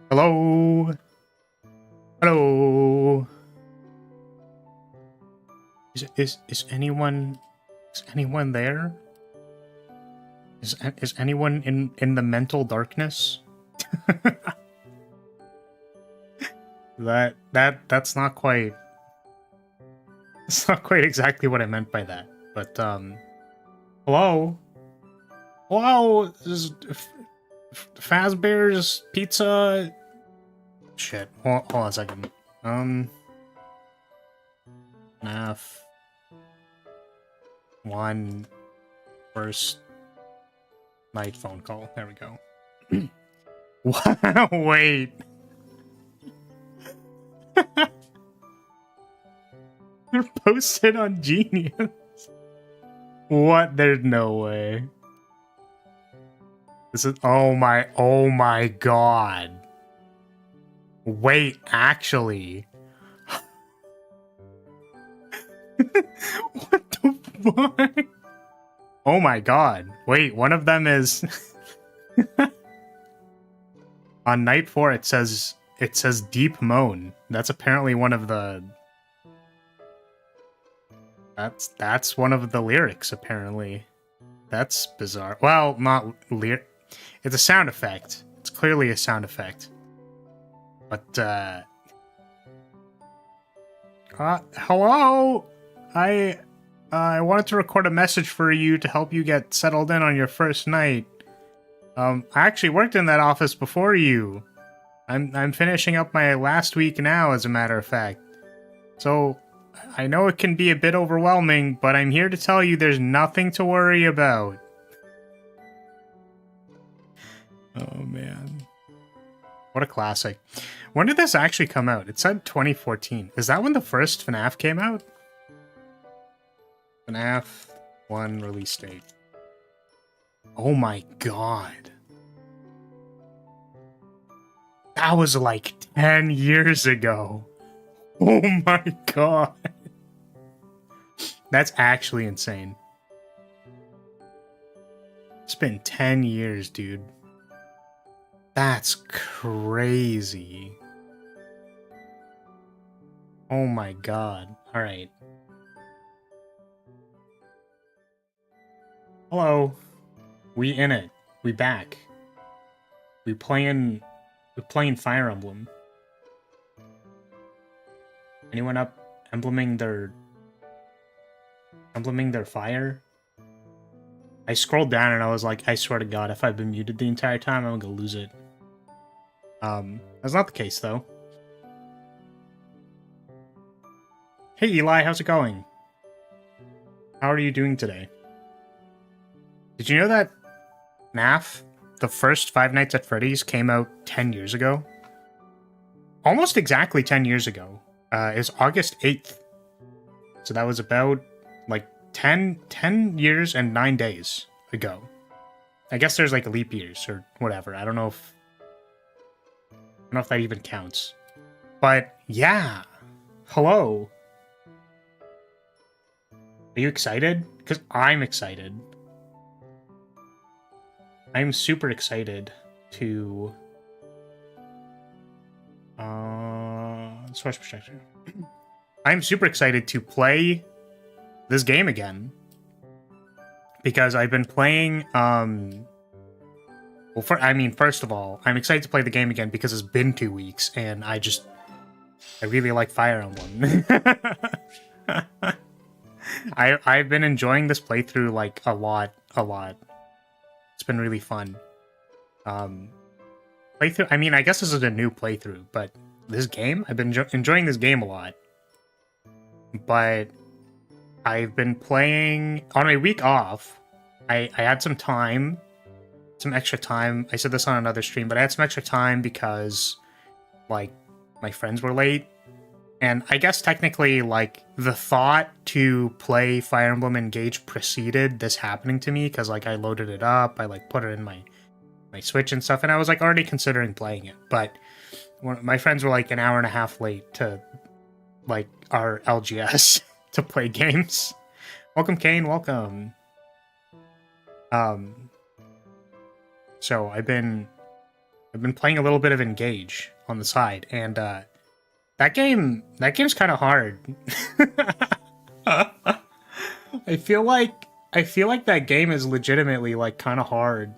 Hello? Hello? Is anyone there? Is anyone in the mental darkness? That's not quite exactly what I meant by that. But hello? Hello? This is Fazbear's Pizza. Shit. Hold on a second. FNAF 1 first night phone call. There we go. Wow, wait. They're posted on Genius. What? There's no way. This is oh my god. Wait, actually. What the fuck? Oh my god. Wait, one of them is on night 4 it says Deep Moan. That's apparently one of the that's one of the lyrics apparently. That's bizarre. Well, not lyric. It's a sound effect. It's clearly a sound effect. But hello? I wanted to record a message for you to help you get settled in on your first night. I actually worked in that office before you. I'm finishing up my last week now, as a matter of fact. So, I know it can be a bit overwhelming, but I'm here to tell you there's nothing to worry about. Oh, man. What a classic. When did this actually come out? It said 2014. Is that when the first FNAF came out? FNAF 1 release date. Oh my god. That was like 10 years ago. Oh my god. That's actually insane. It's been 10 years, dude. That's crazy. Oh my god. Alright. Hello. We in it. We back. We playing Fire Emblem. Anyone up embleming their fire? I scrolled down and I was like, I swear to God, if I've been muted the entire time, I'm gonna lose it. That's not the case though. Hey Eli, how's it going? How are you doing today? Did you know that FNAF, the first Five Nights at Freddy's, came out 10 years ago? Almost exactly 10 years ago. It's August 8th. So that was about, like, 10 years and 9 days ago. I guess there's, like, leap years or whatever. I don't know if that even counts. But, yeah. Hello. Are you excited? Because I'm excited. I'm super excited to... Source protection. I'm super excited to play this game again. Because I've been playing, first of all, I'm excited to play the game again because it's been 2 weeks, and I really like Fire Emblem. I've been enjoying this playthrough, like, a lot. It's been really fun. Playthrough, I mean, I guess this is a new playthrough, but this game, I've been enjoying this game a lot. But I've been playing on my week off. I had some time, some extra time. I said this on another stream, but I had some extra time because, like, my friends were late. And I guess technically, like, the thought to play Fire Emblem Engage preceded this happening to me, because, like, I loaded it up, I, like, put it in my Switch and stuff, and I was, like, already considering playing it. But my friends were, like, an hour and a half late to, like, our LGS to play games. Welcome, Kane, welcome. So I've been playing a little bit of Engage on the side, and, that game's kind of hard. I feel like that game is legitimately, like, kind of hard.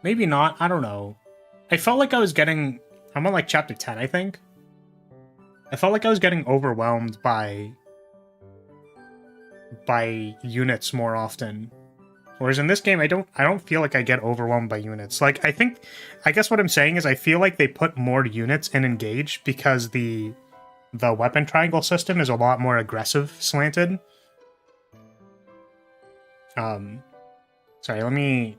Maybe not, I don't know. I felt like I'm on, like, chapter 10, I think. I felt like I was getting overwhelmed by units more often. Whereas in this game, I don't feel like I get overwhelmed by units. Like, I guess what I'm saying is I feel like they put more units in Engage because the weapon triangle system is a lot more aggressive slanted. Sorry, let me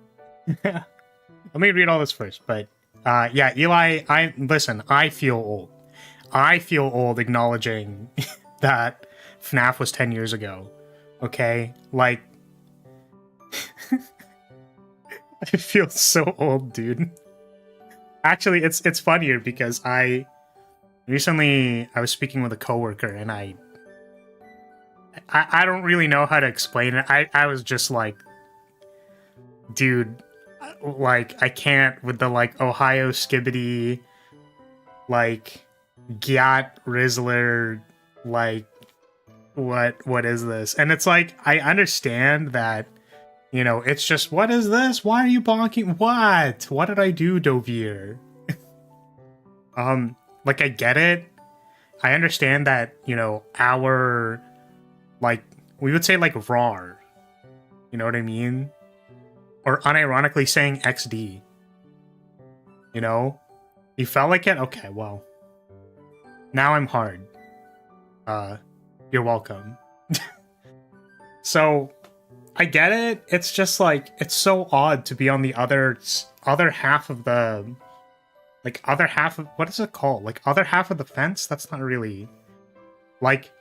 read all this first. But yeah, Eli, I feel old. I feel old acknowledging that FNAF was 10 years ago. Okay? Like, I feel so old, dude. Actually, it's funnier because recently I was speaking with a coworker, and I don't really know how to explain it. I was just like, dude, like, I can't with the, like, Ohio Skibbity, like, Gyat Rizzler, like, what is this? And it's like, I understand that, you know, it's just, what is this? Why are you bonking? What did I do, Dovir? Like, I get it. I understand that, you know, our, like, we would say, like, RAR. You know what I mean? Or unironically saying XD. You know? You felt like it? Okay, well. Now I'm hard. You're welcome. So, I get it. It's just, like, it's so odd to be on the other half of the... Like, other half of... What is it called? Like, other half of the fence? That's not really... Like,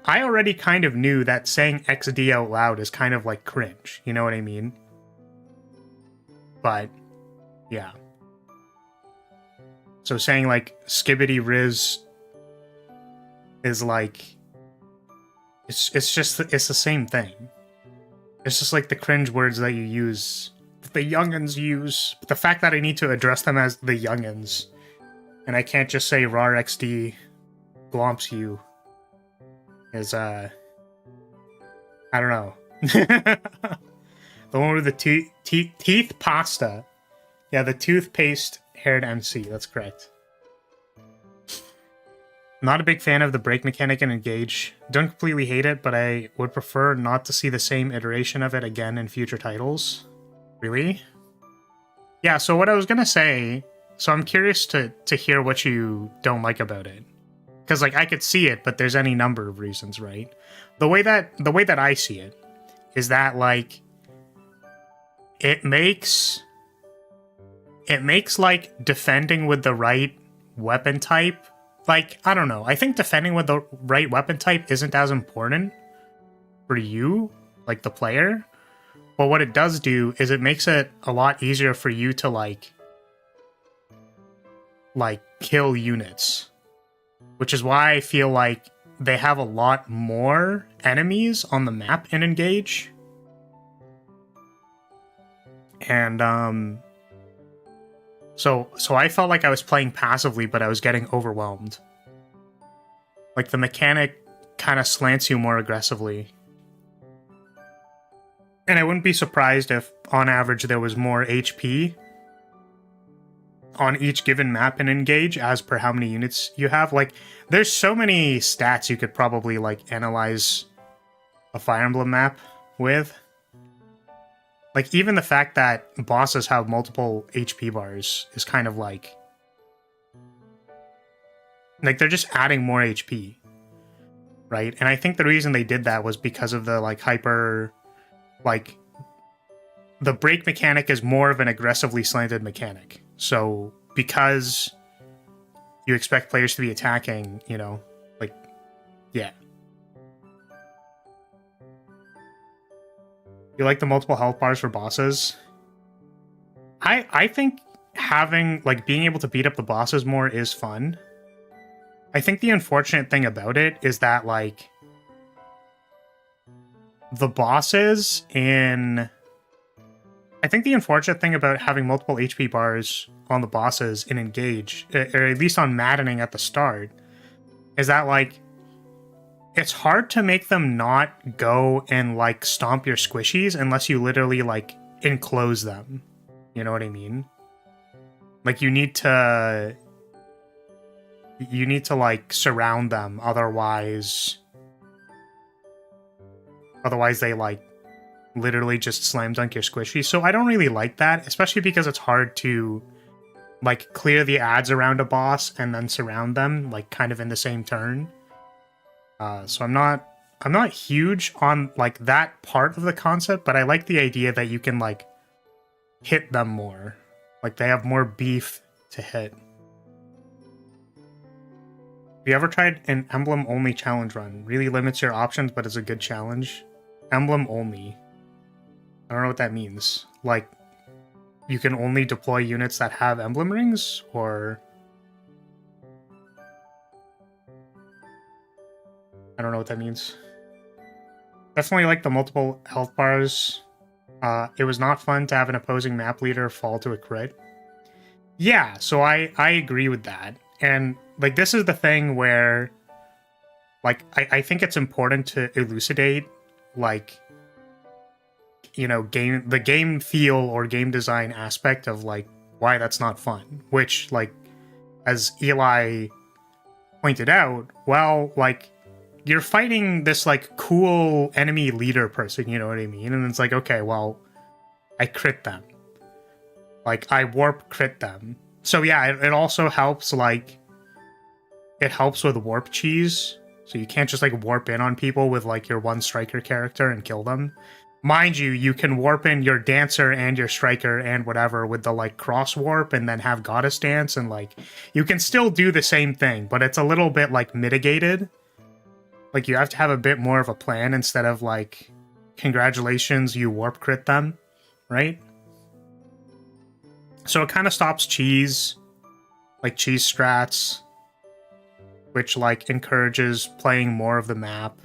I already kind of knew that saying XD out loud is kind of, like, cringe. You know what I mean? But, yeah. So saying, like, Skibbity Riz is, like... It's the same thing. It's just, like, the cringe words that you use... That the youngins use. But the fact that I need to address them as the youngins... And I can't just say RAR XD glomps you... Is, I don't know. The one with the teeth pasta. Yeah, the toothpaste-haired MC. That's correct. Not a big fan of the break mechanic in Engage. Don't completely hate it, but I would prefer not to see the same iteration of it again in future titles. Really? Yeah, so what I was gonna say... So I'm curious to hear what you don't like about it. Because, like, I could see it, but there's any number of reasons, right? The way that I see it is that, like... It makes, like, defending with the right weapon type... Like, I don't know. I think defending with the right weapon type isn't as important for you, like the player. But what it does do is it makes it a lot easier for you to, like kill units. Which is why I feel like they have a lot more enemies on the map in Engage. And, So I felt like I was playing passively, but I was getting overwhelmed. Like, the mechanic kind of slants you more aggressively. And I wouldn't be surprised if, on average, there was more HP on each given map in Engage as per how many units you have. Like, there's so many stats you could probably, like, analyze a Fire Emblem map with. Like, even the fact that bosses have multiple HP bars is kind of like... Like, they're just adding more HP. Right? And I think the reason they did that was because of the, like, hyper... Like, the break mechanic is more of an aggressively slanted mechanic. So, because you expect players to be attacking, you know, like, yeah. You like the multiple health bars for bosses? I think having, like, being able to beat up the bosses more is fun. I think the unfortunate thing about it is that, like, the bosses in... I think the unfortunate thing about having multiple HP bars on the bosses in Engage, or at least on Maddening at the start, is that, like, it's hard to make them not go and, like, stomp your squishies unless you literally, like, enclose them. You know what I mean? Like, you need to, like, surround them, otherwise they, like, literally just slam dunk your squishies. So I don't really like that, especially because it's hard to, like, clear the ads around a boss and then surround them, like, kind of in the same turn. So I'm not huge on, like, that part of the concept, but I like the idea that you can, like, hit them more. Like, they have more beef to hit. Have you ever tried an Emblem only challenge run? Really limits your options, but it's a good challenge. Emblem only. I don't know what that means. Like, you can only deploy units that have emblem rings, or... I don't know what that means. Definitely like the multiple health bars. It was not fun to have an opposing map leader fall to a crit. Yeah, so I agree with that. And, like, this is the thing where, like, I think it's important to elucidate, like, you know, the game feel or game design aspect of, like, why that's not fun. Which, like, as Eli pointed out, well, like, you're fighting this, like, cool enemy leader person, you know what I mean? And it's like, okay, well, I crit them. Like, I warp crit them. So yeah, it also helps, like, it helps with warp cheese. So you can't just, like, warp in on people with, like, your one striker character and kill them. Mind you, you can warp in your dancer and your striker and whatever with the, like, cross warp and then have goddess dance, and, like, you can still do the same thing, but it's a little bit, like, mitigated. Like, you have to have a bit more of a plan instead of, like, congratulations, you warp crit them, right? So it kind of stops cheese, like cheese strats, which, like, encourages playing more of the map.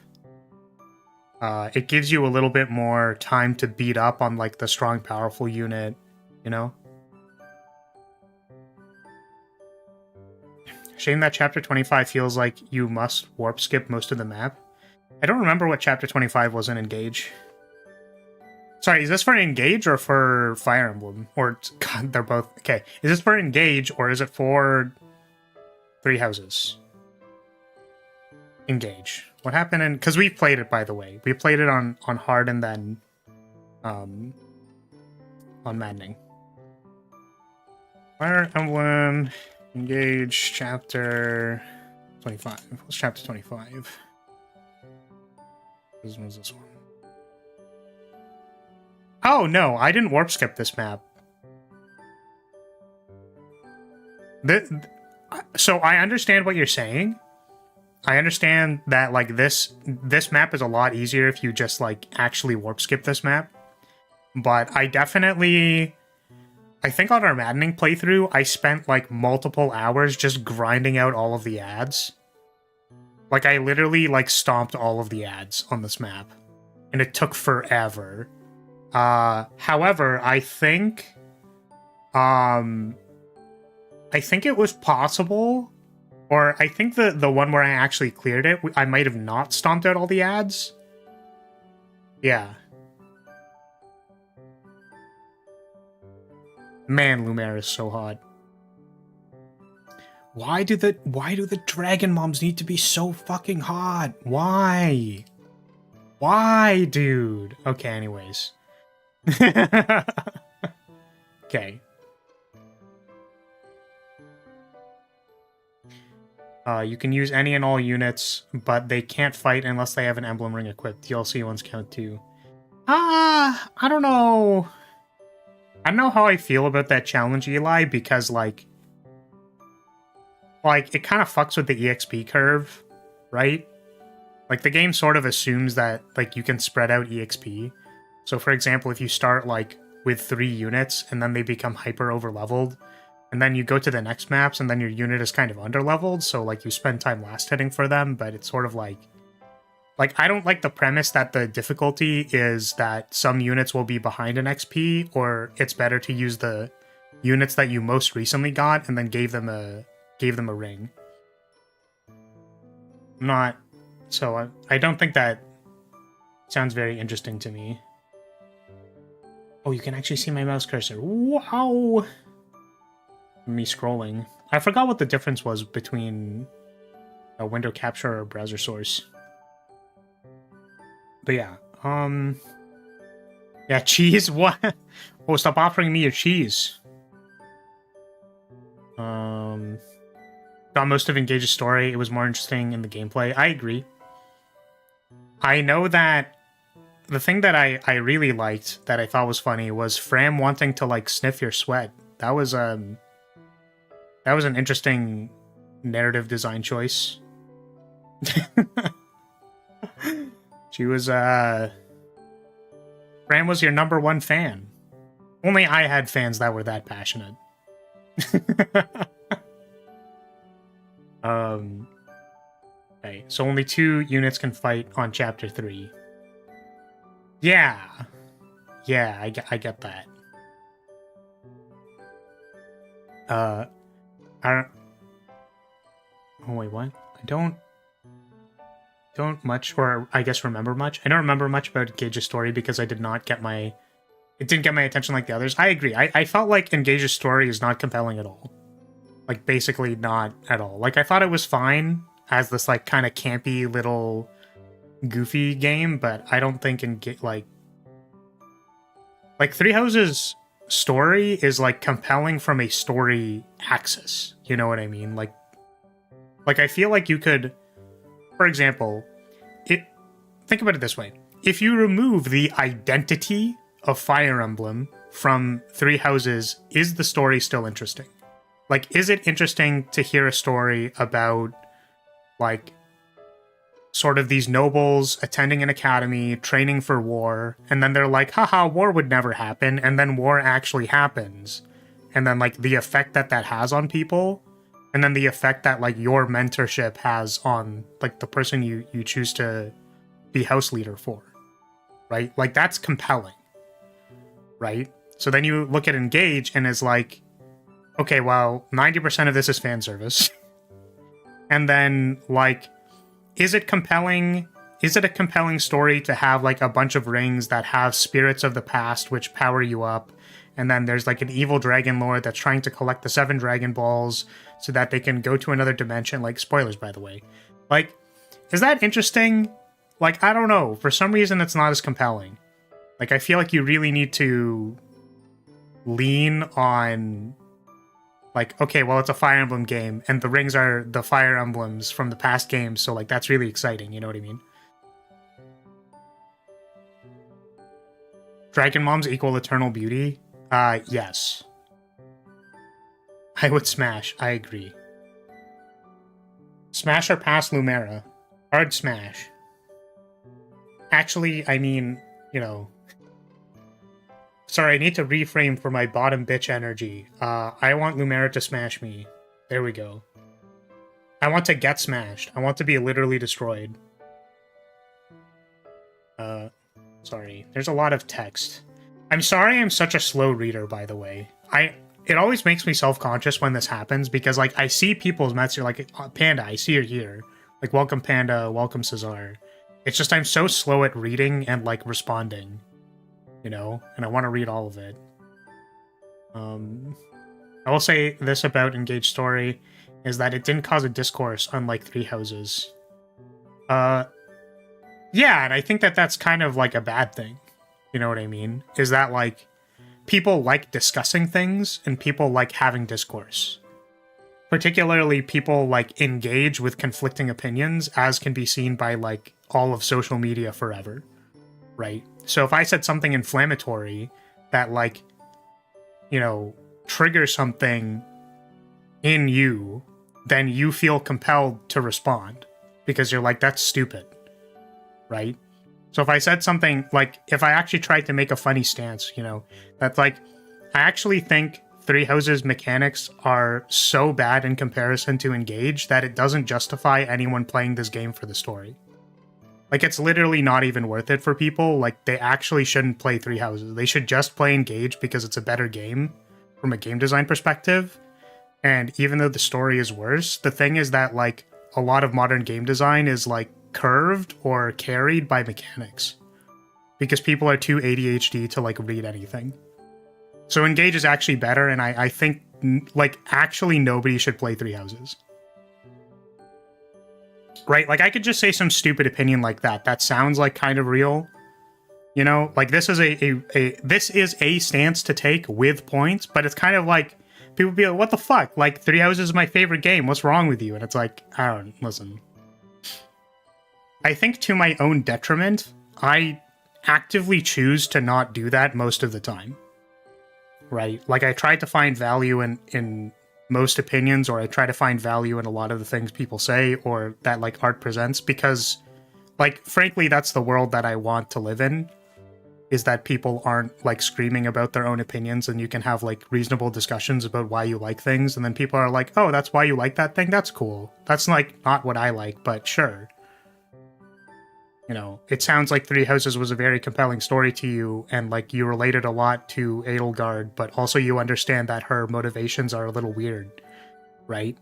It gives you a little bit more time to beat up on, like, the strong, powerful unit, you know? Shame that Chapter 25 feels like you must warp skip most of the map. I don't remember what Chapter 25 was in Engage. Sorry, is this for Engage or for Fire Emblem? Or, God, they're both... Okay, is this for Engage or is it for Three Houses? Engage. What happened in... Because we played it, by the way. We played it on hard and then on Maddening. Fire Emblem, Engage, Chapter 25. What's Chapter 25? What was this one? Oh, no, I didn't warp skip this map. So I understand what you're saying. I understand that, like, this map is a lot easier if you just, like, actually warp skip this map. But I definitely... I think on our Maddening playthrough, I spent, like, multiple hours just grinding out all of the ads. Like, I literally, like, stomped all of the ads on this map. And it took forever. However, I think it was possible, or I think the one where I actually cleared it, I might have not stomped out all the ads. Yeah. Man, Lumiere is so hot. Why do the dragon moms need to be so fucking hot? Why? Why, dude? Okay, anyways. Okay. You can use any and all units, but they can't fight unless they have an emblem ring equipped. DLC ones count too. I don't know. I don't know how I feel about that challenge, Eli, because, like it kind of fucks with the EXP curve, right? Like, the game sort of assumes that, like, you can spread out EXP. So, for example, if you start, like, with 3 units, and then they become hyper over-leveled, and then you go to the next maps, and then your unit is kind of under-leveled, so, like, you spend time last hitting for them, but it's sort of like... Like, I don't like the premise that the difficulty is that some units will be behind in XP, or it's better to use the units that you most recently got and then gave them a ring. So I don't think that sounds very interesting to me. Oh, you can actually see my mouse cursor. Wow! Me scrolling. I forgot what the difference was between a window capture or a browser source. But yeah, yeah, cheese? What? Oh, stop offering me your cheese. Got most of Engage's story. It was more interesting in the gameplay. I agree. I know that the thing that I really liked, that I thought was funny, was Fram wanting to, like, sniff your sweat. That was an interesting narrative design choice. She was, Fran was your #1 fan. Only I had fans that were that passionate. Okay, so only 2 units can fight on Chapter 3. Yeah. Yeah, I get that. I don't... Oh, wait, what? I don't much, or I guess remember much. I don't remember much about Engage's story because I did not get my... It didn't get my attention like the others. I agree. I felt like Engage's story is not compelling at all. Like, basically not at all. Like, I thought it was fine as this, like, kind of campy little goofy game, but I don't think like Three Houses' story is, like, compelling from a story axis. You know what I mean? Like I feel like you could, for example, think about it this way. If you remove the identity of Fire Emblem from Three Houses, is the story still interesting? Like, is it interesting to hear a story about, like, sort of these nobles attending an academy, training for war, and then they're like, haha, war would never happen, and then war actually happens. And then, like, the effect that has on people, and then the effect that, like, your mentorship has on, like, the person you choose to be house leader for, right? Like, that's compelling, right? So then you look at Engage, and it's like, okay, well, 90% of this is fan service. And then, like, is it compelling is it a compelling story to have like a bunch of rings that have spirits of the past which power you up, and then there's like an evil dragon lord that's trying to collect the 7 Dragon Balls so that they can go to another dimension, like spoilers by the way. Like, is that interesting? Like, I don't know, for some reason it's not as compelling. Like, I feel like you really need to lean on, like, okay, well, it's a Fire Emblem game, and the rings are the Fire Emblems from the past games, so, like, that's really exciting, you know what I mean? Dragon Moms equal eternal beauty? Yes. I would smash, I agree. Smash or pass Lumera? Hard smash. Actually, I mean, you know... Sorry, I need to reframe for my bottom bitch energy. I want Lumera to smash me. There we go. I want to get smashed. I want to be literally destroyed. Sorry. There's a lot of text. I'm sorry I'm such a slow reader, by the way. It always makes me self-conscious when this happens, because, like, I see people's messages, like, Panda, I see her here. Like, welcome Panda, welcome Cesar. It's just I'm so slow at reading and, like, responding. You know, and I want to read all of it. I will say this about Engaged Story, is that it didn't cause a discourse, unlike Three Houses. Yeah, and I think that that's kind of like a bad thing. You know what I mean? Is that, like, people like discussing things, and people like having discourse. Particularly people, like, engage with conflicting opinions, as can be seen by, like, all of social media forever. Right? So if I said something inflammatory that, like, you know, triggers something in you, then you feel compelled to respond because you're like, that's stupid, right? So if I said something, like, if I actually tried to make a funny stance, you know, that's like, I actually think Three Houses mechanics are so bad in comparison to Engage that it doesn't justify anyone playing this game for the story. Like, it's literally not even worth it for people. Like, they actually shouldn't play Three Houses. They should just play Engage because it's a better game from a game design perspective. And even though the story is worse, the thing is that, like, a lot of modern game design is, like, curved or carried by mechanics. Because people are too ADHD to, like, read anything. So Engage is actually better, and I think, like, actually nobody should play Three Houses. Right, like, I could just say some stupid opinion like that. That sounds like kind of real. You know, like, this is this is a stance to take with points, but it's kind of like, people be like, what the fuck? Like, Three Houses is my favorite game. What's wrong with you? And it's like, I don't, listen. I think to my own detriment, I actively choose to not do that most of the time. Right? Like, I try to find value in most opinions, or I try to find value in a lot of the things people say or that, like, art presents, because, like, frankly, that's the world that I want to live in, is that people aren't, like, screaming about their own opinions, and you can have, like, reasonable discussions about why you like things, and then people are like, oh, that's why you like that thing? That's cool. That's, like, not what I like, but sure. You know, it sounds like Three Houses was a very compelling story to you, and, like, you related a lot to Edelgard, but also you understand that her motivations are a little weird, right?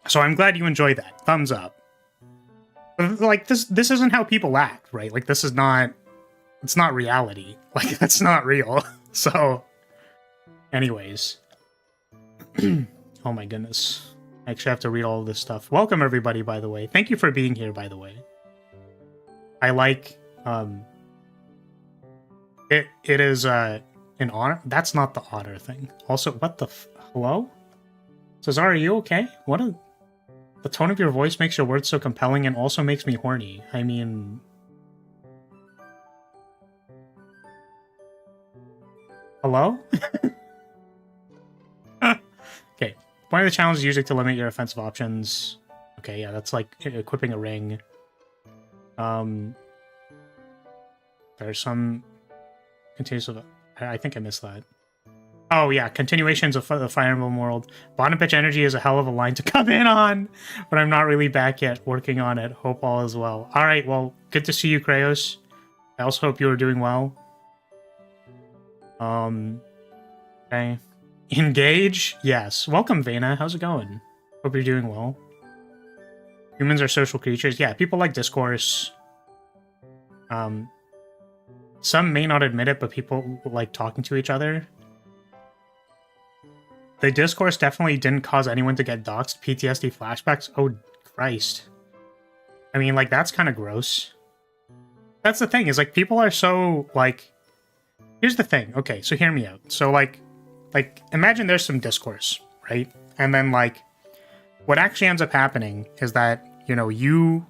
So I'm glad you enjoyed that. Thumbs up. Like, this isn't how people act, right? Like, this is not... It's not reality. Like, that's not real. So, anyways. Oh my goodness. I actually have to read all of this stuff. Welcome, everybody, by the way. Thank you for being here, by the way. I like, it is, an honor. That's not the honor thing. Also, what the hello? Cesar, are you okay? The tone of your voice makes your words so compelling and also makes me horny. I mean... Hello? Okay. Point of the challenge is usually to limit your offensive options. Okay, yeah, that's like equipping a ring. There's some continuous of... I think I missed that. Oh yeah, continuations of the Fire Emblem world. Bottom pitch energy is a hell of a line to come in on, but I'm not really back yet. Working on it. Hope all is well. All right, well, good to see you, Kraos. I also hope you are doing well. Okay. Engage? Yes. Welcome, Vena. How's it going? Hope you're doing well. Humans are social creatures. Yeah, people like discourse. Some may not admit it, but people like talking to each other. The discourse definitely didn't cause anyone to get doxxed. PTSD flashbacks. Oh, Christ. I mean, like, that's kind of gross. That's the thing, is, like, people are so, like... Here's the thing. Okay, so hear me out. So, like, imagine there's some discourse, right? And then, like, what actually ends up happening is that, you know, you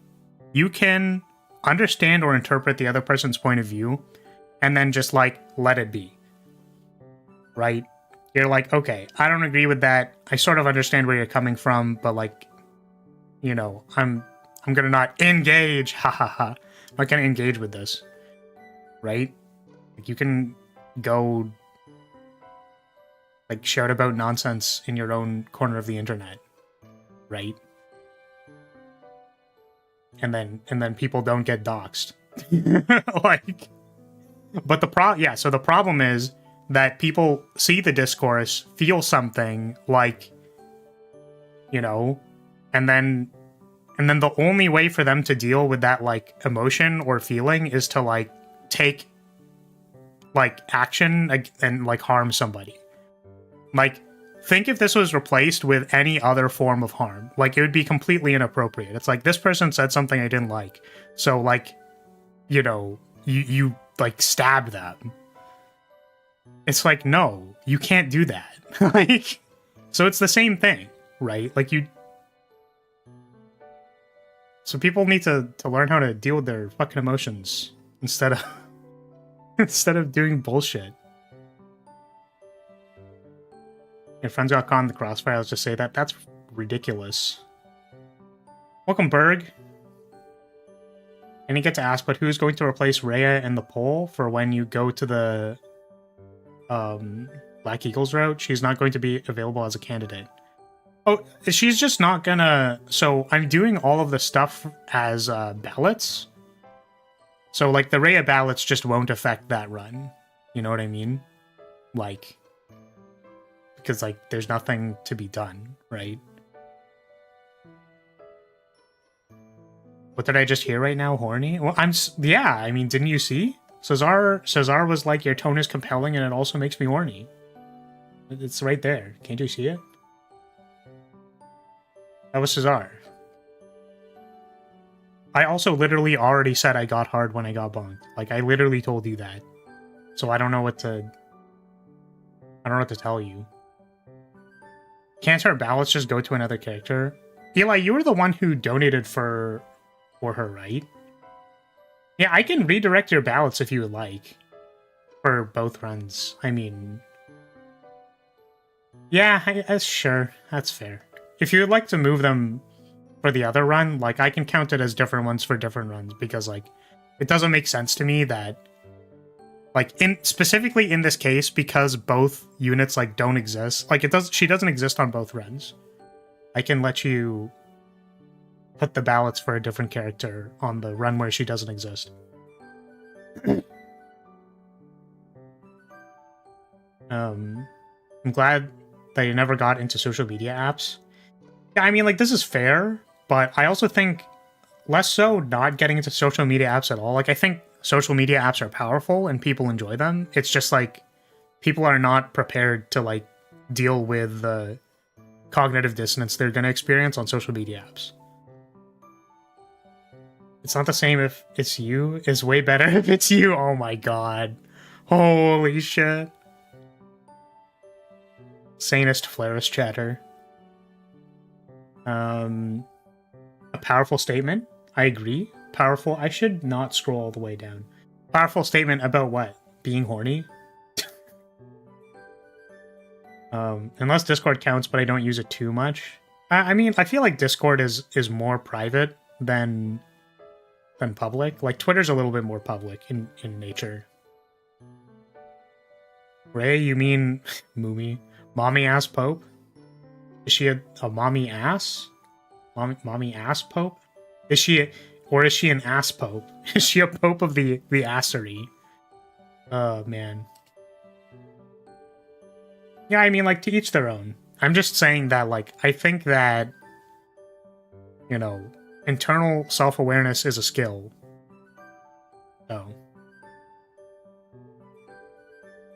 can understand or interpret the other person's point of view and then just, like, let it be. Right? You're like, okay, I don't agree with that. I sort of understand where you're coming from, but, like, you know, I'm gonna not engage. Ha ha ha. I'm not gonna engage with this. Right? Like, you can go, like, shout about nonsense in your own corner of the internet. Right? And then people don't get doxxed. Like, but so the problem is that people see the discourse, feel something, like, you know, and then the only way for them to deal with that, like, emotion or feeling is to, like, take, like, action and, like, harm somebody. Like, think if this was replaced with any other form of harm. Like, it would be completely inappropriate. It's like, this person said something I didn't like, so, like, you know, you like, stabbed them. It's like, no, you can't do that. Like, so it's the same thing, right? Like, so people need to learn how to deal with their fucking emotions instead of doing bullshit. Your friends got caught in the crossfire. Let's just say that. That's ridiculous. Welcome, Berg. And you get to ask, but who's going to replace Rhea in the poll for when you go to the Black Eagles route? She's not going to be available as a candidate. Oh, she's just not gonna... So I'm doing all of the stuff as ballots. So, like, the Rhea ballots just won't affect that run. You know what I mean? Like... Because, like, there's nothing to be done, right? What did I just hear right now? Horny? Well, yeah, I mean, didn't you see? Cesar was like, your tone is compelling and it also makes me horny. It's right there. Can't you see it? That was Cesar. I also literally already said I got hard when I got bonked. Like, I literally told you that. So I don't know what to tell you. Can't our ballots just go to another character? Eli, you were the one who donated for her, right? Yeah, I can redirect your ballots if you would like. For both runs. I mean... Yeah, sure. That's fair. If you would like to move them for the other run, like, I can count it as different ones for different runs, because, like, it doesn't make sense to me that... Like, specifically in this case, because both units, like, don't exist. Like, she doesn't exist on both runs. I can let you put the ballots for a different character on the run where she doesn't exist. I'm glad that you never got into social media apps. Yeah, I mean, like, this is fair, but I also think less so not getting into social media apps at all. Like, I think social media apps are powerful and people enjoy them. It's just, like, people are not prepared to, like, deal with the cognitive dissonance they're going to experience on social media apps. It's not the same if it's you. It's way better if it's you. Oh my god. Holy shit. Sanest Flarist chatter. A powerful statement. I agree. Powerful. I should not scroll all the way down. Powerful statement about what? Being horny? Unless Discord counts, but I don't use it too much. I mean, I feel like Discord is more private than public. Like, Twitter's a little bit more public in nature. Ray, you mean Moomy? Mommy ass Pope? Is she a mommy ass? Mommy ass Pope? Is she an ass Pope? Is she a Pope of the assery? Oh, man. Yeah, I mean, like, to each their own. I'm just saying that, like, I think that, you know, Internal self-awareness is a skill. Oh.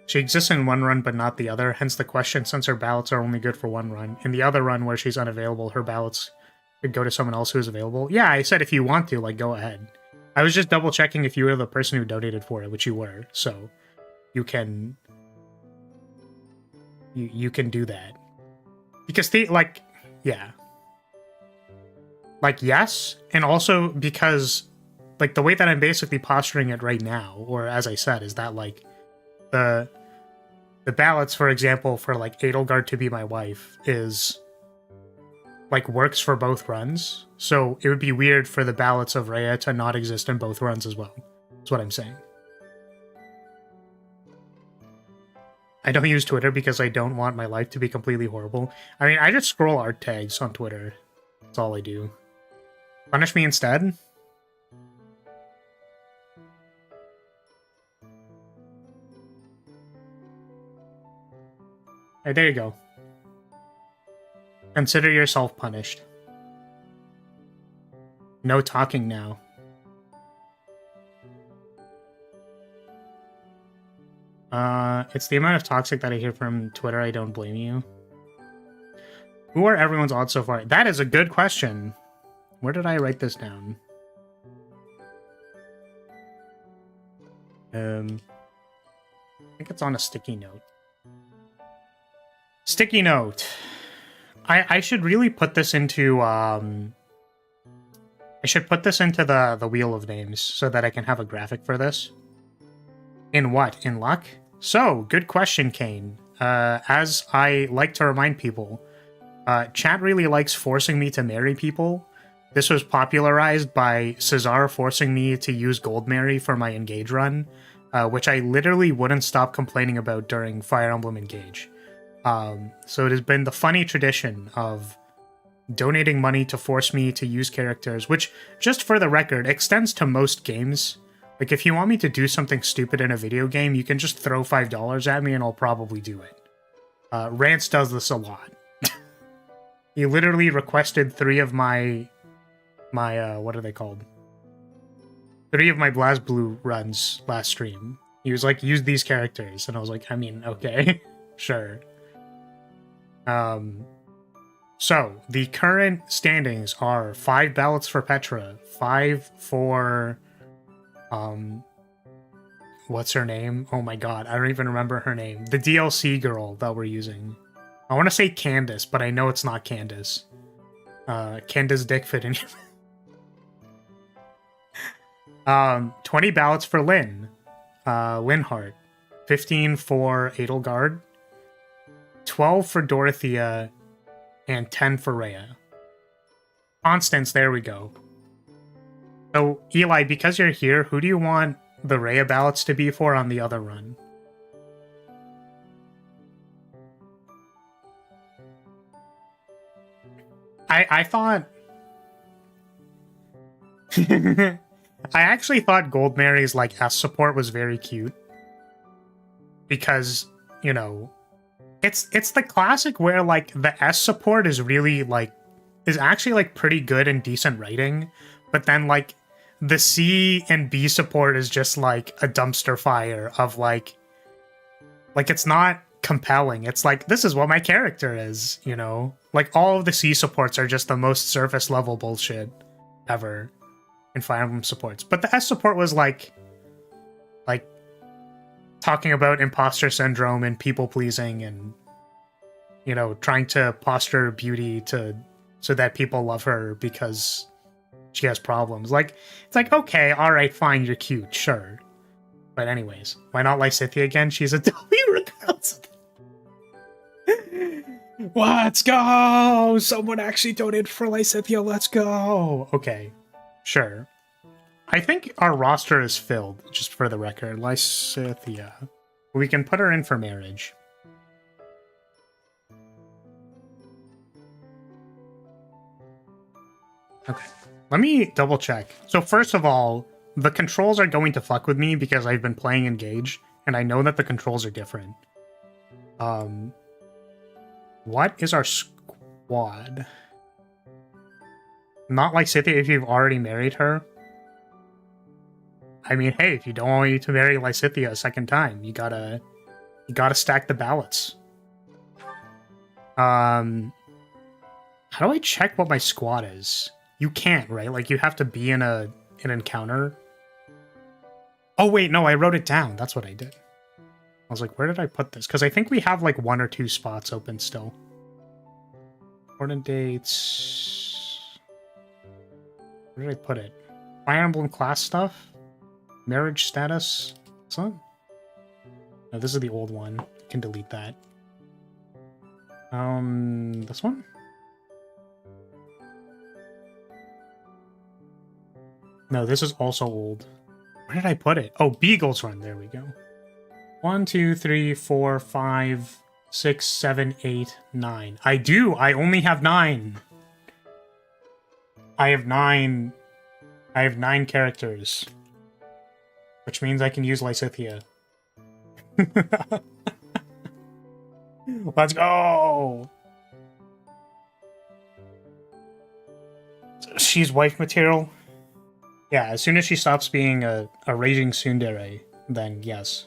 She exists in one run, but not the other. Hence the question, since her ballots are only good for one run. In the other run where she's unavailable, her ballots could go to someone else who's available. Yeah, I said if you want to, like, go ahead. I was just double-checking if you were the person who donated for it, which you were. So, you can... You can do that. Because, yeah. Like, yes, and also because, like, the way that I'm basically posturing it right now, or as I said, is that, like, the ballots, for example, for, like, Edelgard to be my wife is, like, works for both runs. So it would be weird for the ballots of Rhea to not exist in both runs as well. That's what I'm saying. I don't use Twitter because I don't want my life to be completely horrible. I mean, I just scroll art tags on Twitter. That's all I do. Punish me instead? Hey, there you go. Consider yourself punished. No talking now. It's the amount of toxic that I hear from Twitter. I don't blame you. Who are everyone's odds so far? That is a good question. Where did I write this down? I think it's on a sticky note. Sticky note. I should really put this into I should put this into the wheel of names so that I can have a graphic for this. In what? In luck? So, good question, Kane. As I like to remind people, chat really likes forcing me to marry people. This was popularized by Cesar forcing me to use Gold Mary for my Engage run, which I literally wouldn't stop complaining about during Fire Emblem Engage. So it has been the funny tradition of donating money to force me to use characters, which, just for the record, extends to most games. Like, if you want me to do something stupid in a video game, you can just throw $5 at me and I'll probably do it. Rance does this a lot. He literally requested 3 of my what are they called? 3 of my BlazBlue runs last stream. He was like, use these characters. And I was like, I mean, okay, sure. So, the current standings are 5 ballots for Petra, 5 for... what's her name? Oh my god, I don't even remember her name. The DLC girl that we're using. I want to say Candace, but I know it's not Candace. Candace Dickfit in 20 ballots for Lynn. Linhart. 15 for Edelgard. 12 for Dorothea. And 10 for Rhea. Constance, there we go. So, Eli, because you're here, who do you want the Rhea ballots to be for on the other run? I thought... I actually thought Gold Mary's, like, S support was very cute. Because, you know, it's the classic where, like, the S support is really, like, is actually, like, pretty good and decent writing. But then, like, the C and B support is just, like, a dumpster fire of, like, it's not compelling. It's like, this is what my character is, you know? Like, all of the C supports are just the most surface level bullshit ever in Fire Emblem supports. But the S support was, like, talking about imposter syndrome and people-pleasing and, you know, trying to posture beauty so that people love her because she has problems. Like, it's like, okay, alright, fine, you're cute, sure. But anyways, why not Lysithea again? She's a W regardless. Let's go! Someone actually donated for Lysithea, let's go! Okay, sure. I think our roster is filled, just for the record. Lysithea. We can put her in for marriage. Okay, let me double check. So first of all, the controls are going to fuck with me because I've been playing Engage, and I know that the controls are different. What is our squad? Not like Cynthia if you've already married her. I mean, hey, if you don't want me to marry Lysithia a second time, you gotta stack the ballots. How do I check what my squad is? You can't, right? Like, you have to be in an encounter. Oh, wait, no, I wrote it down. That's what I did. I was like, where did I put this? Because I think we have, like, 1 or 2 spots open still. Important dates... Where did I put it? Fire Emblem class stuff? Marriage status? Son? No, this is the old one. You can delete that. This one? No, this is also old. Where did I put it? Oh, Beagle's Run. There we go. 1, 2, 3, 4, 5, 6, 7, 8, 9. I do. I only have 9. I have 9. I have 9 characters. Which means I can use Lysithia. Let's go! She's wife material? Yeah, as soon as she stops being a raging tsundere, then yes.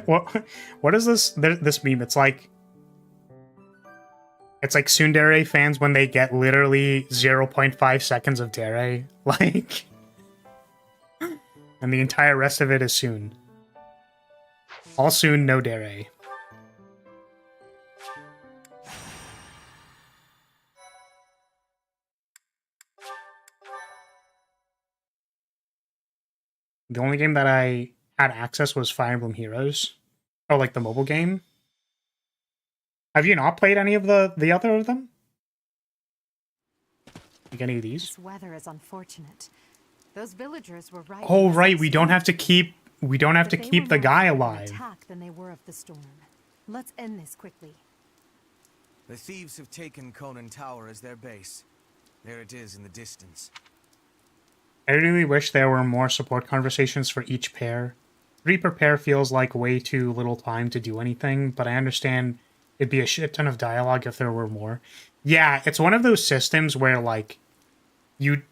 What is this meme? It's like tsundere fans when they get literally 0.5 seconds of dere, like, and the entire rest of it is soon. All soon, no dere. The only game that I had access was Fire Emblem Heroes. Oh, like the mobile game? Have you not played any of the other of them? Like any of these? This weather is unfortunate. Those villagers were right. Oh, right. We don't have to keep the guy alive. Than they were of the storm. Let's end this quickly. The thieves have taken Conan Tower as their base. There it is in the distance. I really wish there were more support conversations for each pair. 3 per pair feels like way too little time to do anything, but I understand it'd be a shit ton of dialogue if there were more. Yeah, it's one of those systems where, like, you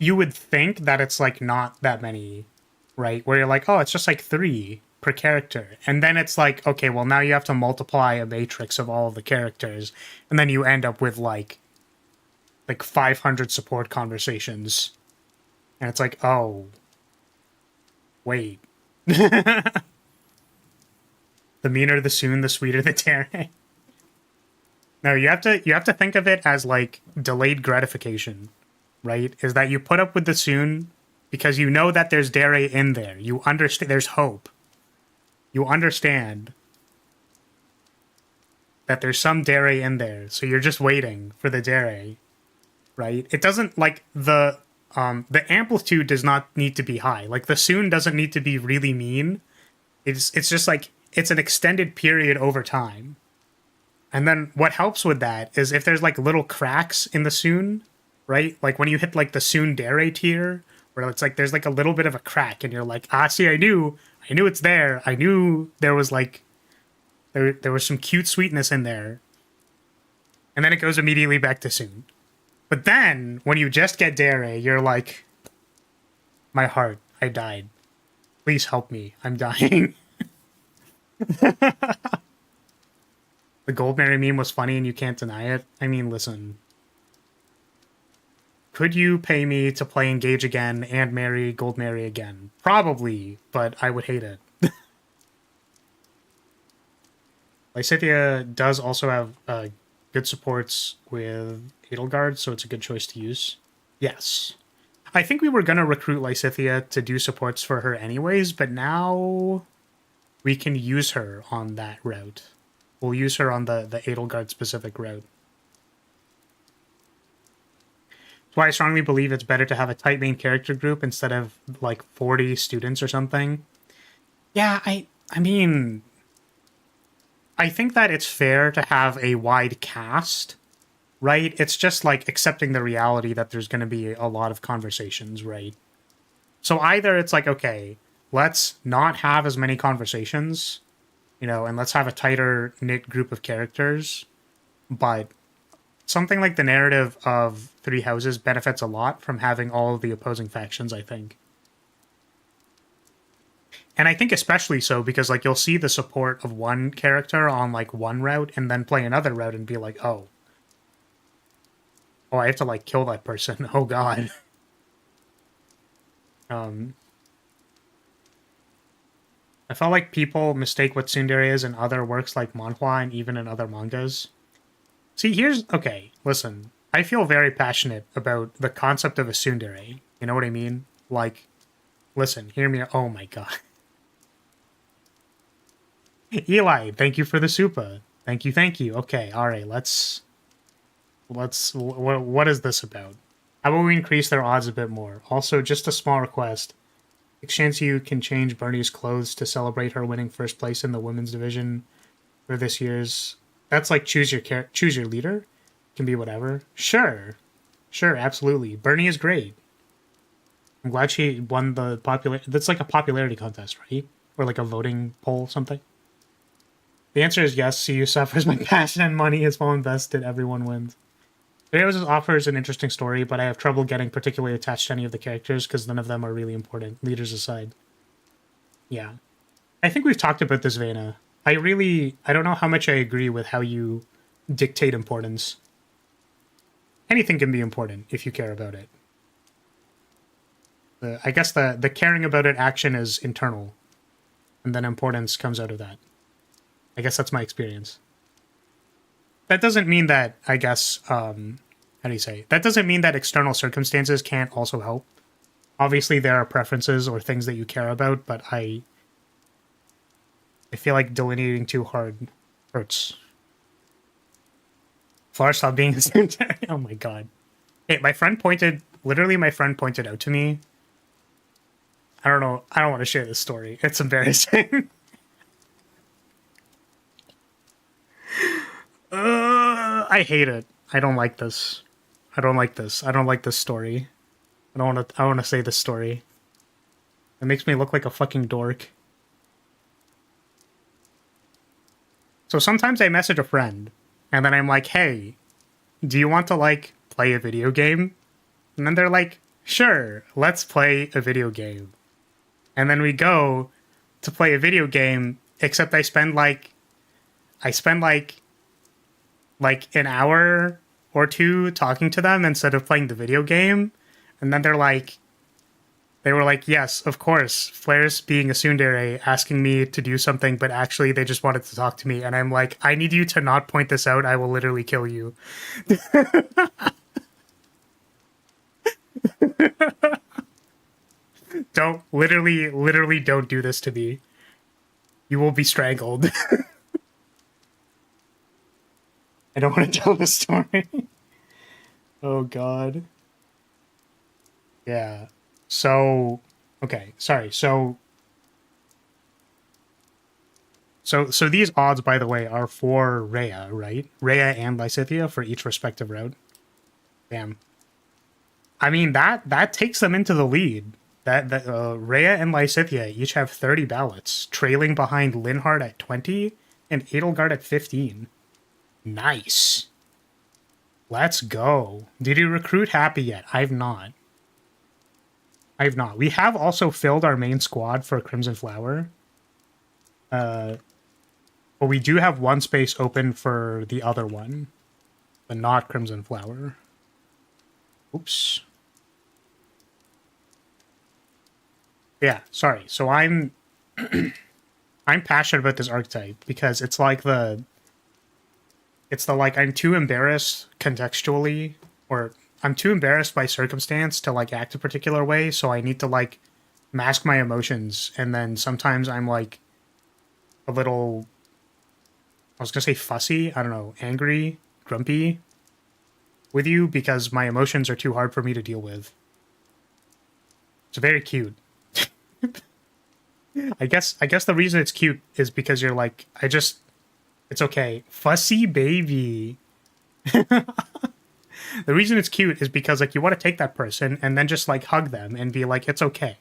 would think that it's, like, not that many, right? Where you're like, oh, it's just, like, 3 per character. And then it's like, okay, well, now you have to multiply a matrix of all of the characters, and then you end up with, like 500 support conversations. And it's like, oh, wait. The meaner the soon, the sweeter the tearing. No, you have to think of it as like delayed gratification, right? Is that you put up with the soon because you know that there's dere in there. You understand there's hope. You understand that there's some dere in there, so you're just waiting for the dere, right? It doesn't like the amplitude does not need to be high. Like the soon doesn't need to be really mean. It's just like it's an extended period over time. And then what helps with that is if there's like little cracks in the soon, right? Like when you hit like the soon dere tier, where it's like there's like a little bit of a crack and you're like, ah, see, I knew it's there. I knew there was like there was some cute sweetness in there. And then it goes immediately back to soon. But then when you just get dere, you're like, my heart, I died. Please help me. I'm dying. The Goldberry meme was funny and you can't deny it. I mean, listen. Could you pay me to play Engage again and marry Goldberry again? Probably, but I would hate it. Lysithia does also have good supports with Edelgard, so it's a good choice to use. Yes. I think we were going to recruit Lysithia to do supports for her anyways, but now we can use her on that route. We'll use her on the Edelgard specific route. That's why I strongly believe it's better to have a tight main character group instead of like 40 students or something. Yeah, I mean, I think that it's fair to have a wide cast, right? It's just like accepting the reality that there's going to be a lot of conversations, right? So either it's like, okay, let's not have as many conversations, you know, and let's have a tighter knit group of characters, but something like the narrative of Three Houses benefits a lot from having all of the opposing factions, I think. And I think especially so because, like, you'll see the support of one character on, like, one route and then play another route and be like, oh, I have to, like, kill that person. Oh, God. I felt like people mistake what tsundere is in other works like manhwa and even in other mangas. See, okay, listen. I feel very passionate about the concept of a tsundere. You know what I mean? Like, listen, hear me. Oh my god. Eli, thank you for the super. Thank you. Okay, alright, let's... What is this about? How about we increase their odds a bit more? Also, just a small request. You can change Bernie's clothes to celebrate her winning first place in the women's division for this year's... That's like choose your leader? Can be whatever. Sure, absolutely. Bernie is great. I'm glad she won the That's like a popularity contest, right? Or like a voting poll, something. The answer is yes. CU suffers. My passion and money is well invested. Everyone wins. Videos offers an interesting story, but I have trouble getting particularly attached to any of the characters because none of them are really important, leaders aside. Yeah. I think we've talked about this, Vena. I don't know how much I agree with how you dictate importance. Anything can be important if you care about it. I guess the caring about it action is internal, and then importance comes out of that. I guess that's my experience. That doesn't mean that, I guess, how do you say? That doesn't mean that external circumstances can't also help. Obviously, there are preferences or things that you care about, but I feel like delineating too hard hurts. Flower stop being a cemetery. Oh my god. Hey, my friend pointed out to me. I don't know. I don't want to share this story. It's embarrassing. I hate it. I don't like this. I don't like this story. I don't want to say this story. It makes me look like a fucking dork. So sometimes I message a friend, and then I'm like, hey, do you want to, like, play a video game? And then they're like, sure, let's play a video game. And then we go to play a video game, except I spend like an hour or two talking to them instead of playing the video game. And then they were like, yes, of course, Flair's being a tsundere, asking me to do something, but actually they just wanted to talk to me. And I'm like, I need you to not point this out. I will literally kill you. Literally don't do this to me. You will be strangled. I don't want to tell the story. Oh god. Yeah. So, okay, sorry. So these odds, by the way, are for Rhea, right? Rhea and Lysithea for each respective route. Damn. I mean, that takes them into the lead. Rhea and Lysithea each have 30 ballots, trailing behind Linhardt at 20 and Edelgard at 15. Nice. Let's go. Did you recruit Happy yet? I've not. We have also filled our main squad for Crimson Flower. But we do have one space open for the other one. But not Crimson Flower. Oops. Yeah, sorry. So I'm passionate about this archetype because it's like I'm too embarrassed contextually, or I'm too embarrassed by circumstance to like act a particular way, so I need to like mask my emotions, and then sometimes I'm like a little, I was gonna say fussy, I don't know, angry, grumpy with you because my emotions are too hard for me to deal with. It's very cute. I guess the reason it's cute is because you're like, it's okay. Fussy baby. The reason it's cute is because like you want to take that person and then just like hug them and be like, it's okay.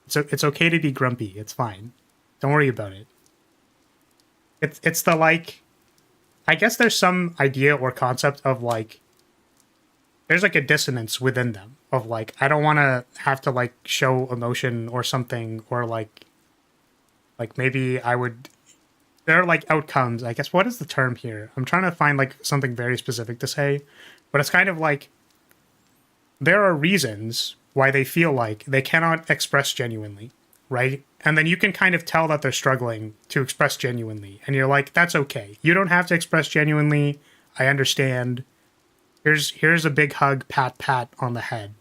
It's okay to be grumpy. It's fine. Don't worry about it. It's the like, I guess there's some idea or concept of like, there's like a dissonance within them of like, I don't want to have to like show emotion or something, or like maybe I would, there are like outcomes, I guess. What is the term here? I'm trying to find like something very specific to say, but it's kind of like, there are reasons why they feel like they cannot express genuinely, right? And then you can kind of tell that they're struggling to express genuinely. And you're like, that's okay. You don't have to express genuinely. I understand. Here's a big hug, pat, pat on the head.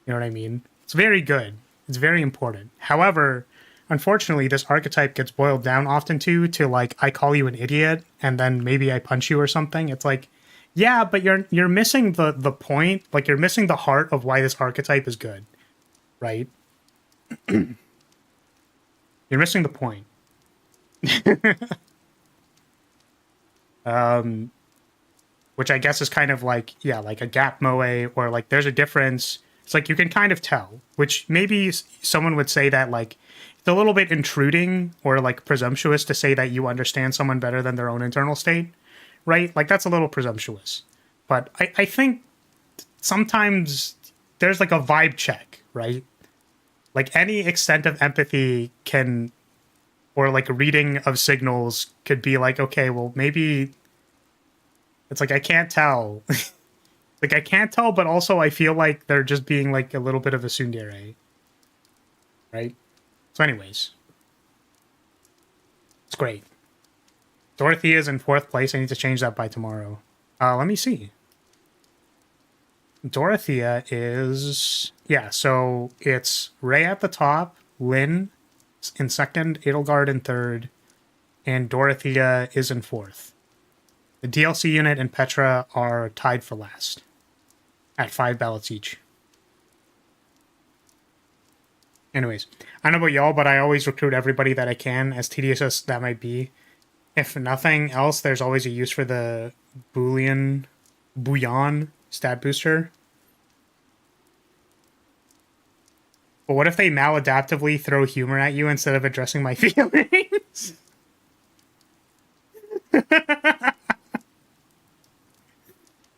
You know what I mean? It's very good. It's very important. However, unfortunately, this archetype gets boiled down often to like, I call you an idiot, and then maybe I punch you or something. It's like, yeah, but you're missing the point. Like, you're missing the heart of why this archetype is good, right? You're missing the point. Which I guess is kind of like, yeah, like a gap moe, or like there's a difference. It's like you can kind of tell, which maybe someone would say that like it's a little bit intruding or like presumptuous to say that you understand someone better than their own internal state, right? Like that's a little presumptuous. But I think sometimes there's like a vibe check, right? Like any extent of empathy can, or like a reading of signals could be like, okay, well, maybe it's like, I can't tell. Like, I can't tell, but also I feel like they're just being like a little bit of a tsundere. Right? So anyways. It's great. Dorothea is in 4th place. I need to change that by tomorrow. Let me see. Dorothea is... yeah, so it's Ray at the top, Lynn in 2nd, Edelgard in 3rd, and Dorothea is in 4th. The DLC unit and Petra are tied for last at 5 ballots each. Anyways, I don't know about y'all, but I always recruit everybody that I can, as tedious as that might be. If nothing else, there's always a use for the bouillon stat booster. But what if they maladaptively throw humor at you instead of addressing my feelings?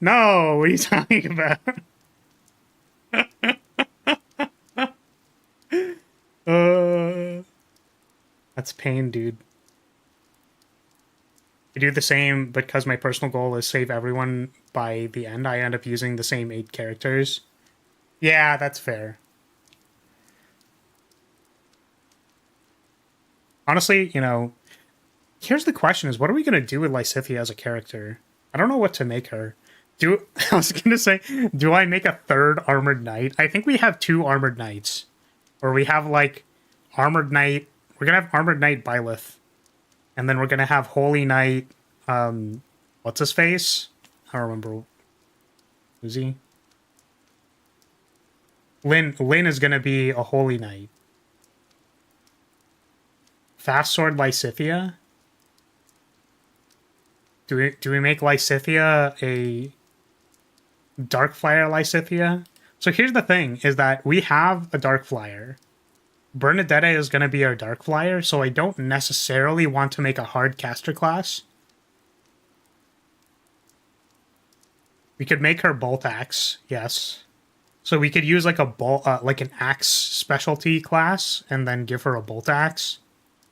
No, what are you talking about? That's pain, dude. I do the same, but because my personal goal is save everyone by the end, I end up using the same 8 characters. Yeah, that's fair. Honestly, you know, here's the question is, what are we going to do with Lysithea as a character? I don't know what to make her. I was going to say, do I make a 3rd Armored Knight? I think we have 2 Armored Knights. Or we have, like, Armored Knight. We're going to have Armored Knight Byleth. And then we're going to have Holy Knight, what's his face? I don't remember. Who's he? Lynn is going to be a Holy Knight. Fast Sword Lysithea? Do we make Lysithea a Darkflyer Lysithea? So here's the thing, is that we have a Darkflyer. Bernadette is going to be our Darkflyer, so I don't necessarily want to make a hard caster class. We could make her Bolt Axe, yes. So we could use like a like an axe specialty class, and then give her a Bolt Axe.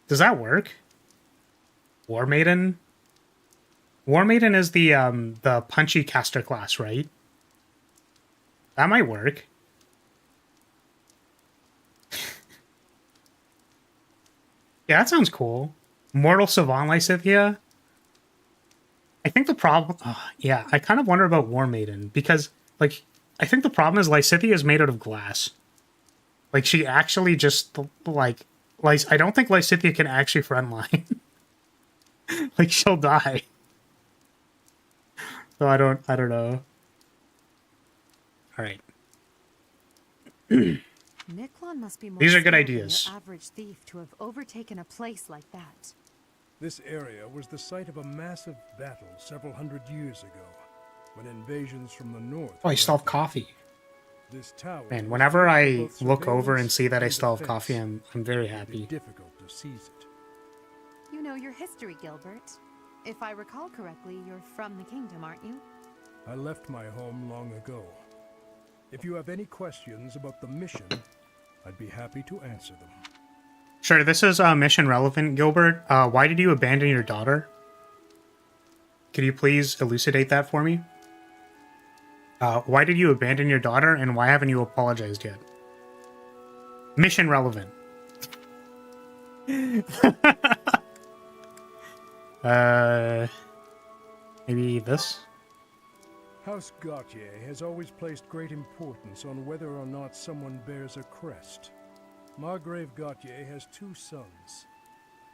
Does that work? War Maiden? War Maiden is the punchy caster class, right? That might work. Yeah, that sounds cool. Mortal Savant Lysithea? I think the problem... yeah, I kind of wonder about War Maiden, because, like, I think the problem is Lysithea is made out of glass. Like, she actually just, like... I don't think Lysithea can actually frontline. Like, she'll die. So I don't know. Alright. Niklon must be more These are good skilled than your ideas. average thief to have overtaken a place like that. This area was the site of a massive battle several hundred years ago, when invasions from the north... Oh, I still have coffee. This tower Man, was whenever used I for both look over and surveillance see that I and still have defense. coffee, I'm very It made happy. it difficult to seize it. You know your history, Gilbert. If I recall correctly, you're from the kingdom, aren't you? I left my home long ago. If you have any questions about the mission, I'd be happy to answer them. Sure, this is mission relevant, Gilbert. Why did you abandon your daughter? Could you please elucidate that for me? Why did you abandon your daughter, and why haven't you apologized yet? Mission relevant. Maybe this? House Gautier has always placed great importance on whether or not someone bears a crest. Margrave Gautier has 2 sons.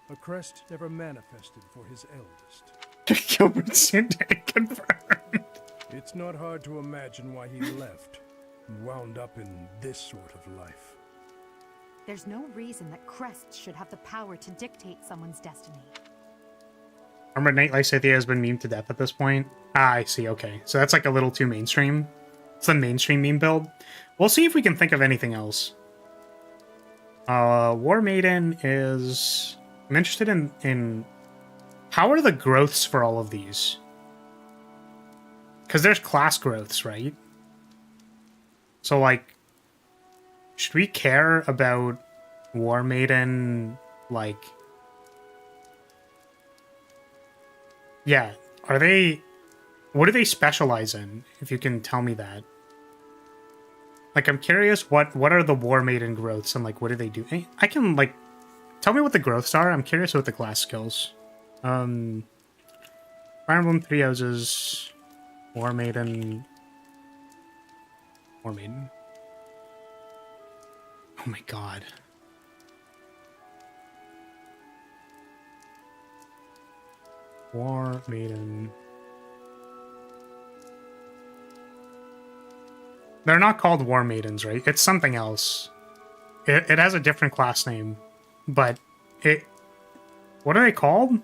A crest never manifested for his eldest. Gilbert seemed confirmed. It's not hard to imagine why he left and wound up in this sort of life. There's no reason that crests should have the power to dictate someone's destiny. Armored Knight Lysithea has been memed to death at this point. Ah, I see, okay. So that's like a little too mainstream. It's the mainstream meme build. We'll see if we can think of anything else. War Maiden is... I'm interested in... How are the growths for all of these? Because there's class growths, right? So, like... Should we care about War Maiden, like... Yeah, are they... What do they specialize in, if you can tell me that? Like, I'm curious, what are the War Maiden growths, and, like, what do they do? I can, like... Tell me what the growths are, I'm curious about the class skills. Fire Emblem 3 Houses... War Maiden... War Maiden... Oh my god. War Maiden... They're not called War Maidens, right? It's something else. It has a different class name. But it... What are they called?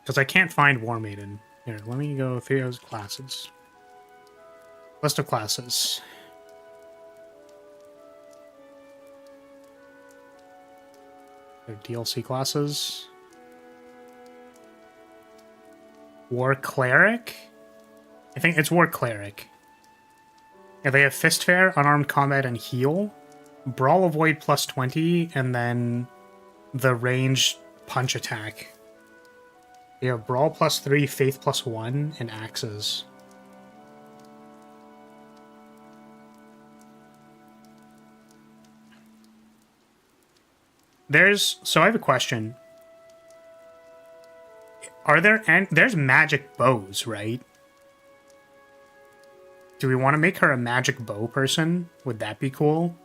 Because I can't find War Maiden. Here, let me go through those classes. List of classes. Their DLC classes. War Cleric? I think it's War Cleric. Yeah, they have Fist Fair, Unarmed Combat, and Heal. Brawl Avoid plus 20, and then the ranged punch attack. They have Brawl plus 3, Faith plus 1, and Axes. So I have a question. There's magic bows, right? Do we want to make her a magic bow person? Would that be cool?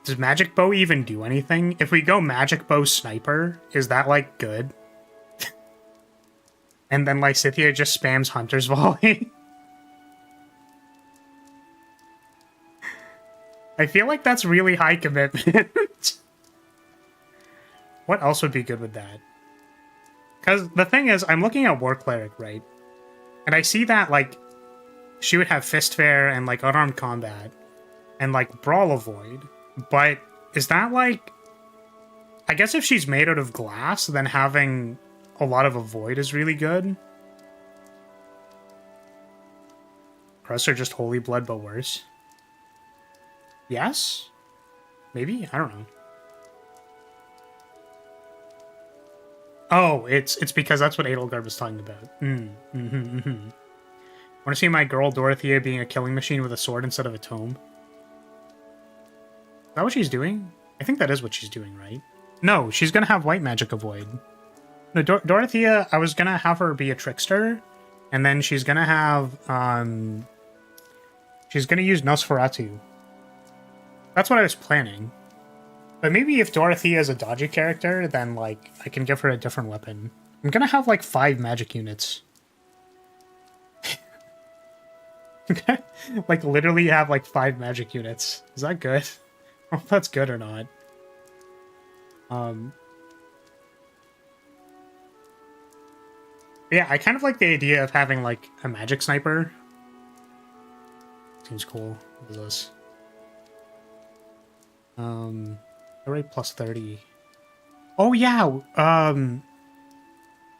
Does magic bow even do anything? If we go magic bow sniper, is that, like, good? And then Lysithea just spams Hunter's Volley? I feel like that's really high commitment. What else would be good with that? Because the thing is, I'm looking at War Cleric, right? And I see that, like, she would have Fist Fair and, like, Unarmed Combat and, like, Brawl Avoid. But is that, like... I guess if she's made out of glass, then having a lot of Avoid is really good. Crows are just Holy Blood, but worse. Yes? Maybe? I don't know. Oh, it's because that's what Edelgard was talking about. Want to see my girl Dorothea being a killing machine with a sword instead of a tome? Is that what she's doing? I think that is what she's doing, right? No, she's gonna have white magic avoid. No, Dorothea, I was gonna have her be a trickster, and then she's gonna have, she's gonna use Nosferatu. That's what I was planning. But maybe if Dorothea is a dodgy character, then, like, I can give her a different weapon. I'm gonna have, like, 5 magic units. Like, literally have, like, 5 magic units. Is that good? I don't know if that's good or not. Yeah, I kind of like the idea of having, like, a magic sniper. Seems cool. What is this? Hit rate plus 30. Oh yeah,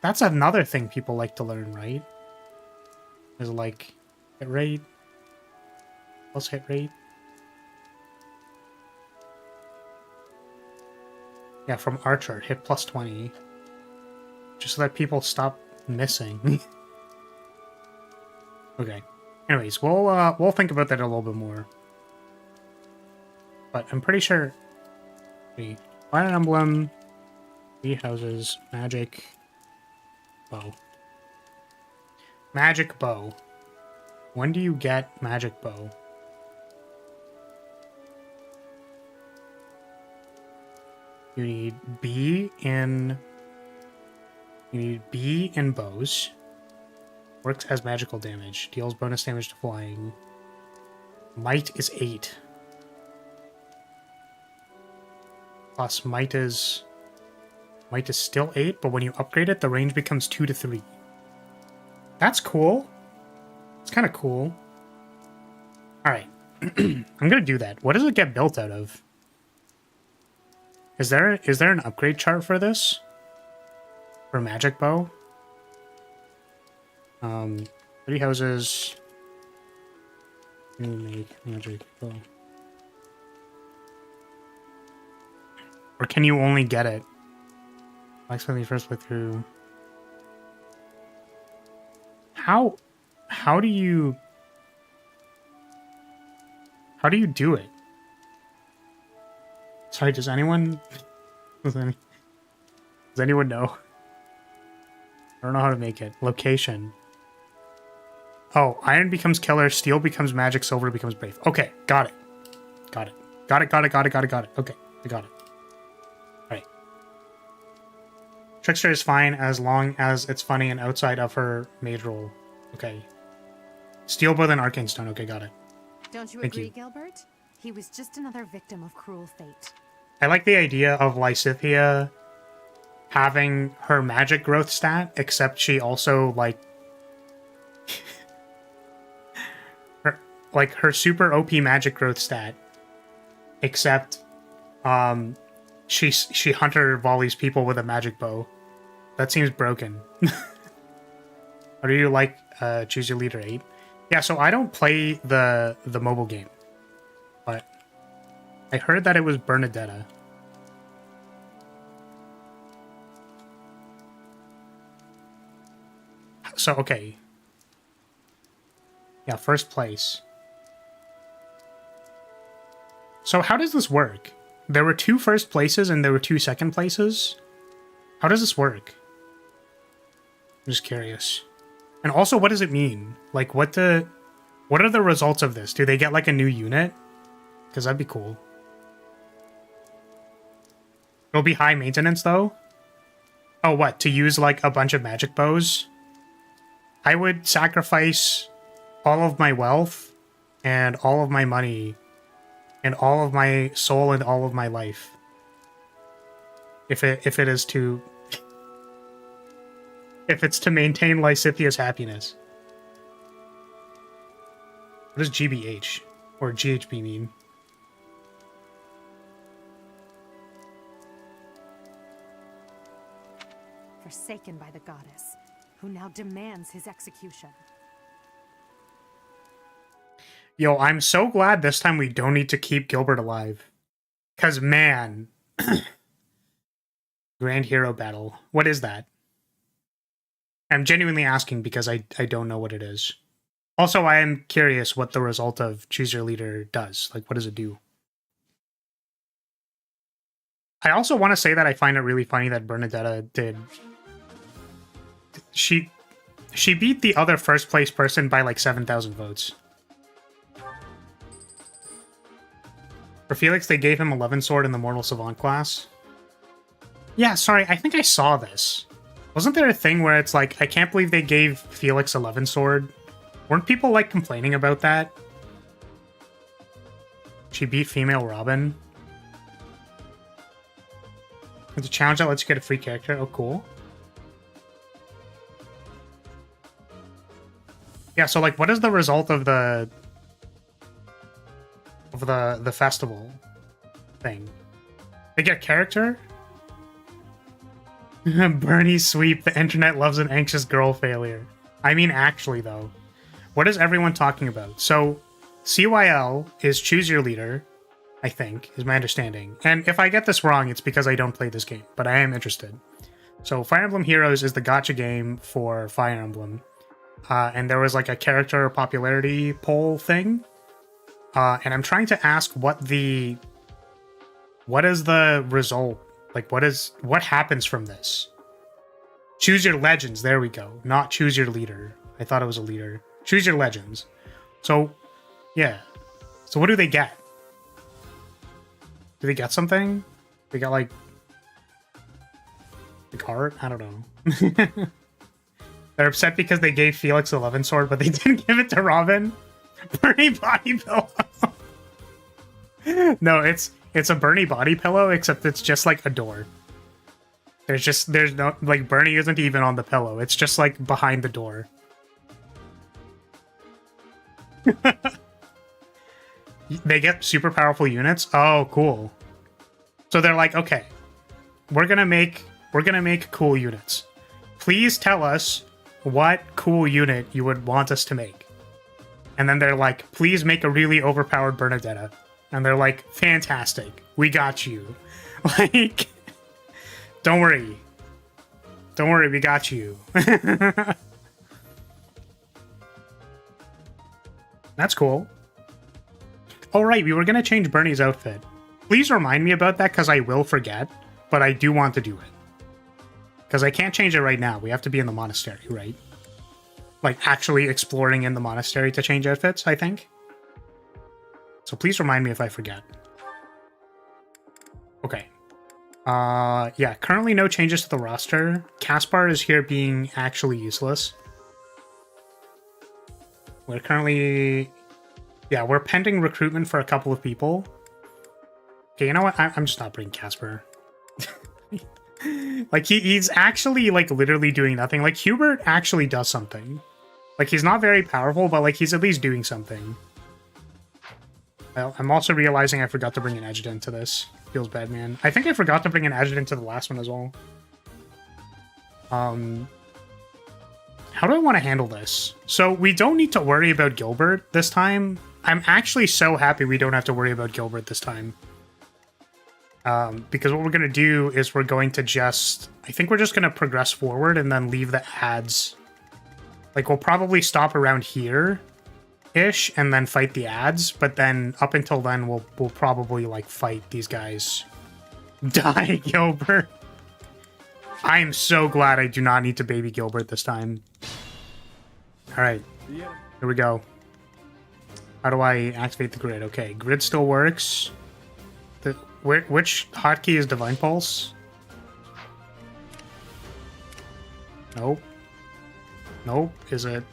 that's another thing people like to learn, right? Is like hit rate plus hit rate. Yeah, from Archer, hit plus 20. Just so that people stop missing. Okay. Anyways, we'll think about that a little bit more. But I'm pretty sure the Fire Emblem, 3 houses, magic, bow. Magic bow. When do you get magic bow? You need B in bows. Works as magical damage. Deals bonus damage to flying. Might is 8. Plus might is still 8, but when you upgrade it, the range becomes 2 to 3. That's cool. It's kind of cool. Alright. I'm gonna do that. What does it get built out of? Is there an upgrade chart for this? For magic bow? 3 houses. Make magic bow. Or can you only get it? Like something first playthrough. How do you do it? Sorry, does anyone know? I don't know how to make it. Location. Oh, iron becomes killer, steel becomes magic, silver becomes brave. Okay, got it. Got it. Okay, I got it. Alright. Trickster is fine as long as it's funny and outside of her mage role. Okay. Steel bow and arcane stone. Okay, got it. Don't you Thank agree, you. Gilbert? He was just another victim of cruel fate. I like the idea of Lysithea having her magic growth stat, except she also, like... her super OP magic growth stat, except she hunter volleys people with a magic bow. That seems broken. Or do you like Choose Your Leader 8? Yeah, so I don't play the mobile game, but I heard that it was Bernadetta. So, okay. Yeah, first place. So how does this work? There were 2 first places and there were 2 second places? How does this work? I'm just curious. And also, what does it mean? Like, what are the results of this? Do they get, like, a new unit? Because that'd be cool. It'll be high maintenance, though? Oh, what? To use, like, a bunch of magic bows? I would sacrifice all of my wealth and all of my money and all of my soul and all of my life. If it's to maintain Lysithea's happiness. What does GBH or GHB mean? Forsaken by the goddess, who now demands his execution. Yo, I'm so glad this time we don't need to keep Gilbert alive. Because, man... Grand Hero Battle. What is that? I'm genuinely asking because I don't know what it is. Also, I am curious what the result of Choose Your Leader does. Like, what does it do? I also want to say that I find it really funny that Bernadetta did... She beat the other first place person by like 7,000 votes. For Felix, they gave him 11 sword in the Mortal Savant class. Yeah, sorry, I think I saw this. Wasn't there a thing where it's like, I can't believe they gave Felix 11 sword? Weren't people like complaining about that? She beat female Robin. It's a challenge that lets you get a free character. Oh, cool. Yeah, so like, what is the result of the festival? thing. They get character? Bernie sweep, the internet loves an anxious girl failure. I mean, actually, though. What is everyone talking about? So, CYL is choose your leader, I think, is my understanding. And if I get this wrong, it's because I don't play this game, but I am interested. So, Fire Emblem Heroes is the gacha game for Fire Emblem. And there was like a character popularity poll thing. And I'm trying to ask what is the result? Like, what happens from this? Choose your legends. There we go. Not choose your leader. I thought it was a leader. Choose your legends. So, yeah. So what do they get? Do they get something? They got like heart? I don't know. They're upset because they gave Felix a 11 sword, but they didn't give it to Robin. Bernie body pillow. No, it's a Bernie body pillow, except it's just like a door. There's no, like, Bernie isn't even on the pillow. It's just like behind the door. They get super powerful units. Oh, cool. So they're like, okay, we're gonna make cool units. Please tell us what cool unit you would want us to make. And then they're like, please make a really overpowered Bernadetta. And they're like, fantastic, we got you. Like, don't worry, we got you. That's cool. Oh, right, we were going to change Bernie's outfit. Please remind me about that, because I will forget, but I do want to do it. Because I can't change it right now. We have to be in the monastery, right? Like, actually exploring in the monastery to change outfits, I think. So please remind me if I forget. Okay. Yeah, currently no changes to the roster. Caspar is here being actually useless. We're currently... Yeah, we're pending recruitment for a couple of people. Okay, you know what? I'm just not bringing Casper. Like, he's actually, like, literally doing nothing. Like, Hubert actually does something. Like, he's not very powerful, but, like, he's at least doing something. Well, I'm also realizing I forgot to bring an adjutant to this. Feels bad, man. I think I forgot to bring an adjutant to the last one as well. How do I want to handle this? So, we don't need to worry about Gilbert this time. I'm actually so happy we don't have to worry about Gilbert this time. Because what we're going to do is we're going to just... I think we're just going to progress forward and then leave the ads. Like, we'll probably stop around here-ish and then fight the ads. But then, up until then, we'll probably, like, fight these guys. Die, Gilbert! I am so glad I do not need to baby Gilbert this time. Alright, here we go. How do I activate the grid? Okay, grid still works. Which hotkey is Divine Pulse? Nope. Nope. Is it?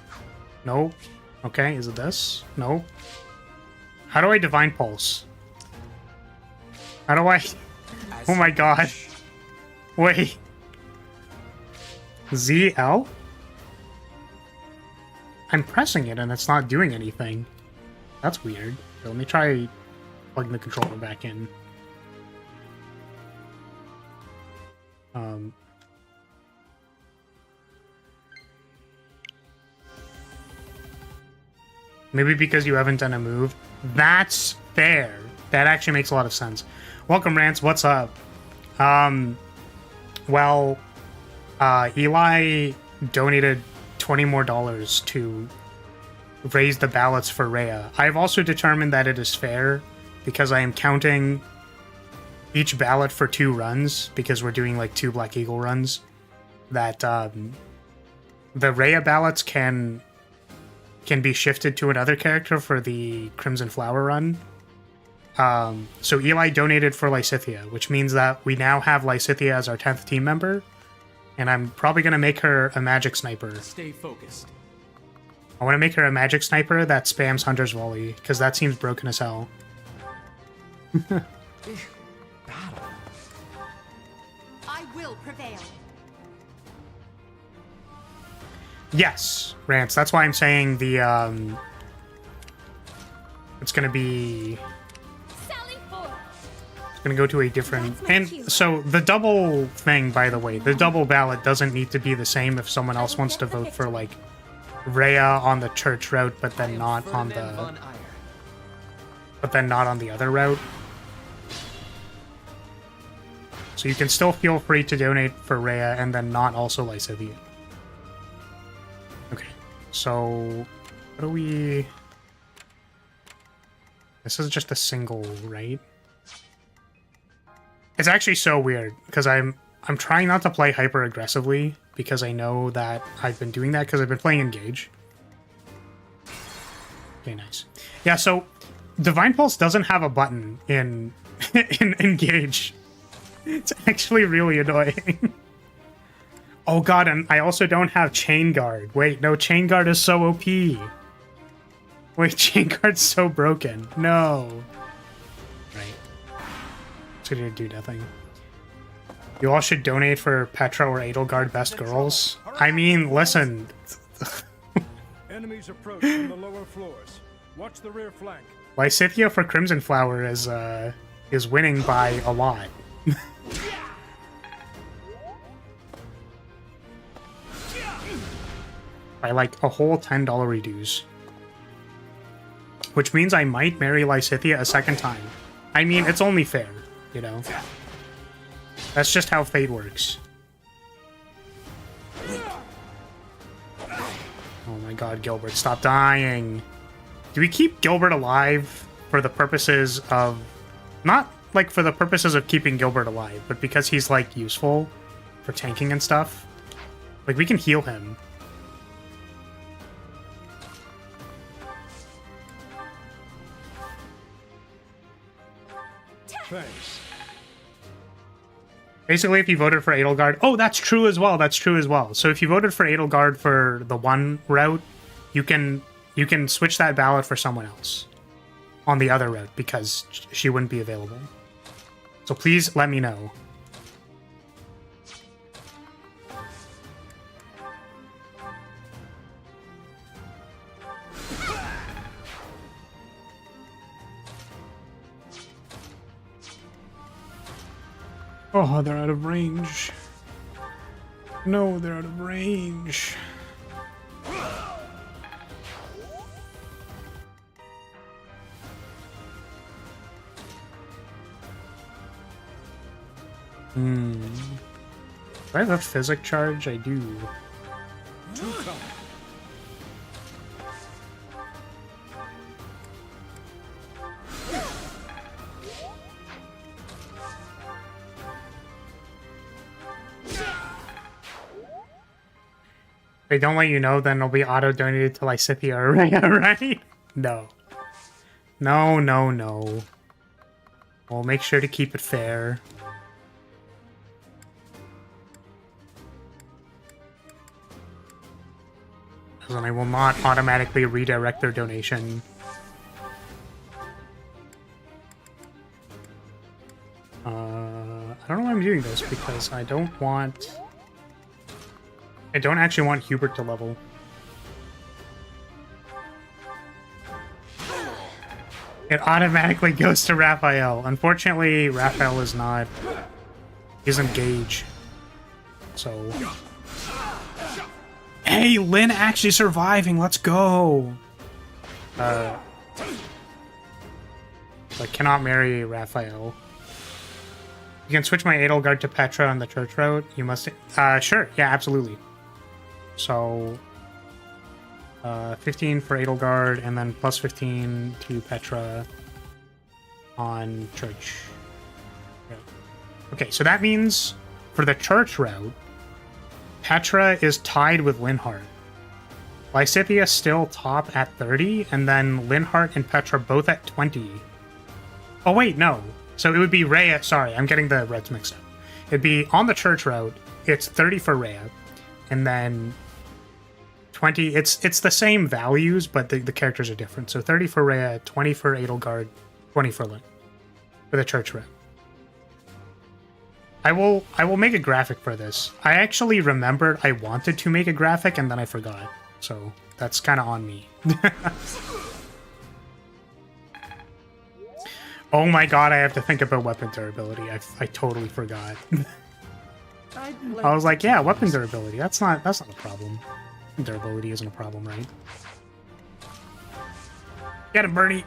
Nope. Okay, is it this? Nope. How do I Divine Pulse? How do I... Oh my god. Wait. ZL? I'm pressing it and it's not doing anything. That's weird. So let me try plugging the controller back in. Maybe because you haven't done a move. That's fair. That actually makes a lot of sense. Welcome, Rance. What's up? Well, Eli donated $20 more to raise the ballots for Rhea. I've also determined that it is fair because I am counting each ballot for 2 runs because we're doing like 2 Black Eagle runs. That the Rhea ballots can be shifted to another character for the Crimson Flower run. So Eli donated for Lysithea, which means that we now have Lysithea as our 10th team member, and I'm probably going to make her a magic sniper. Stay focused. I want to make her a magic sniper that spams Hunter's Volley, because that seems broken as hell. Battle. I will prevail. Yes, Rance, that's why I'm saying the, it's going to be... Sally forth. It's gonna go to a different... And so the double thing, by the way, the double ballot doesn't need to be the same if someone else wants to vote for, like, Rhea on the church route, but then not on the... But then not on the other route. So you can still feel free to donate for Rhea and then not also Lycidia. Okay, so what do we... This is just a single, right? It's actually so weird because I'm trying not to play hyper aggressively because I know that I've been doing that because I've been playing Engage. Okay, nice. Yeah, so Divine Pulse doesn't have a button in in Engage. It's actually really annoying. Oh god, and I also don't have Chain Guard. Wait, no, Chain Guard is so OP. Wait, Chain Guard's so broken. No. Right. It's gonna do nothing. You all should donate for Petra or Edelgard Best Girls. I mean, listen. Enemies approach from the lower floors. Watch the rear flank. Lysithea for Crimson Flower is winning by a lot. By like a whole $10 reduce. Which means I might marry Lysithea a second time. I mean, it's only fair, you know? That's just how fate works. Oh my god, Gilbert, stop dying. Do we keep Gilbert alive for the purposes of... Not, like, for the purposes of keeping Gilbert alive, but because he's, like, useful for tanking and stuff? Like, we can heal him. Thanks. Basically, if you voted for Edelgard... Oh, that's true as well, that's true as well. So if you voted for Edelgard for the one route, you can switch that ballot for someone else on the other route, because she wouldn't be available. So please let me know. Oh, they're out of range. No, they're out of range. Do I have a physic charge? I do. They don't let you know, then it'll be auto-donated to Lysithea or Rhea, right? No. No, no, no. We'll make sure to keep it fair. And I will not automatically redirect their donation. I don't know why I'm doing this, because I don't actually want Hubert to level. It automatically goes to Raphael. Unfortunately, Raphael is not... He's engaged. So... Hey, Lynn actually surviving! Let's go! I cannot marry Raphael. You can switch my Edelgard to Petra on the church route. You must... sure. Yeah, absolutely. So... 15 for Edelgard, and then plus 15 to Petra on church route. Okay, so that means for the church route, Petra is tied with Linhardt. Lysithea still top at 30, and then Linhardt and Petra both at 20. Oh wait, no. So it would be Rhea. Sorry, I'm getting the reds mixed up. It'd be on the church route, it's 30 for Rhea, and then 20, it's the same values, but the characters are different. So 30 for Rhea, 20 for Edelgard, 20 for Lynn. For the church route. I will make a graphic for this. I actually remembered I wanted to make a graphic and then I forgot. So that's kind of on me. Oh my god, I have to think about weapon durability. I totally forgot. I was like, yeah, weapon durability. That's not a problem. Durability isn't a problem, right? Get him, Bernie.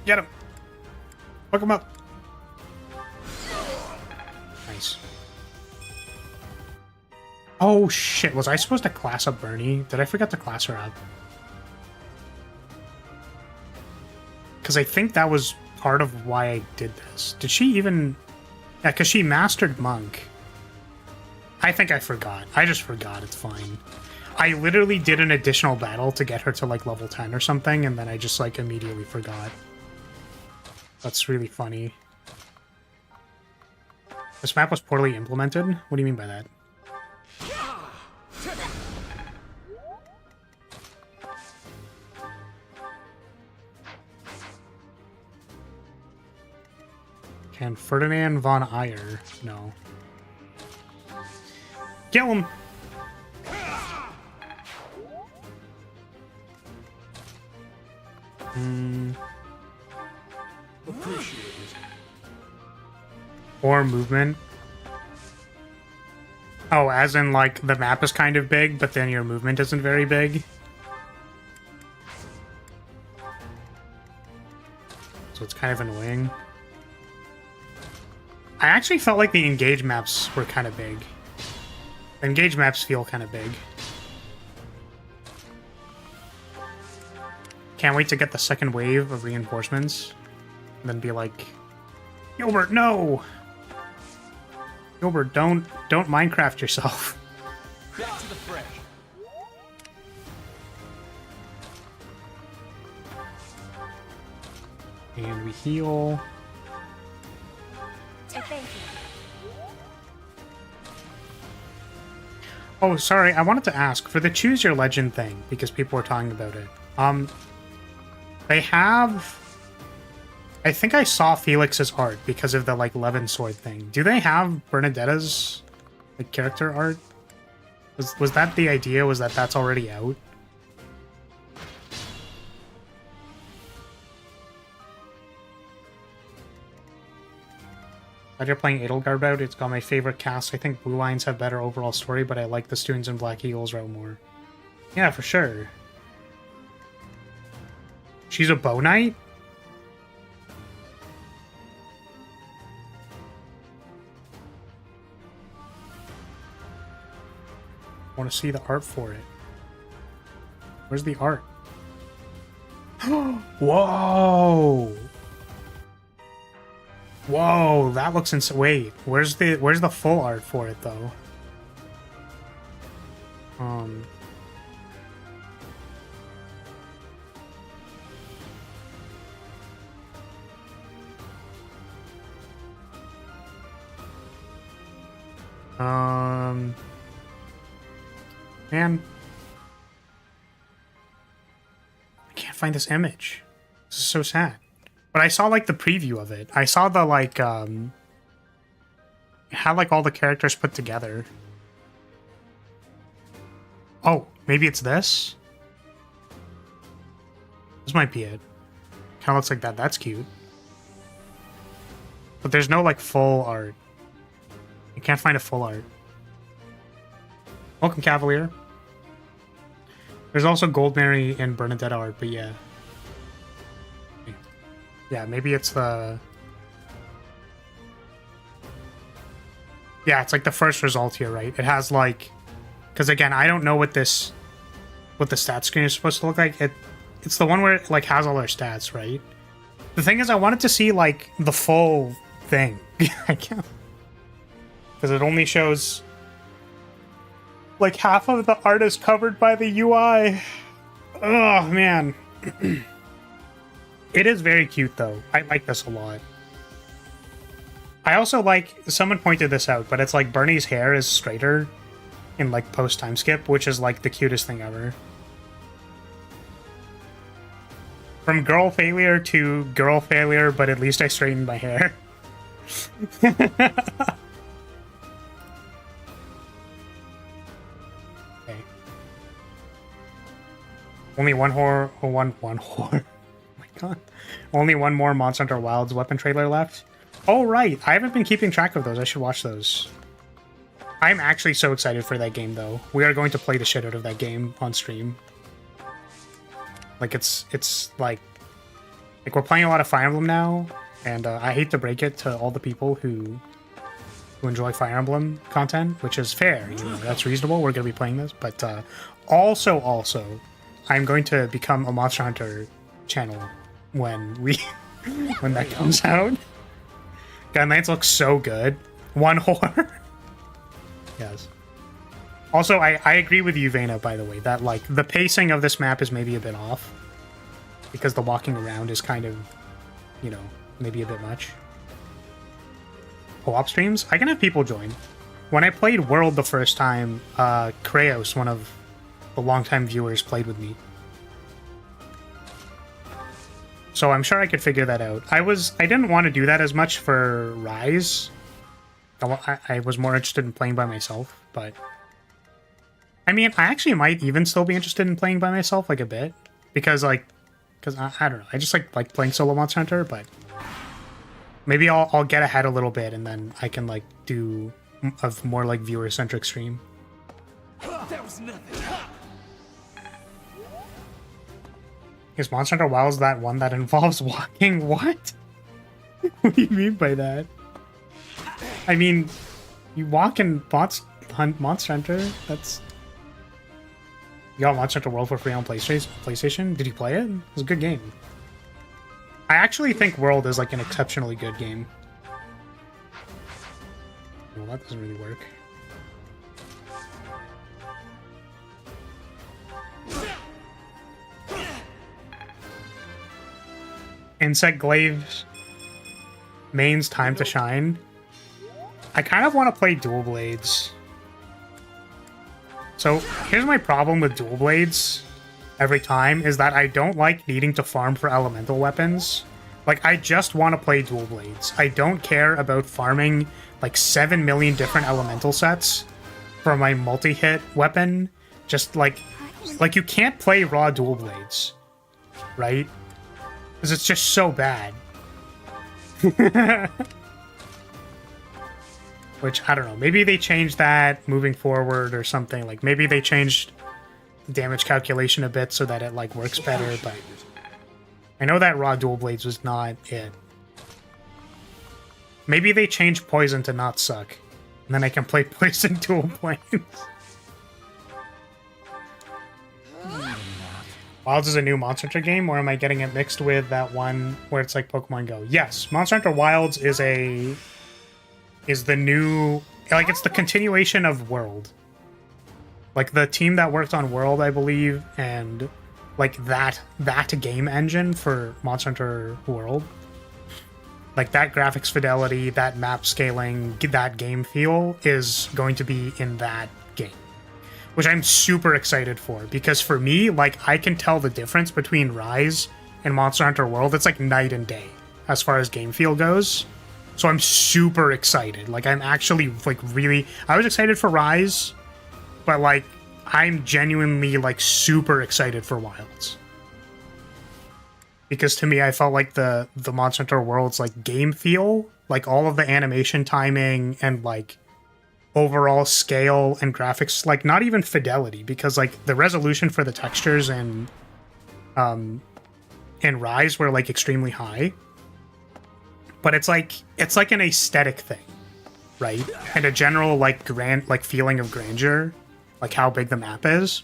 Get him. Hook him up. Nice. Oh shit, was I supposed to class up Bernie? Did I forget to class her up? Because I think that was part of why I did this. Did she even... Yeah, because she mastered Monk. I think I forgot. I just forgot. It's fine. I literally did an additional battle to get her to, like, level 10 or something, and then I just, like, immediately forgot. That's really funny. This map was poorly implemented? What do you mean by that? Can Ferdinand von Ayer? No. Kill him! Appreciate it. Or movement. Oh, as in, like, the map is kind of big, but then your movement isn't very big. So it's kind of annoying. I actually felt like the engage maps were kind of big. The engage maps feel kind of big. Can't wait to get the second wave of reinforcements. And then be like, Gilbert, no! Gilbert, don't Minecraft yourself. Back to the fresh. And we heal. Thank you. Oh, sorry, I wanted to ask, for the Choose Your Legend thing, because people were talking about it, they have... I think I saw Felix's art because of the, like, Levin sword thing. Do they have Bernadetta's, like, character art? Was that the idea? Was that's already out? Glad you're playing Edelgard out. It's got my favorite cast. I think Blue Lions have better overall story, but I like the Students and Black Eagles route more. Yeah, for sure. She's a bow knight? I want to see the art for it. Where's the art? Whoa! Whoa, that looks insane. Wait, where's the full art for it though? Man, I can't find this image. This is so sad. But I saw, like, the preview of it. I saw the, like, it had, like, all the characters put together. Oh, maybe it's this? This might be it. Kind of looks like that. That's cute. But there's no, like, full art. I can't find a full art. Welcome, Cavalier. There's also Goldberry and Bernadette art, but yeah. Yeah, maybe it's the... Yeah, it's like the first result here, right? It has like... Because again, I don't know what the stat screen is supposed to look like. It's the one where it like has all our stats, right? The thing is, I wanted to see like the full thing. I can't... Because it only shows... Like half of the art is covered by the UI. Oh, man. It is very cute, though. I like this a lot. I also like... Someone pointed this out, but it's like Bernie's hair is straighter in, like, post-time skip, which is, like, the cutest thing ever. From girl failure to girl failure, but at least I straightened my hair. Okay. Only one whore... One whore. Oh my God. Only one more Monster Hunter Wilds weapon trailer left. Oh, right. I haven't been keeping track of those. I should watch those. I'm actually so excited for that game, though. We are going to play the shit out of that game on stream. Like, it's like we're playing a lot of Fire Emblem now, and I hate to break it to all the people who enjoy Fire Emblem content, which is fair. You know, that's reasonable. We're going to be playing this, but also, I'm going to become a Monster Hunter channel when when that comes out. God, Knights looks so good. One whore. Yes. Also, I agree with you, Vena, by the way, that like the pacing of this map is maybe a bit off because the walking around is kind of, you know, maybe a bit much. Co-op streams? I can have people join. When I played World the first time, Kraos, one of the longtime viewers, played with me. So I'm sure I could figure that out. I didn't want to do that as much for Rise. I was more interested in playing by myself, but... I mean, I actually might even still be interested in playing by myself, like, a bit. Because I don't know. I just like playing solo Monster Hunter, but... Maybe I'll get ahead a little bit, and then I can, like, do a more, like, viewer-centric stream. That was nothing. Is Monster Hunter Wilds that one that involves walking? What? What do you mean by that? I mean, you walk and hunt Monster Hunter. That's... You got Monster Hunter World for free on PlayStation? Did you play it? It was a good game. I actually think World is like an exceptionally good game. Well, that doesn't really work. Insect Glaive's main's time to shine. I kind of want to play Dual Blades. So here's my problem with Dual Blades every time, is that I don't like needing to farm for elemental weapons. Like, I just want to play Dual Blades. I don't care about farming like 7 million different elemental sets for my multi-hit weapon. Just like you can't play raw Dual Blades, right? Because it's just so bad. Which, I don't know, maybe they changed that moving forward or something. Like, maybe they changed the damage calculation a bit so that it, like, works better, but... I know that raw Dual Blades was not it. Maybe they changed Poison to not suck. And then I can play Poison Dual Blades. Wilds is a new Monster Hunter game, or am I getting it mixed with that one where it's like Pokemon Go? Yes, Monster Hunter Wilds is the new, like, it's the continuation of World. Like, the team that worked on World, I believe, and like that game engine for Monster Hunter World, like that graphics fidelity, that map scaling, that game feel is going to be in that game, which I'm super excited for, because for me, like, I can tell the difference between Rise and Monster Hunter World. It's like night and day as far as game feel goes. So I'm super excited. Like, I'm actually, like, really... I was excited for Rise, but, like, I'm genuinely, like, super excited for Wilds. Because to me, I felt like the Monster Hunter World's, like, game feel, like, all of the animation timing and, like, overall scale and graphics, like, not even fidelity, because, like, the resolution for the textures in Rise were, like, extremely high. But it's like an aesthetic thing, right? And a general, like, feeling of grandeur, like how big the map is.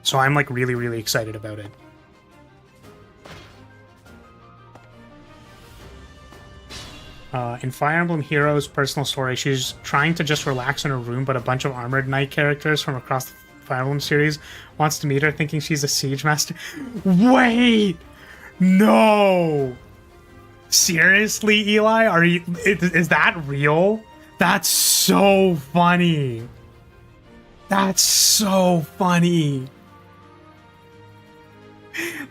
So I'm, like, really, really excited about it. In Fire Emblem Heroes' personal story, she's trying to just relax in her room, but a bunch of armored knight characters from across the Fire Emblem series wants to meet her, thinking she's a siege master. Wait! No! Seriously, Eli? Is that real? That's so funny. That's so funny.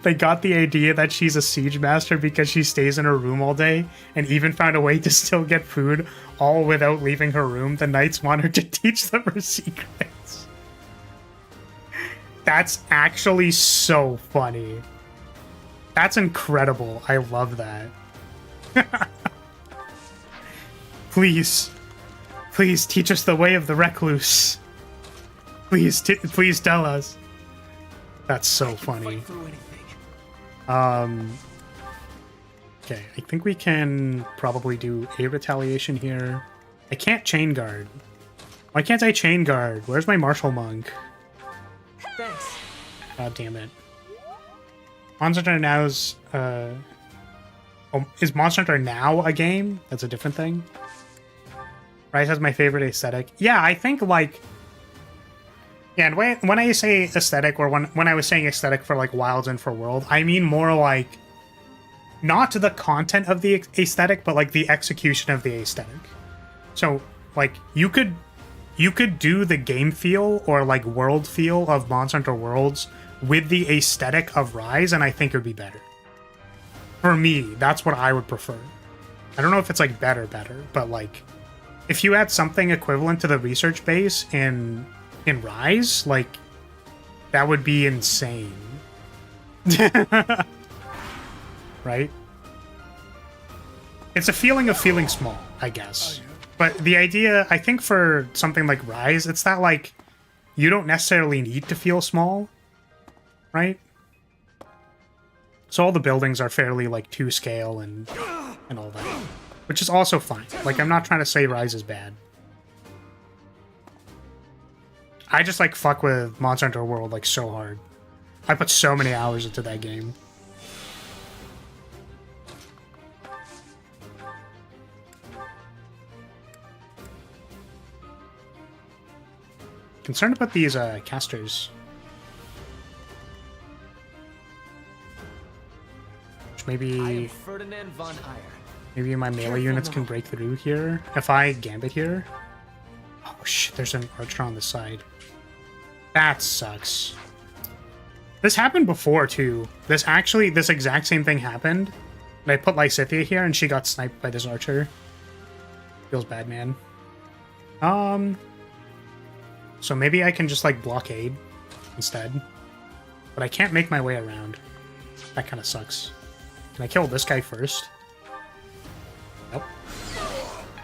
They got the idea that she's a siege master because she stays in her room all day, and even found a way to still get food, all without leaving her room. The knights want her to teach them her secrets. That's actually so funny. That's incredible. I love that. Please. Please teach us the way of the recluse. Please tell us. That's so funny. Fight through anything. Okay, I think we can probably do a retaliation here. I can't chain guard. Why can't I chain guard? Where's my martial monk? Thanks. God damn it. Monster Hunter Now's, is Monster Hunter Now a game? That's a different thing. Rise has my favorite aesthetic. Yeah, I think, like... Yeah, and when I say aesthetic, or when I was saying aesthetic for, like, Wilds and for World, I mean more, like... Not the content of the aesthetic, but, like, the execution of the aesthetic. So, like, you could do the game feel, or, like, world feel of Monster Hunter Worlds with the aesthetic of Rise, and I think it would be better. For me, that's what I would prefer. I don't know if it's, like, better, but, like... If you had something equivalent to the research base in Rise, like, that would be insane. Right? It's a feeling of feeling small, I guess. But the idea, I think for something like Rise, it's that, like, you don't necessarily need to feel small, right? So all the buildings are fairly, like, to scale and all that. Which is also fine. Like, I'm not trying to say Rise is bad. I just, like, fuck with Monster Hunter World, like, so hard. I put so many hours into that game. Concerned about these, casters. Which I am maybe... Ferdinand von Eyre. Maybe my melee units can break through here. If I gambit here... Oh shit, there's an archer on the side. That sucks. This happened before, too. This exact same thing happened. And I put Lysithia here, and she got sniped by this archer. Feels bad, man. So maybe I can just, like, blockade instead. But I can't make my way around. That kind of sucks. Can I kill this guy first? Nope.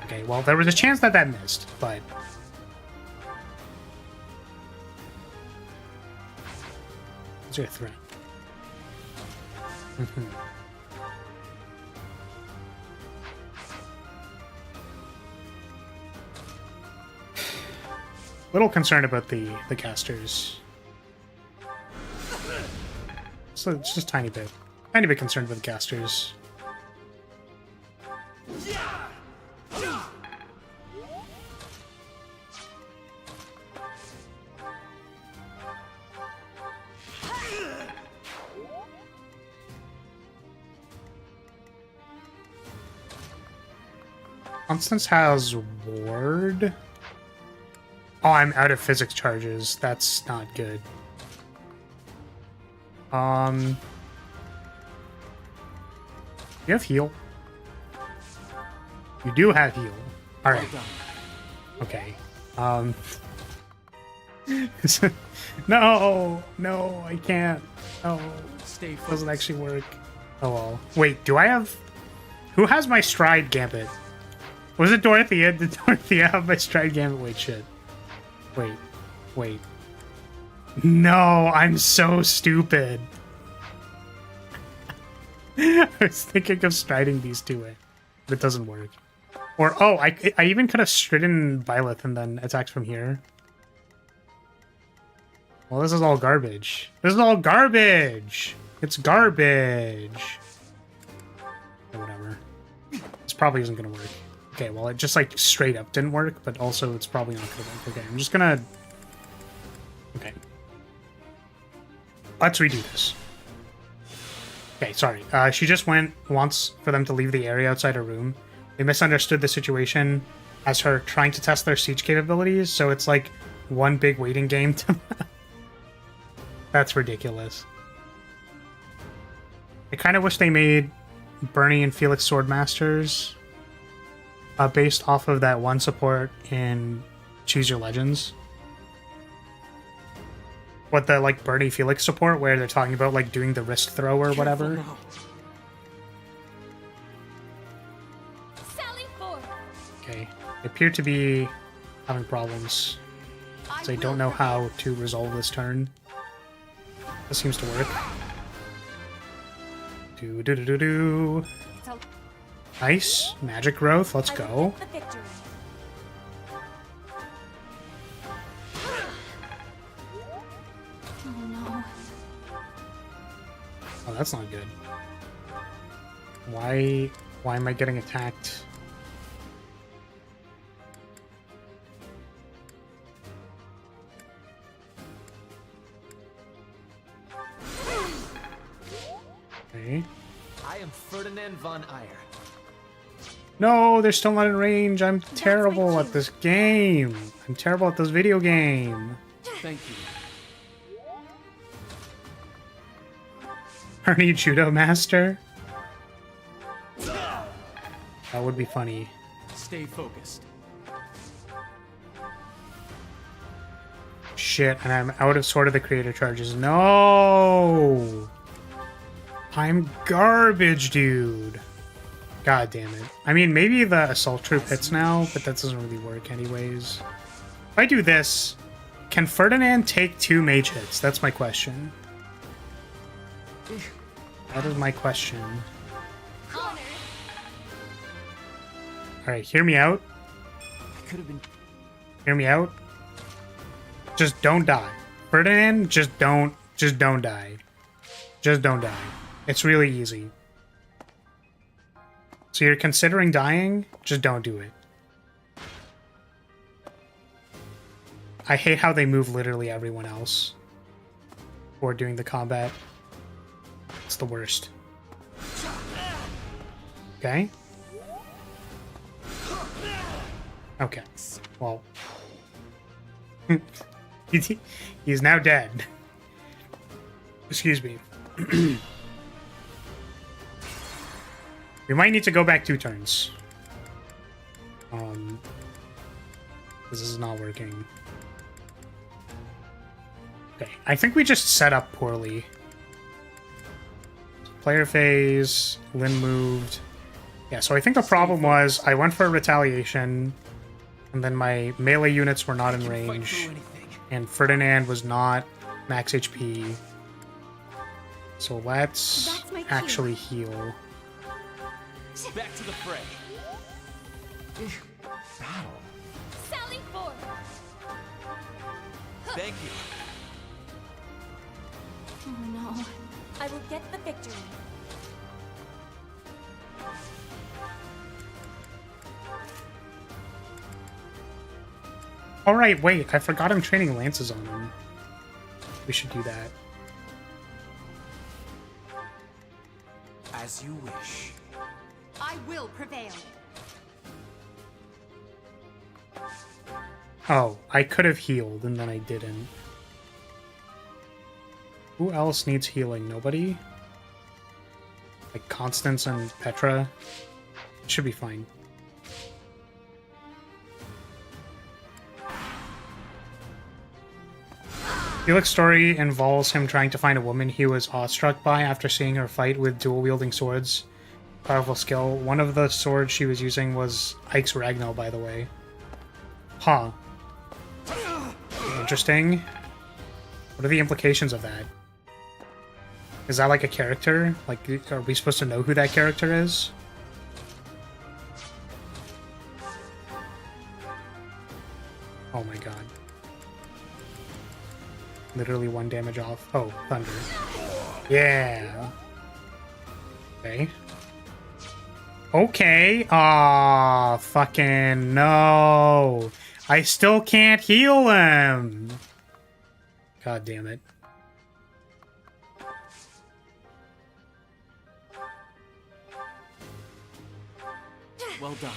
Okay, well, there was a chance that missed, but... What's your threat? Little concerned about the casters. So it's just tiny bit concerned with the casters. Constance has ward. Oh, I'm out of physics charges. That's not good. You have heal. You do have heal. All right. Okay. No, I can't. No, Stay focused. doesn't actually work. Oh well. Wait, do I have? Who has my stride gambit? Was it Dorothea? Did Dorothea have my stride gambit? Wait, shit. Wait. No, I'm so stupid. I was thinking of striding these two in, but it doesn't work. Or, oh, I even could have stridden Byleth and then attacked from here. Well, this is all garbage. This is all garbage! It's garbage! Or whatever. This probably isn't gonna work. Okay, well, it just, like, straight up didn't work, but also it's probably not gonna work. Okay, I'm just gonna... Okay. Let's redo this. Okay, sorry. She just wants for them to leave the area outside her room. They misunderstood the situation as her trying to test their siege capabilities, so it's like one big waiting game to... That's ridiculous. I kind of wish they made Bernie and Felix Swordmasters based off of that one support in Choose Your Legends. what the like Bernie Felix support where they're talking about like doing the wrist throw or whatever. Careful now. Sally forth. Okay, they appear to be having problems. So I don't know how to resolve this turn. This seems to work. Do do do do do. Nice magic growth. Let's go. The victory. Oh no. Oh, that's not good. Why am I getting attacked? Okay. I am Ferdinand von Eyre. No, they're still not in range. I'm terrible at this game. I'm terrible at this video game. Thank you. Ernie Judo Master? That would be funny. Stay focused. Shit, and I'm out of Sword of the Creator charges. No! I'm garbage, dude. God damn it. I mean, maybe the Assault Troop hits now, but that doesn't really work anyways. If I do this, can Ferdinand take 2 mage hits? That's my question. That is my question. Alright, hear me out. I could have been. Hear me out. Just don't die. Ferdinand, just don't die. Just don't die. It's really easy. So you're considering dying? Just don't do it. I hate how they move literally everyone else or doing the combat. It's the worst. Okay. Okay. Well. He's now dead. Excuse me. We might need to go back 2 turns. This is not working. Okay, I think we just set up poorly. Player phase, Lynn moved. Yeah, so I think the problem was I went for a retaliation, and then my melee units were not in range, and Ferdinand was not max HP. So let's actually heal. Back to the fray. Battle. Sally forth. Thank you. Oh no. I will get the victory. Alright, wait, I forgot I'm training lances on him. We should do that. As you wish. I will prevail. Oh, I could have healed, and then I didn't. Who else needs healing? Nobody? Like Constance and Petra? It should be fine. Felix's story involves him trying to find a woman he was awestruck by after seeing her fight with dual-wielding swords. Powerful skill. One of the swords she was using was Ike's Ragnall, by the way. Huh. Interesting. What are the implications of that? Is that like a character? Like, are we supposed to know who that character is? Oh my god. Literally 1 damage off. Oh, thunder. Yeah. Okay. Okay. Aw, fucking no. I still can't heal him. God damn it. Well done.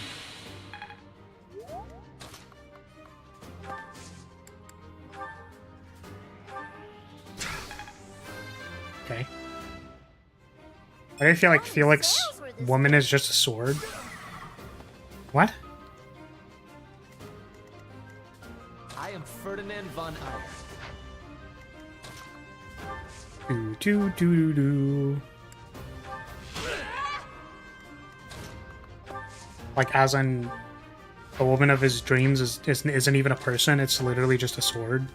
Okay. I feel like Felix woman is just a sword. What? I am Ferdinand von Eyre. Do do do do do. Like, as in, the woman of his dreams isn't even a person. It's literally just a sword.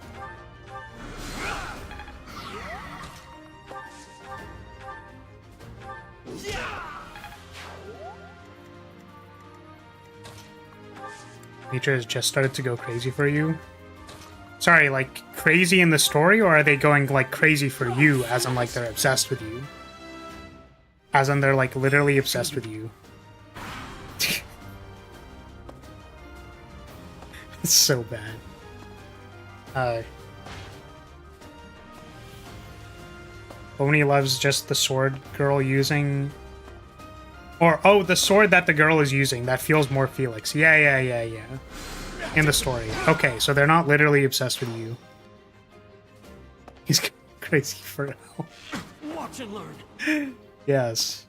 Nature has just started to go crazy for you. Sorry, like, crazy in the story, or are they going, like, crazy for you, as in, like, they're obsessed with you? As in, they're, like, literally obsessed with you. It's so bad. Oni loves just the sword girl using... Or, oh, the sword that the girl is using. That feels more Felix. Yeah. In the story. Okay, so they're not literally obsessed with you. He's crazy for now. Watch and learn. Yes.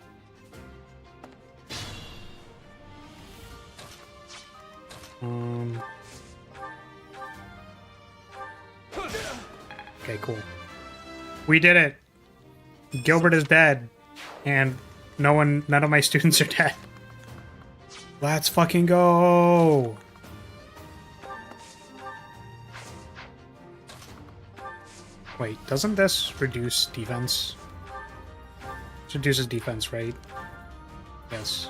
Okay, cool. We did it. Gilbert is dead. And none of my students are dead. Let's fucking go. Wait, doesn't this reduce defense? This reduces defense, right? Yes.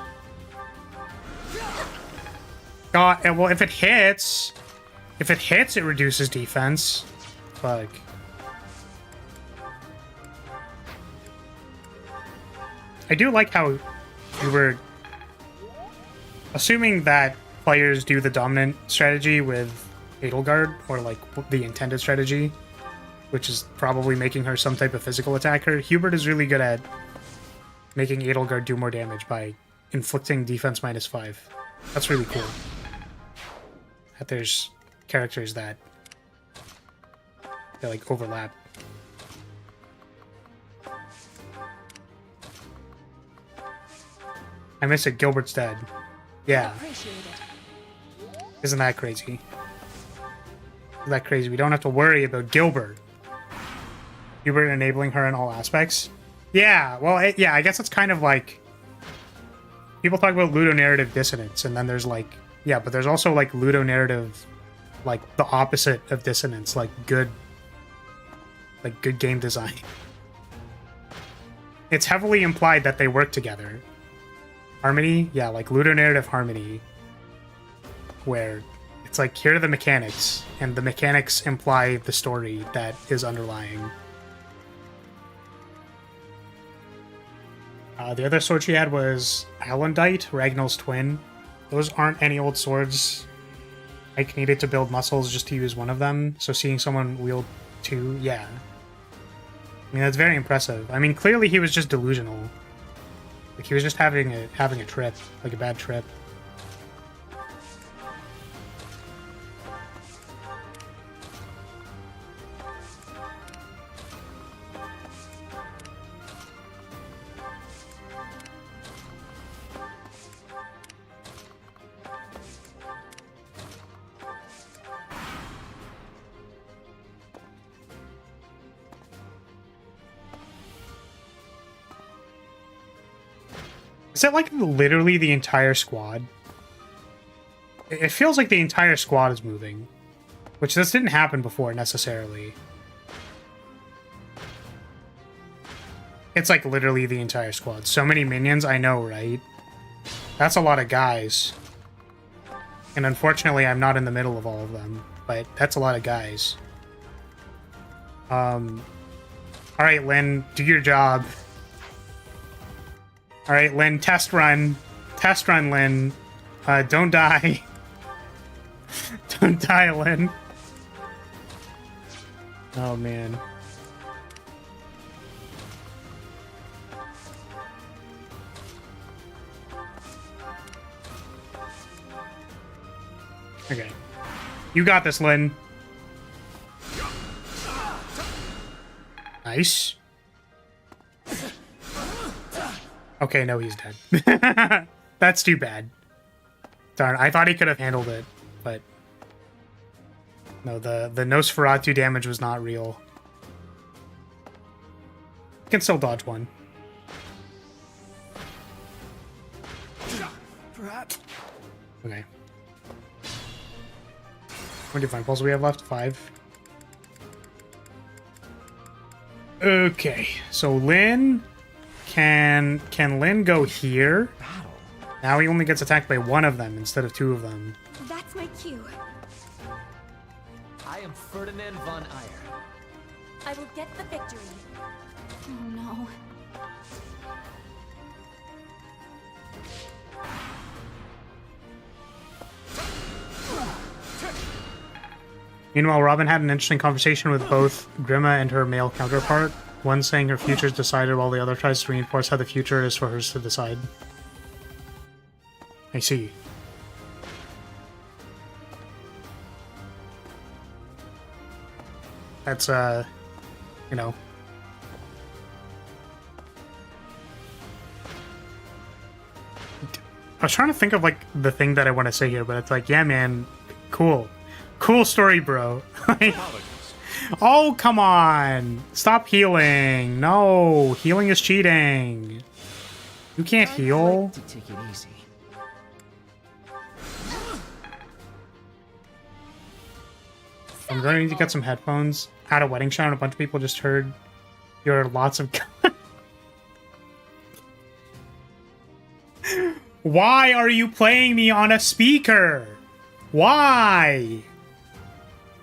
God, well, if it hits, it reduces defense. Fuck. I do like how you were assuming that players do the dominant strategy with Edelgard, or like the intended strategy, which is probably making her some type of physical attacker. Hubert is really good at making Edelgard do more damage by inflicting defense -5. That's really cool. That there's characters that like overlap. I miss it. Gilbert's dead. Yeah. Isn't that crazy? Isn't that crazy? We don't have to worry about Gilbert. Hubert enabling her in all aspects. Yeah, well, yeah, I guess it's kind of like... People talk about ludonarrative dissonance, and then there's like... Yeah, but there's also like ludonarrative, like the opposite of dissonance, like good game design. It's heavily implied that they work together. Harmony? Yeah, like ludonarrative harmony. Where it's like, here are the mechanics, and the mechanics imply the story that is underlying. The other sword she had was Alundite, Ragnall's twin. Those aren't any old swords. Ike needed to build muscles just to use one of them, so seeing someone wield two, yeah. I mean, that's very impressive. I mean, clearly he was just delusional. Like, he was just having a trip, like a bad trip. Is that like literally the entire squad? It feels like the entire squad is moving, which this didn't happen before necessarily. It's like literally the entire squad. So many minions, I know, right? That's a lot of guys. And unfortunately, I'm not in the middle of all of them, but that's a lot of guys. Alright, Lynn, do your job. Alright, Lynn, test run. Test run, Lynn. Don't die. Don't die, Lynn. Oh, man. Okay. You got this, Lynn. Nice. Okay, no, he's dead. That's too bad. Darn, I thought he could have handled it, but... No, the Nosferatu damage was not real. Can still dodge one. Perhaps. Okay. How many divine pulls do we have left? 5. Okay, so Lynn can Lynn go here? Now he only gets attacked by one of them instead of 2 of them. That's my cue. I am Ferdinand von Eyre. I will get the victory. Oh no. Meanwhile, Robin had an interesting conversation with both Grima and her male counterpart. One saying her future is decided, while the other tries to reinforce how the future is for hers to decide. I see. That's, you know. I was trying to think of, like, the thing that I want to say here, but it's like, yeah, man, cool. Cool story, bro. Oh, come on. Stop healing. No, healing is cheating. You can't heal. To take it easy. I'm going to need to get some headphones. At a wedding shower, and a bunch of people just heard your lots of... Why are you playing me on a speaker? Why?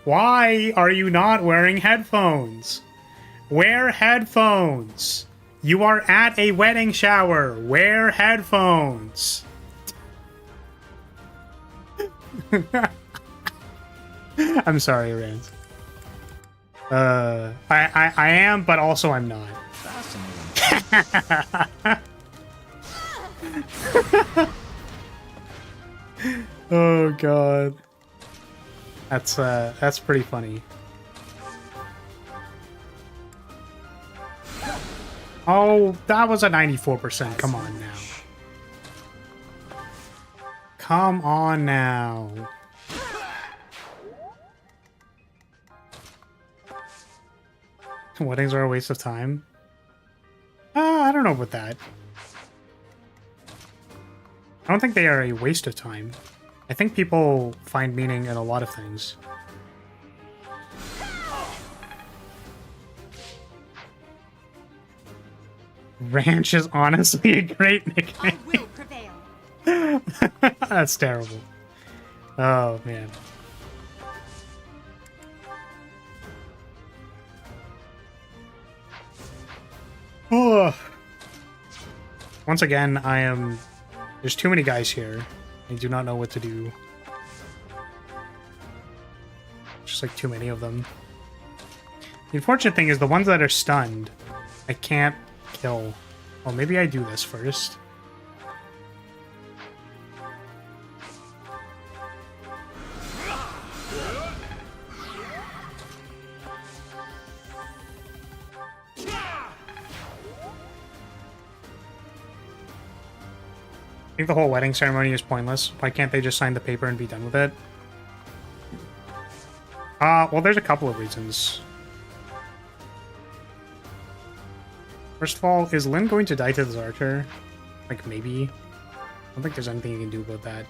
Why are you not wearing headphones? Wear headphones. You are at a wedding shower. Wear headphones. I'm sorry, Rand. I am, but also I'm not. Oh god. That's pretty funny. Oh, that was a 94%. Come on now. Come on now. Weddings are a waste of time. I don't know about that. I don't think they are a waste of time. I think people find meaning in a lot of things. Ranch is honestly a great nickname. I will prevail. That's terrible. Oh, man. Oh. Once again, there's too many guys here. I do not know what to do. Just like too many of them. The unfortunate thing is the ones that are stunned, I can't kill. Well, maybe I do this first. I think the whole wedding ceremony is pointless. Why can't they just sign the paper and be done with it? Well, there's a couple of reasons. First of all, is Lynn going to die to this archer? Like, maybe? I don't think there's anything you can do about that.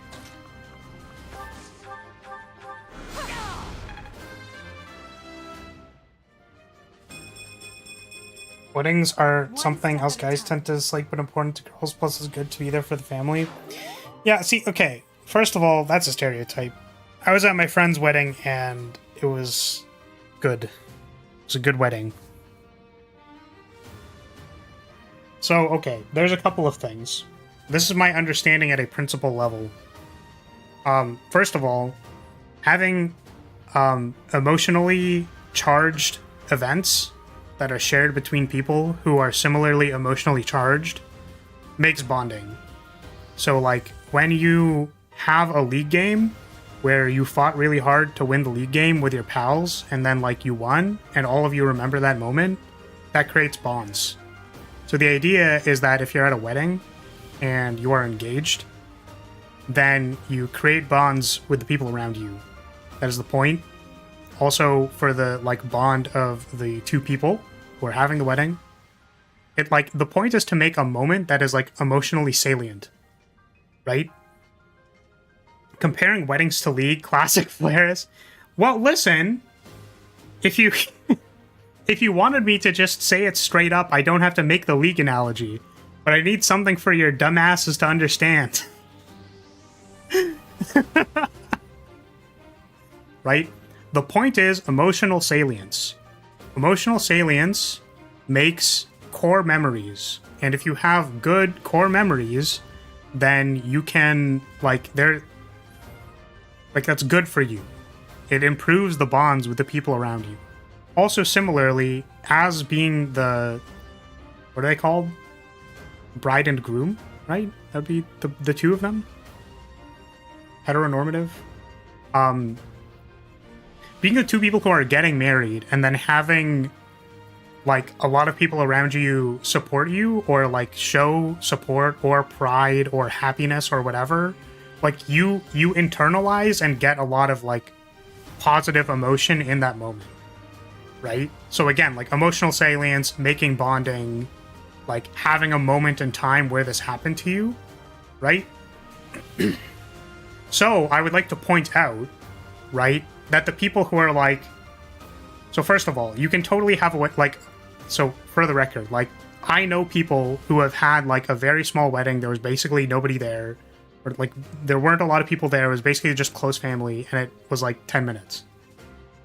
Weddings are something else guys tend to dislike, but important to girls, plus it's good to be there for the family. Yeah, see, okay. First of all, that's a stereotype. I was at my friend's wedding, and it was good. It was a good wedding. So, okay, there's a couple of things. This is my understanding at a principal level. First of all, having emotionally charged events that are shared between people who are similarly emotionally charged makes bonding. So, like, when you have a league game where you fought really hard to win the league game with your pals, and then, like, you won, and all of you remember that moment, that creates bonds. So the idea is that if you're at a wedding and you are engaged, then you create bonds with the people around you. That is the point. Also, for the, like, bond of the two people who are having the wedding, It like the point is to make a moment that is like emotionally salient, right? Comparing weddings to League, classic flares. Well, listen, if you if you wanted me to just say it straight up, I don't have to make the League analogy, but I need something for your dumbasses to understand. Right? The point is emotional salience. Emotional salience makes core memories. And if you have good core memories, then you can, like, that's good for you. It improves the bonds with the people around you. Also, similarly, as being what are they called? Bride and groom, right? That'd be the two of them. Heteronormative. Being the two people who are getting married and then having like a lot of people around you support you or like show support or pride or happiness or whatever, like you internalize and get a lot of like positive emotion in that moment, right? So again, like emotional salience, making bonding, like having a moment in time where this happened to you, right? So I would like to point out, right, that the people who are like, so first of all, you can totally have so for the record, like I know people who have had like a very small wedding. There was basically nobody there, or like there weren't a lot of people there. It was basically just close family, and it was like 10 minutes.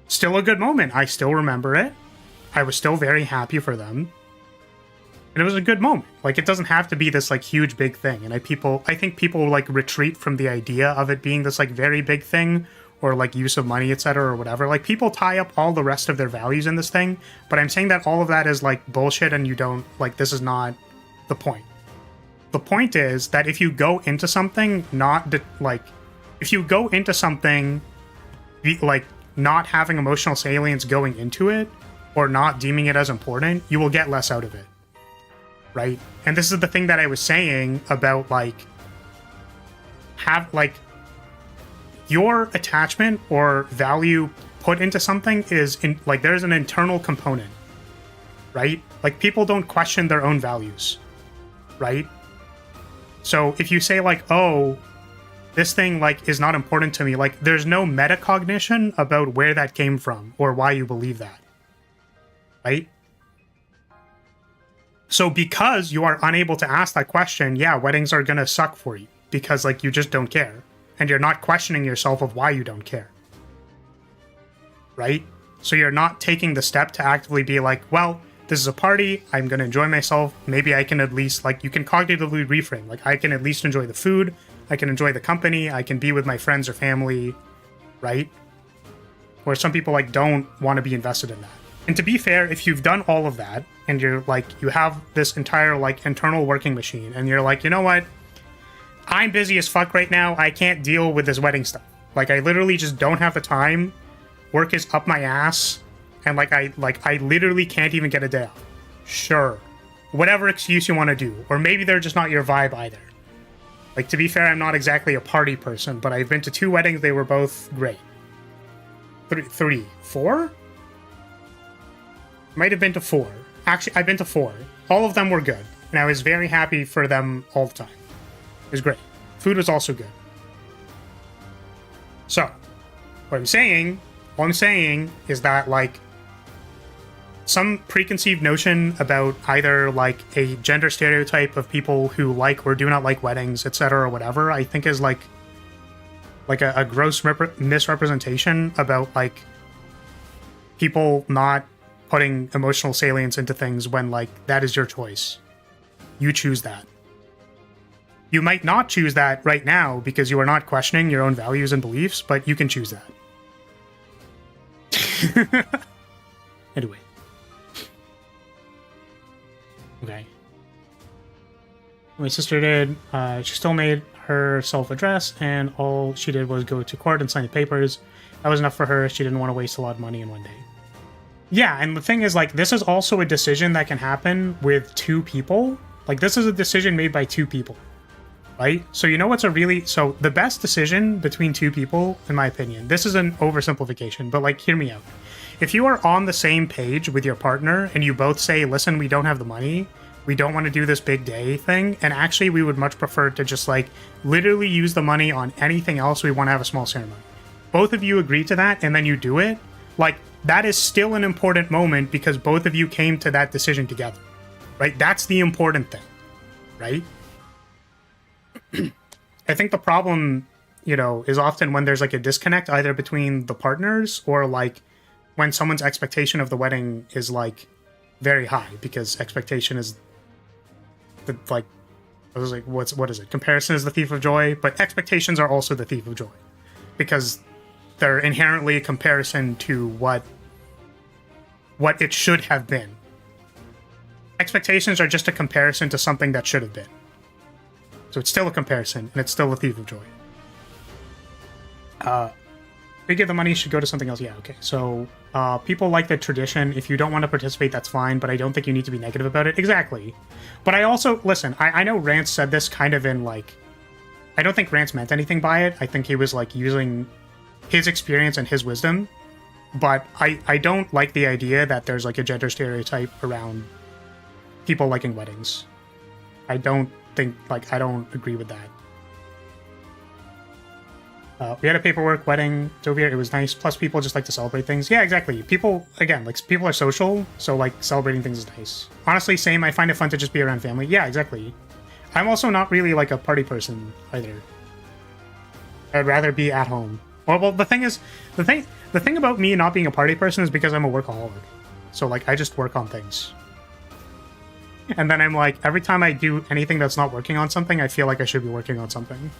Still a good moment. I still remember it. I was still very happy for them. And it was a good moment. Like it doesn't have to be this like huge big thing. And I think people like retreat from the idea of it being this like very big thing, or like use of money, etc., or whatever. Like people tie up all the rest of their values in this thing, but I'm saying that all of that is like bullshit, and you don't like, this is not the point. The point is that if you go into something not having emotional salience going into it, or not deeming it as important, you will get less out of it, right? And this is the thing that I was saying about like your attachment or value put into something is like there's an internal component, right? Like people don't question their own values, right? So if you say like, oh, this thing like is not important to me, like there's no metacognition about where that came from or why you believe that, right? So because you are unable to ask that question, yeah, weddings are gonna suck for you because like you just don't care. And you're not questioning yourself of why you don't care, right? So you're not taking the step to actively be like, well, this is a party, I'm going to enjoy myself, maybe I can at least, like, you can cognitively reframe, like, I can at least enjoy the food, I can enjoy the company, I can be with my friends or family, right? Where some people, like, don't want to be invested in that. And to be fair, if you've done all of that, and you're, like, you have this entire, like, internal working machine, and you're like, you know what? I'm busy as fuck right now. I can't deal with this wedding stuff. Like, I literally just don't have the time. Work is up my ass. And, I literally can't even get a day off. Sure. Whatever excuse you want to do. Or maybe they're just not your vibe either. Like, to be fair, I'm not exactly a party person, but I've been to 2 weddings. They were both great. 4? Might have been to 4. Actually, I've been to 4. All of them were good. And I was very happy for them all the time. It was great. Food was also good. So, all I'm saying is that, like, some preconceived notion about either, like, a gender stereotype of people who like or do not like weddings, etc., or whatever, I think is, like a gross misrepresentation about, like, people not putting emotional salience into things when, like, that is your choice. You choose that. You might not choose that right now because you are not questioning your own values and beliefs, but you can choose that. Anyway. Okay. My sister did. She still made herself a dress, and all she did was go to court and sign the papers. That was enough for her. She didn't want to waste a lot of money in one day. Yeah, and the thing is, like, this is also a decision that can happen with 2 people. Like, this is a decision made by 2 people. Right? So you know what's so the best decision between 2 people, in my opinion, this is an oversimplification, but like, hear me out. If you are on the same page with your partner and you both say, listen, we don't have the money, we don't want to do this big day thing, and actually we would much prefer to just like literally use the money on anything else. We want to have a small ceremony. Both of you agree to that, and then you do it. Like, that is still an important moment because both of you came to that decision together, right? That's the important thing, right? I think the problem, you know, is often when there's like a disconnect either between the partners or like when someone's expectation of the wedding is like very high, because expectation is the, like, I was like, what is it? Comparison is the thief of joy, but expectations are also the thief of joy because they're inherently a comparison to what it should have been. Expectations are just a comparison to something that should have been. So it's still a comparison, and it's still a thief of joy. We give the money should go to something else. Yeah, okay. So people like the tradition. If you don't want to participate, that's fine, but I don't think you need to be negative about it. Exactly. But I also, listen, I know Rance said this kind of in like, I don't think Rance meant anything by it. I think he was like using his experience and his wisdom. But I don't like the idea that there's like a gender stereotype around people liking weddings. I don't agree with that. We had a paperwork wedding over here. It was nice. Plus, people just like to celebrate things. Yeah, exactly. People, again, like, people are social, so, like, celebrating things is nice. Honestly, same. I find it fun to just be around family. Yeah, exactly. I'm also not really, like, a party person, either. I'd rather be at home. Well, the thing is, the thing about me not being a party person is because I'm a workaholic. So, like, I just work on things. And then I'm like, every time I do anything that's not working on something, I feel like I should be working on something.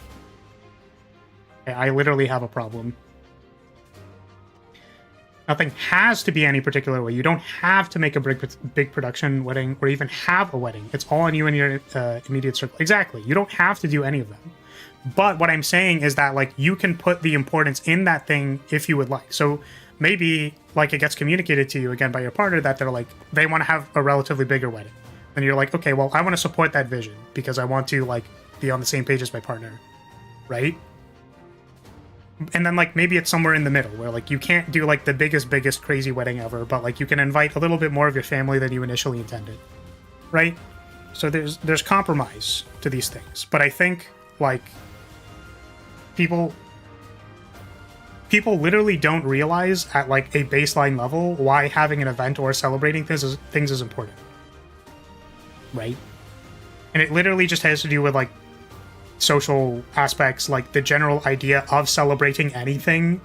I literally have a problem. Nothing has to be any particular way. You don't have to make a big production wedding or even have a wedding. It's all on you and your immediate circle. Exactly. You don't have to do any of them. But what I'm saying is that, like, you can put the importance in that thing if you would like. So maybe, like, it gets communicated to you again by your partner that they're like, they want to have a relatively bigger wedding. And you're like, okay, well, I want to support that vision because I want to, like, be on the same page as my partner. Right? And then, like, maybe it's somewhere in the middle where, like, you can't do, like, the biggest crazy wedding ever, but, like, you can invite a little bit more of your family than you initially intended. Right? So there's compromise to these things. But I think, like, people literally don't realize at, like, a baseline level why having an event or celebrating things is important. Right? And it literally just has to do with, like, social aspects. Like, the general idea of celebrating anything,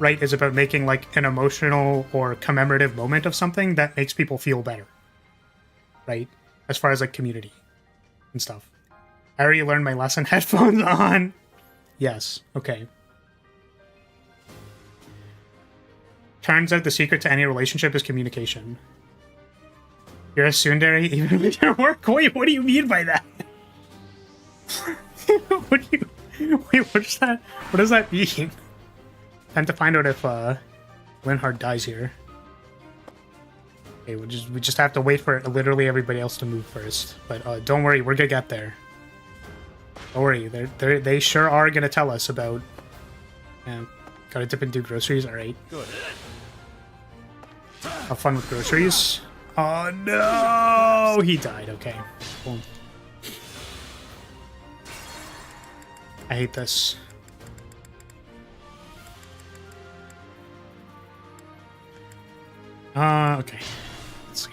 right, is about making, like, an emotional or commemorative moment of something that makes people feel better. Right? As far as, like, community and stuff. I already learned my lesson. Headphones on. Yes. Okay. Turns out the secret to any relationship is communication. You're a tsundere even with your work? Wait, what do you mean by that? Wait, what is that? What does that mean? Time to find out if Linhard dies here. Okay, we just have to wait for literally everybody else to move first. But don't worry, we're gonna get there. Don't worry, they sure are gonna tell us about. Gotta dip into groceries. All right. Good. Have fun with groceries. Oh no! He died. Okay. Cool. I hate this. Okay. Let's see.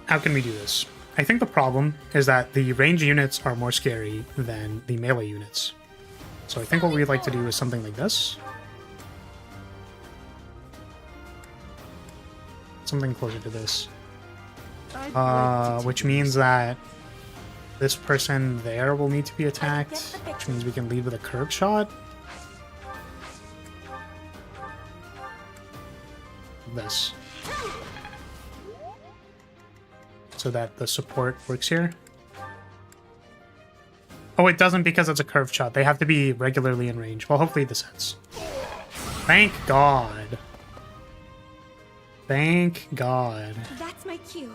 How can we do this? I think the problem is that the range units are more scary than the melee units. So I think what we'd like to do is something like this. Something closer to this. Which means that this person there will need to be attacked, which means we can lead with a curve shot. This. So that the support works here. Oh, it doesn't because it's a curved shot. They have to be regularly in range. Well, hopefully this hits. Thank God. Thank God. That's my cue.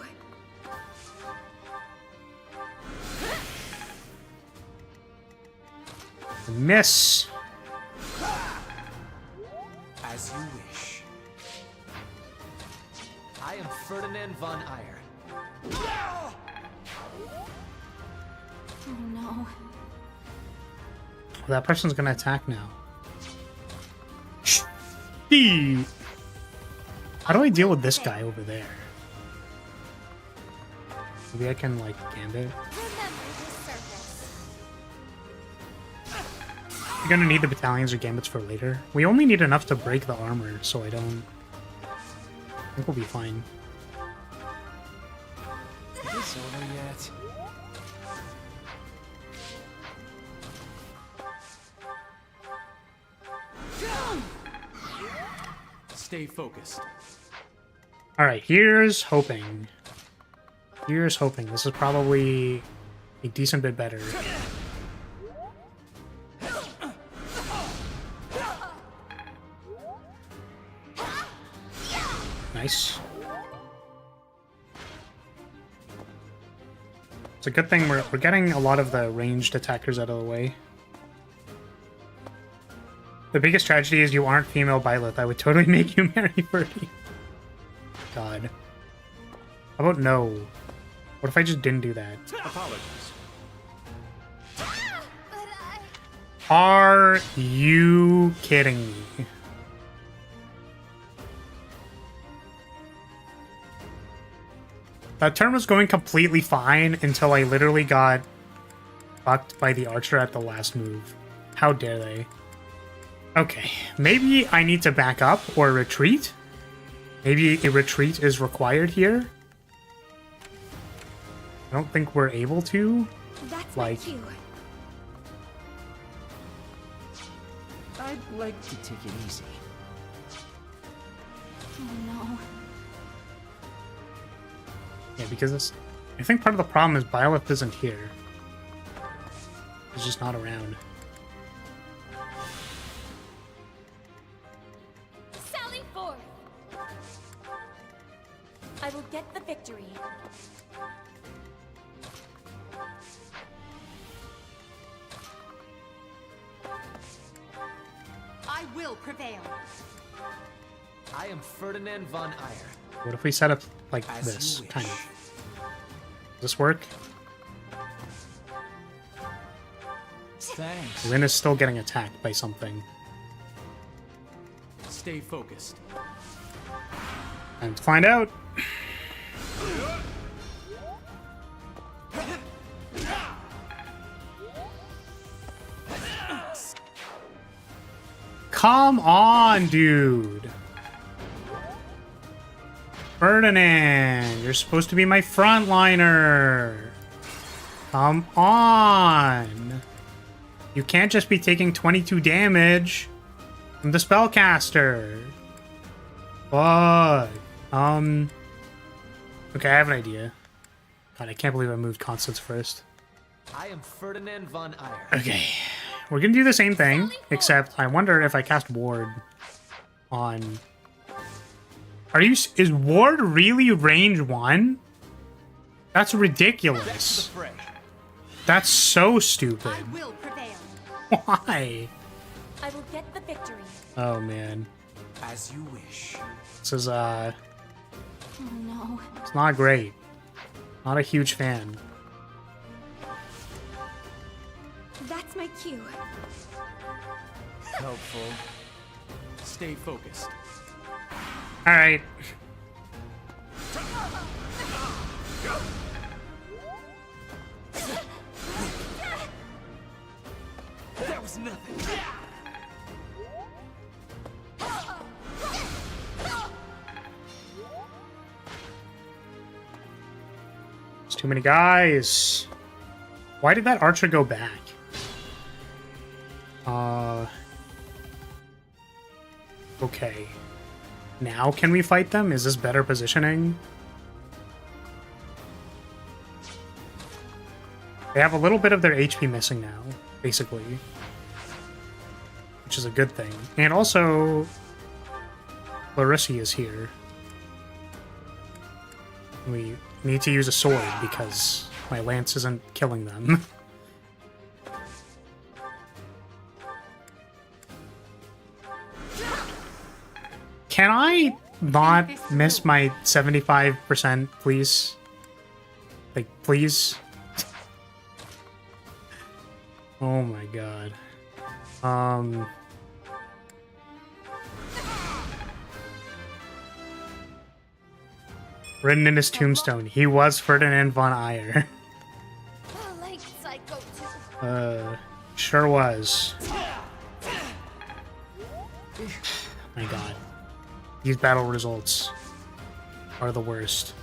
Miss. As you wish. I am Ferdinand von Eyre. Well, that person's gonna attack now. Shit. How do I deal with this guy over there? Maybe I can, like, gambit. You're gonna need the battalions or gambits for later. We only need enough to break the armor, so I think we'll be fine. Is this over yet? Stay focused. Alright, here's hoping. Here's hoping. This is probably a decent bit better. Nice. It's a good thing we're getting a lot of the ranged attackers out of the way. The biggest tragedy is you aren't female Byleth. I would totally make you marry Birdie. God. How about no? What if I just didn't do that? Apologies. Are you kidding me? That turn was going completely fine until I literally got fucked by the archer at the last move. How dare they? Okay, maybe I need to back up or retreat? Maybe a retreat is required here? I don't think we're able to. That's Like- my cue. I'd like to take it easy. Oh no. Yeah, because it's, I think part of the problem is Byleth isn't here. He's just not around. Sally forth. I will get the victory. I will prevail. I am Ferdinand von Eyre. What if we set up like As this, you wish. kind of? Does this work? Thanks. Lynn is still getting attacked by something. Stay focused. Time to find out. Come on, dude. Ferdinand, you're supposed to be my frontliner. Come on. You can't just be taking 22 damage from the spellcaster. Fuck. Okay, I have an idea. God, I can't believe I moved Constance first. I am Ferdinand von Eyre. Okay. We're gonna do the same thing, except I wonder if I cast Ward on... Is Ward really range 1? That's Back to the ridiculous. fray. That's so I stupid. will prevail. Why? I will get the victory. Oh man. As you wish. This is, Oh no. it's not great. Not a huge fan. That's my cue. Helpful. Stay focused. Alright. That was nothing. There's too many guys. Why did that archer go back? Okay. Now can we fight them? Is this better positioning? They have a little bit of their HP missing now, basically. Which is a good thing. And also, Larissa is here. We need to use a sword because my lance isn't killing them. Can I not miss my 75%, please? Like, please? Oh my god. Written in his tombstone, he was Ferdinand von Ayer. Like Psycho too. Sure was. My god. These battle results are the worst.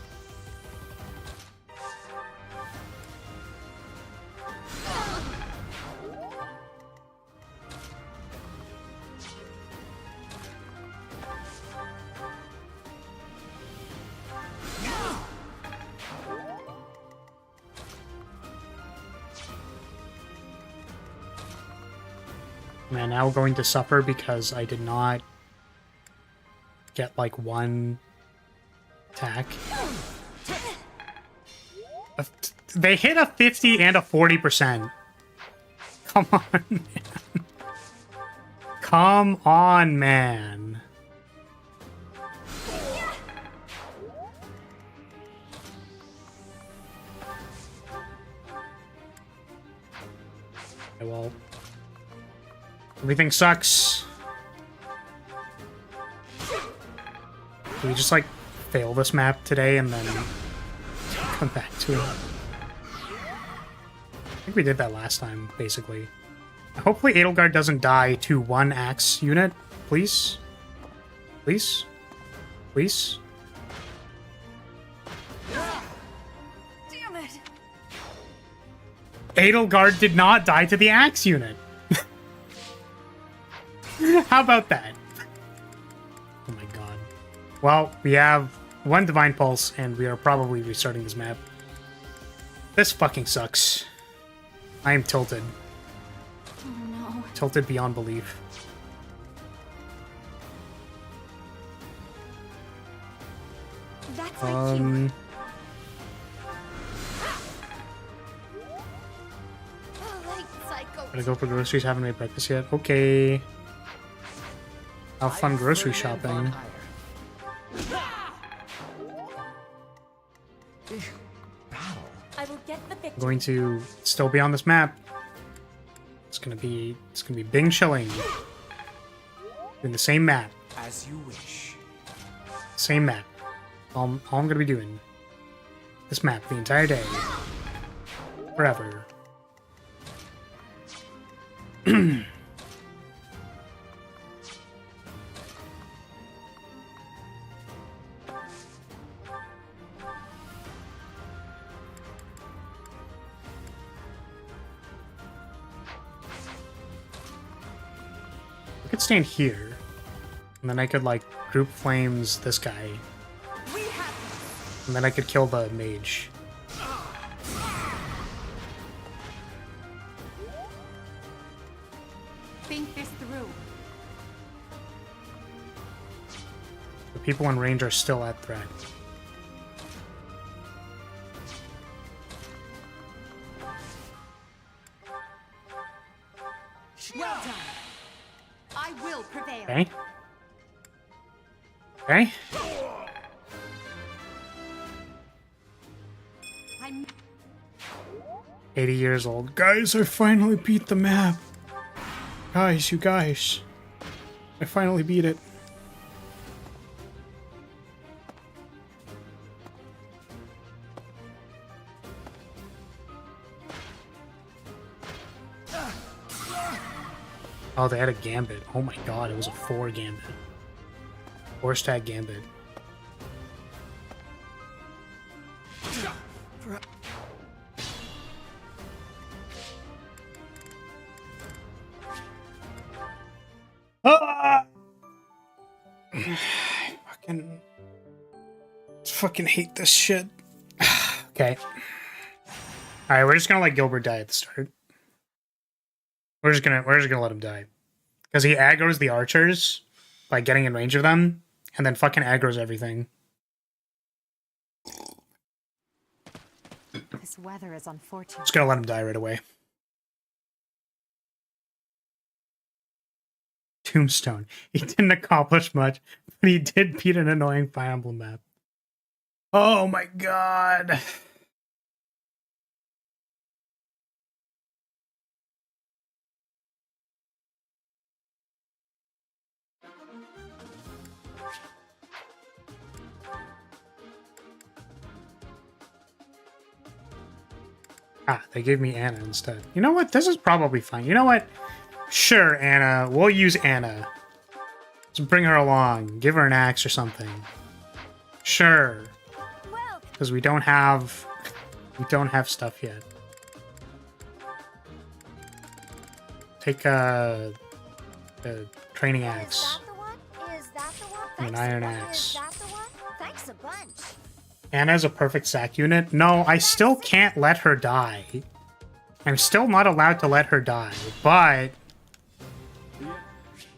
Man, now going to suffer because I did not get like one attack. They hit a 50 and a 40%. Come on, man. Come on, man. Okay, well, everything sucks. Do we just, like, fail this map today and then come back to it? I think we did that last time, basically. Hopefully Edelgard doesn't die to one axe unit. Please? Please? Please? Damn it! Edelgard did not die to the axe unit. How about that? Oh my god. Well, we have one Divine Pulse, and we are probably restarting this map. This fucking sucks. I am tilted. Oh no. Tilted beyond belief. That's my cue. Like Psycho Gotta go for groceries, haven't made breakfast yet. Okay. Have fun grocery shopping. I will get the victory. I'm going to still be on this map. It's gonna be Bing chilling. In the same map. As you wish. Same map. All I'm gonna be doing. This map the entire day. Forever. I could stand here, and then I could, like, group flames this guy. And then I could kill the mage. Think this through. The people in range are still at threat. Well done. I will prevail. Okay. Okay. I'm 80 years old. Guys, I finally beat the map. Guys, you guys. I finally beat it. Oh, they had a gambit. Oh my god, it was a 4 gambit. 4 stack gambit. Ah! Fucking hate this shit. Okay. Alright, we're just gonna let Gilbert die at the start. We're just gonna let him die. Because he aggroes the archers by getting in range of them, and then fucking aggroes everything. This weather is unfortunate. Just gonna let him die right away. Tombstone. He didn't accomplish much, but he did beat an annoying Fire Emblem map. Oh my god. Ah, they gave me Anna instead. You know what? This is probably fine. You know what? Sure, Anna. We'll use Anna. Let's bring her along. Give her an axe or something. Sure. Well, Because we don't have stuff yet. Take a training axe. is that the one? Is that the one? An Thanks iron a bunch. axe. Is that the one? Thanks a bunch. Anna's a perfect sack unit. No, I still can't let her die. I'm still not allowed to let her die, but...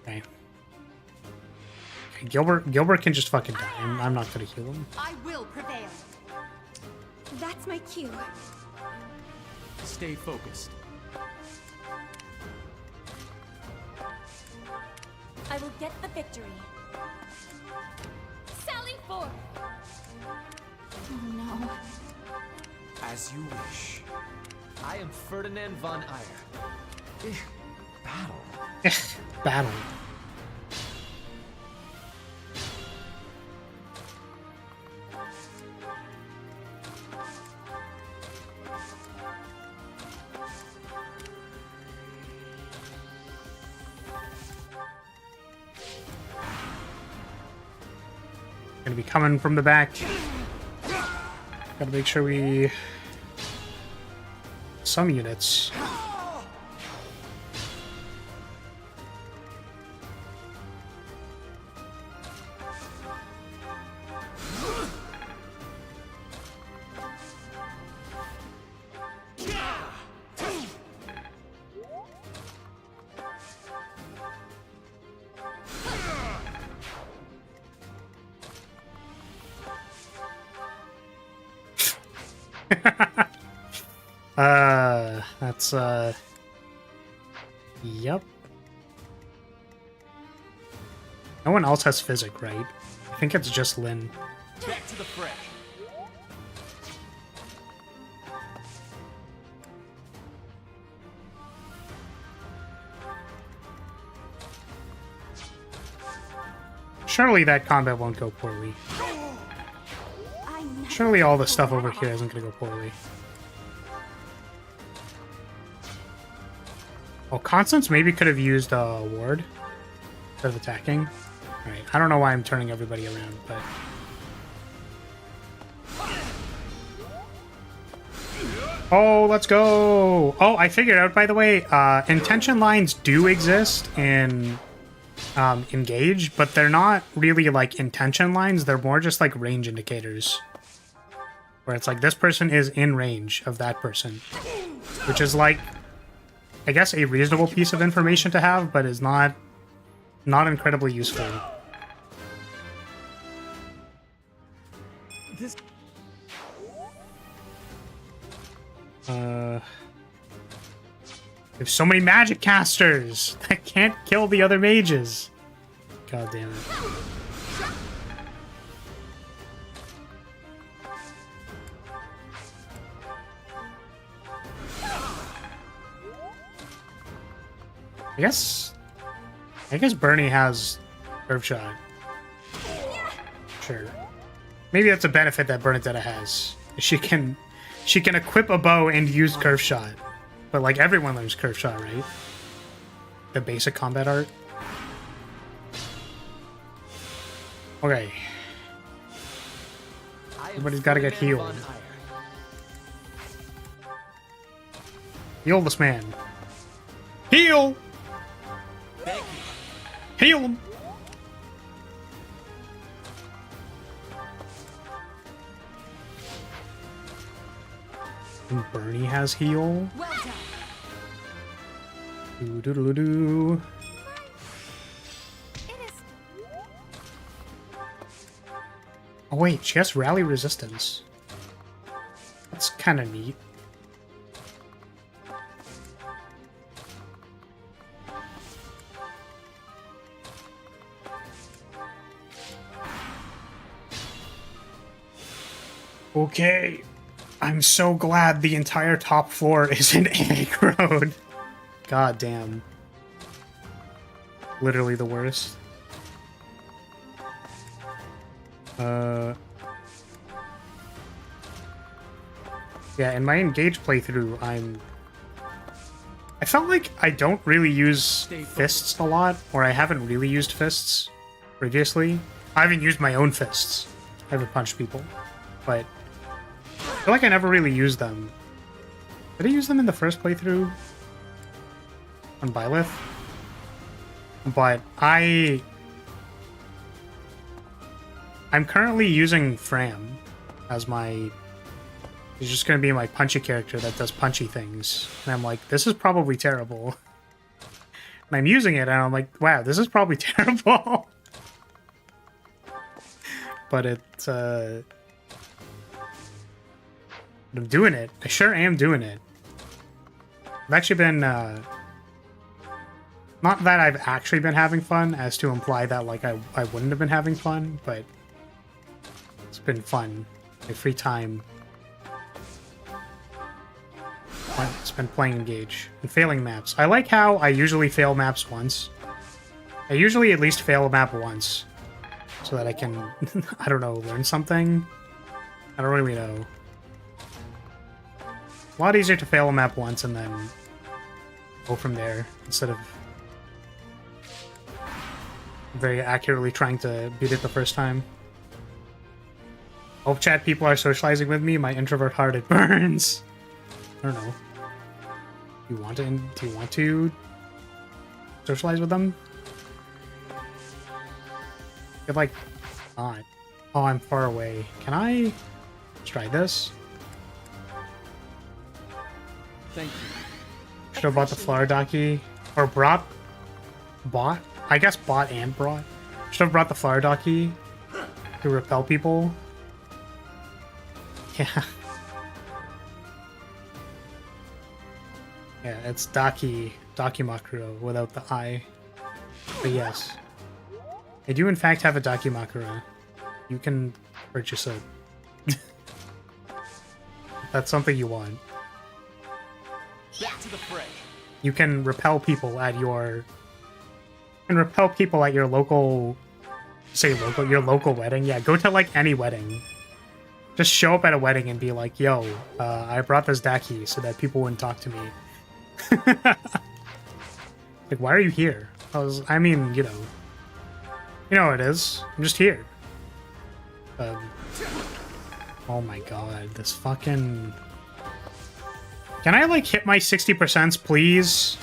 Okay. Gilbert can just fucking die. I'm not gonna heal him. I will prevail. That's my cue. Stay focused. I will get the victory. Sally forth. Oh no. As you wish. I am Ferdinand von Eyre. Battle. Battle. Gonna be coming from the back. Gotta make sure we... Some units. That's, Yep. No one else has physic, right? I think it's just Lynn. Back to the fray. Surely that combat won't go poorly. Surely all the stuff over here isn't gonna go poorly. Well, Constance maybe could have used a ward instead of attacking. Alright, I don't know why I'm turning everybody around, but... Oh, let's go! Oh, I figured out, by the way, intention lines do exist in Engage, but they're not really like intention lines, they're more just like range indicators. Where it's like, this person is in range of that person. Which is like, I guess, a reasonable piece of information to have, but is not incredibly useful. This There's so many magic casters that can't kill the other mages. God damn it. I guess Bernie has curve shot. Sure. Maybe that's a benefit that Bernadetta has. She can equip a bow and use curve shot. But like everyone learns curve shot, right? The basic combat art. Okay. Everybody's gotta get healed. Heal this man. Heal! Heal him! And Bernie has heal. Well done. Doo-doo-doo-doo. It is. Oh wait, she has rally resistance. That's kind of neat. Okay. I'm so glad the entire top floor isn't aggroed. God damn. Literally the worst. Yeah, in my Engage playthrough, I felt like I don't really use fists a lot, or I haven't really used fists previously. I haven't used my own fists. I haven't punched people, but I feel like I never really used them. Did I use them in the first playthrough on Byleth? But I'm currently using Fram as my... He's just going to be my punchy character that does punchy things. And I'm like, this is probably terrible. And I'm using it, and I'm like, wow, this is probably terrible. But it's, I'm doing it. I sure am doing it. I've actually been, not that I've actually been having fun, as to imply that, like, I wouldn't have been having fun, but it's been fun. My free time. It's been playing Engage and failing maps. I like how I usually fail maps once. I usually at least fail a map once, so that I can, I don't know, learn something. I don't really know. A lot easier to fail a map once and then go from there, instead of very accurately trying to beat it the first time. Hope chat people are socializing with me. My introvert heart, it burns. I don't know. Do you want to socialize with them? You're like not. Oh, I'm far away. Can I try this? Thank you. Should have bought the flower docky. Or bought? I guess bought and brought. Should have brought the flower docky to repel people. Yeah. Yeah, it's Dakimakura without the I. But yes. I do in fact have a Dakimakura. You can purchase it. That's something you want. Back to the fray. You can repel people at your... local... your local wedding. Yeah, go to like any wedding. Just show up at a wedding and be like, yo, I brought this Daki so that people wouldn't talk to me. Like, why are you here? I mean, you know what it is. I'm just here. Oh my god, this fucking... Can I, like, hit my 60%, please?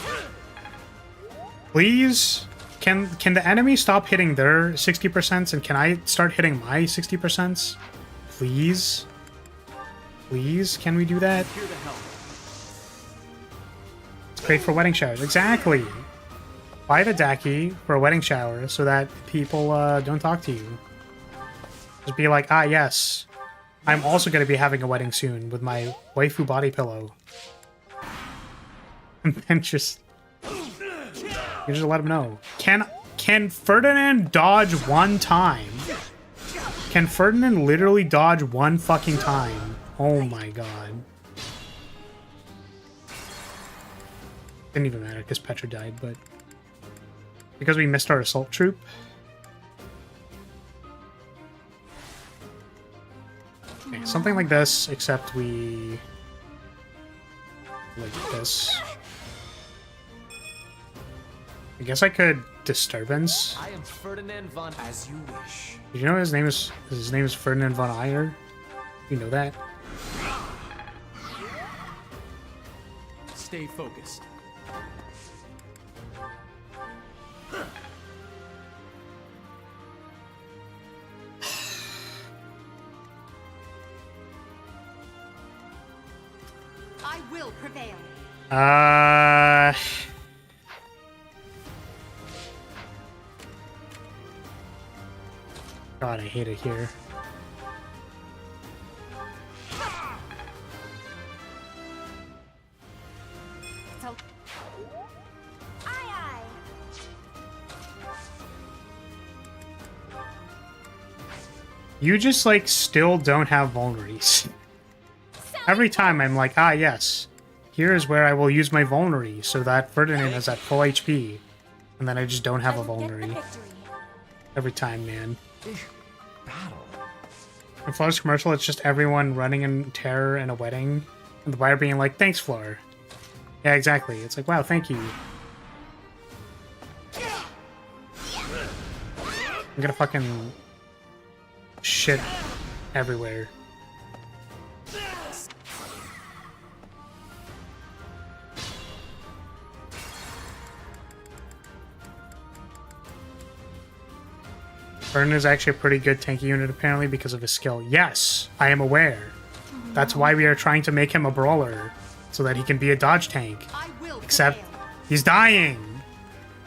Please? Can the enemy stop hitting their 60% and can I start hitting my 60%? Please? Please? Can we do that? It's great for wedding showers. Exactly! Buy the Daki for a wedding shower so that people don't talk to you. Just be like, ah, yes. I'm also going to be having a wedding soon with my waifu body pillow. And then just... You just let him know. Can Ferdinand dodge one time? Can Ferdinand literally dodge one fucking time? Oh my god. Didn't even matter because Petra died, but... Because we missed our assault troop. Okay, something like this, except we... Like this. I guess I could Disturbance. I am Ferdinand von as you wish. Did you know his name is Ferdinand von Ayer? You know that? Stay focused. I will prevail. God, I hate it here. So, Aye, You just, like, still don't have vulneries. Every time I'm like, ah, yes. Here is where I will use my vulnerary so that Ferdinand is at full HP. And then I just don't have a vulnerary. Every time, man. Battle. In Flawless Commercial, it's just everyone running in terror in a wedding. And the buyer being like, thanks, Floor. Yeah, exactly. It's like, wow, thank you. I'm gonna fucking shit everywhere. Burn is actually a pretty good tanky unit, apparently, because of his skill. Yes, I am aware. That's why we are trying to make him a brawler, so that he can be a dodge tank. I will Except, prevail. he's dying.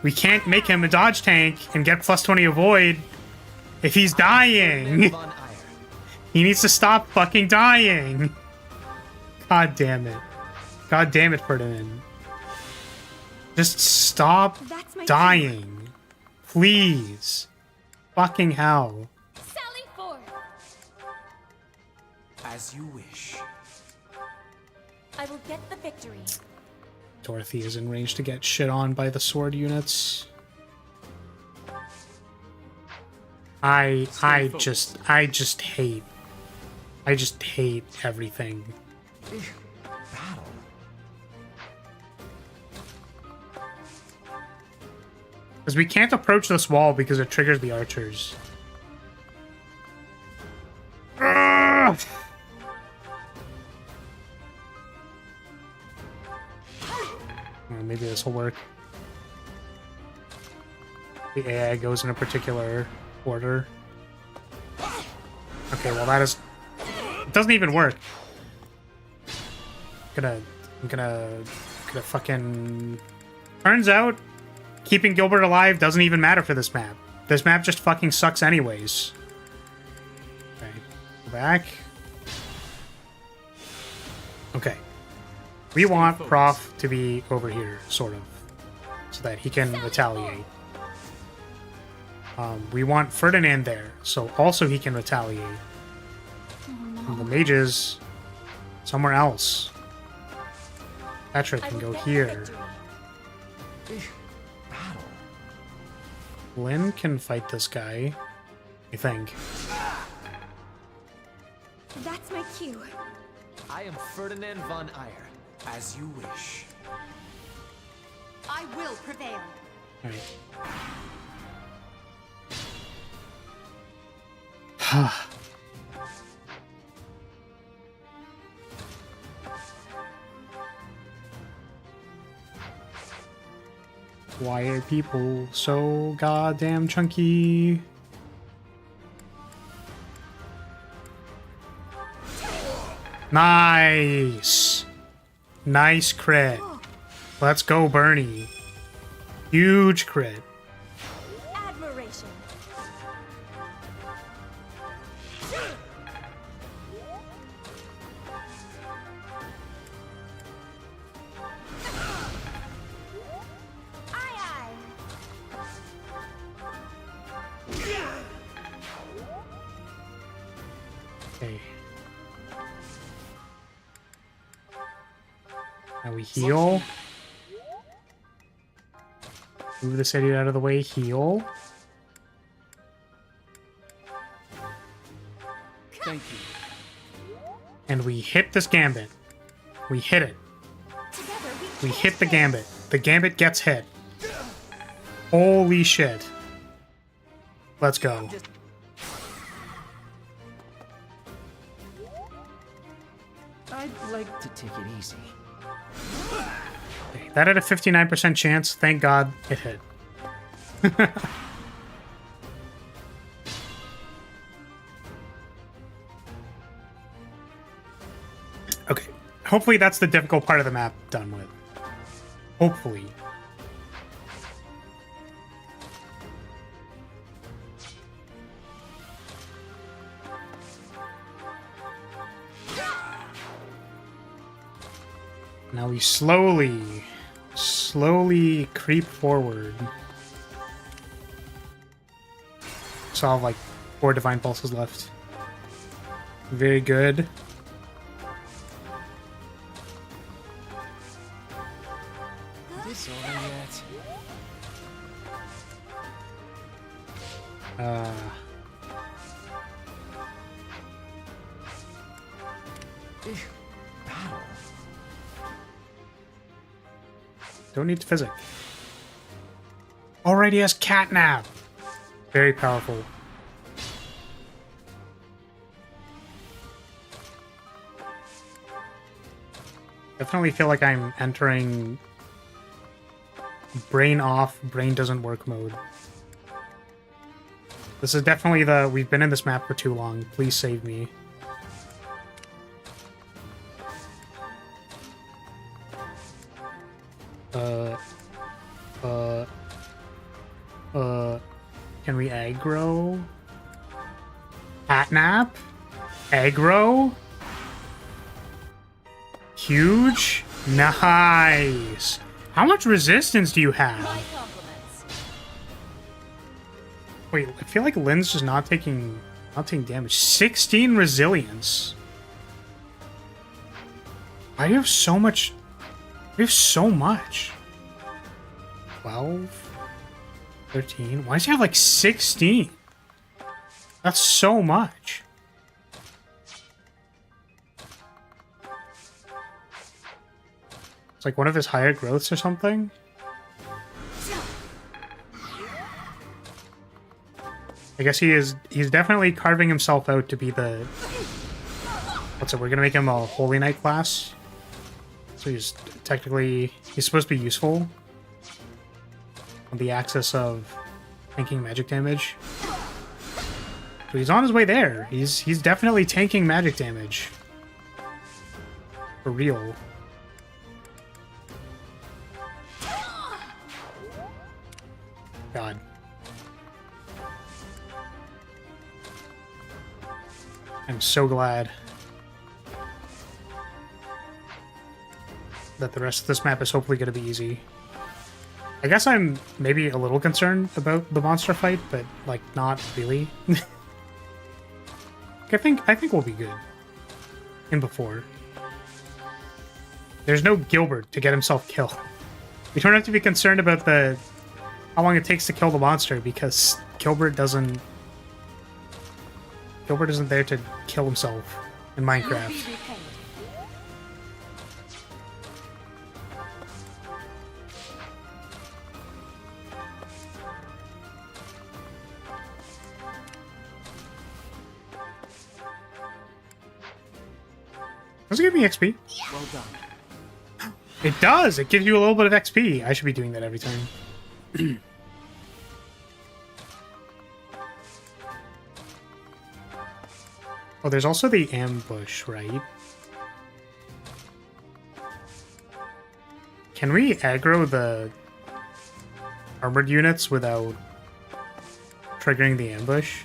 We can't make him a dodge tank and get plus 20 avoid if he's dying. Von Ire. He needs to stop fucking dying. God damn it. God damn it, Ferdinand. Just stop That's my dying. Please. Fucking hell. Sally forth. As you wish. I will get the victory. Dorothy is in range to get shit on by the sword units. I just hate everything. Battle. Because we can't approach this wall because it triggers the archers. Ugh! Oh, maybe this will work. The AI goes in a particular order. Okay, well that is... It doesn't even work. I'm gonna fucking... Turns out, keeping Gilbert alive doesn't even matter for this map. This map just fucking sucks anyways. Okay, go back. Okay. We want Prof to be over here, sort of, so that he can retaliate. We want Ferdinand there, so also he can retaliate. And the mages somewhere else. Patrick I can will go get the here. victory. Battle. Lynn can fight this guy, I think. That's my cue. I am Ferdinand von Ire. As you wish. I will prevail. Alright. Why are people so goddamn chunky? Nice! Nice crit. Let's go, Bernie. Huge crit. Admiration. Aye, aye. Okay. Now we heal. Move this idiot out of the way, heal. Thank you. And we hit this gambit. We hit it. Together We can hit the prevail. gambit. The gambit gets hit. Holy shit. Let's go. I'd like to take it easy. Okay, that had a 59% chance. Thank God it hit. Okay. Hopefully that's the difficult part of the map done with. Hopefully. Now we slowly creep forward. So I have like 4 divine pulses left. Very good. This over yet? I Battle. Don't need physic. Already has catnap. Very powerful. Definitely feel like I'm entering brain off, brain doesn't work mode. This is definitely the we've been in this map for too long. Please save me. Can we aggro? Catnap? Aggro? Huge? Nice! How much resistance do you have? My compliments. Wait, I feel like Lynn's just not taking damage. 16 resilience. Why do you have so much? You have so much. 12, 13. Why does he have like 16? That's so much. It's like one of his higher growths or something. I guess he's definitely carving himself out to be the... What's it? We're gonna make him a Holy Knight class. So he's supposed to be useful on the axis of tanking magic damage. So he's on his way there. He's definitely tanking magic damage. For real. God. I'm so glad that the rest of this map is hopefully going to be easy. I guess I'm maybe a little concerned about the monster fight, but like not really. I think we'll be good. In before. There's no Gilbert to get himself killed. We don't have to be concerned about how long it takes to kill the monster because Gilbert isn't there to kill himself in Minecraft. Does it give me XP? Well done. It does! It gives you a little bit of XP. I should be doing that every time. Oh, there's also the ambush, right? Can we aggro the armored units without triggering the ambush?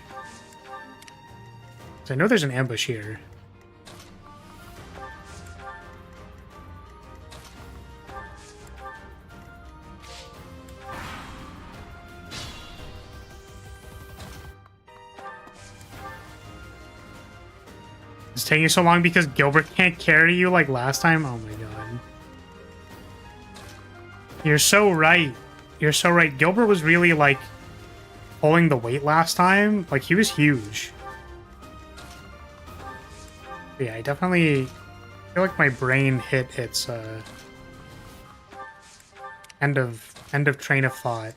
'Cause I know there's an ambush here. It's taking so long because Gilbert can't carry you like last time? Oh my god. You're so right. You're so right. Gilbert was really like pulling the weight last time. Like he was huge. But yeah, I definitely feel like my brain hit its end of train of thought.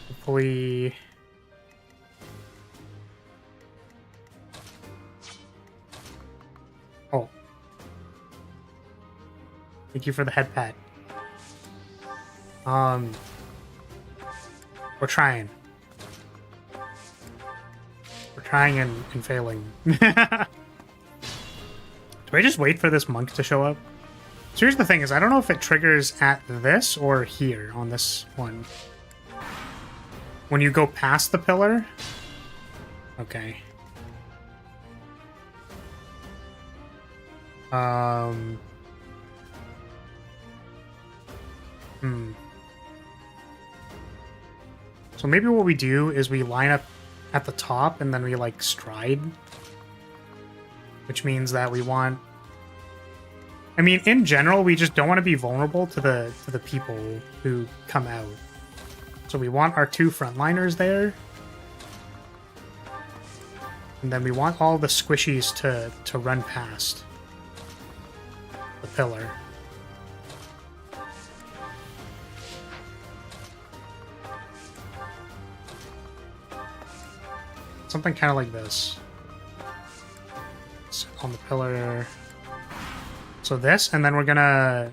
Hopefully... Oh. Thank you for the head pat. We're trying. We're trying and failing. Do I just wait for this monk to show up? So here's the thing is, I don't know if it triggers at this or here on this one. When you go past the pillar? Okay. So maybe what we do is we line up at the top and then we like stride. Which means that we want... I mean, in general, we just don't want to be vulnerable to the people who come out. So we want our two frontliners there. And then we want all the squishies to run past. the pillar. Something kind of like this. It's on the pillar. So this, and then we're gonna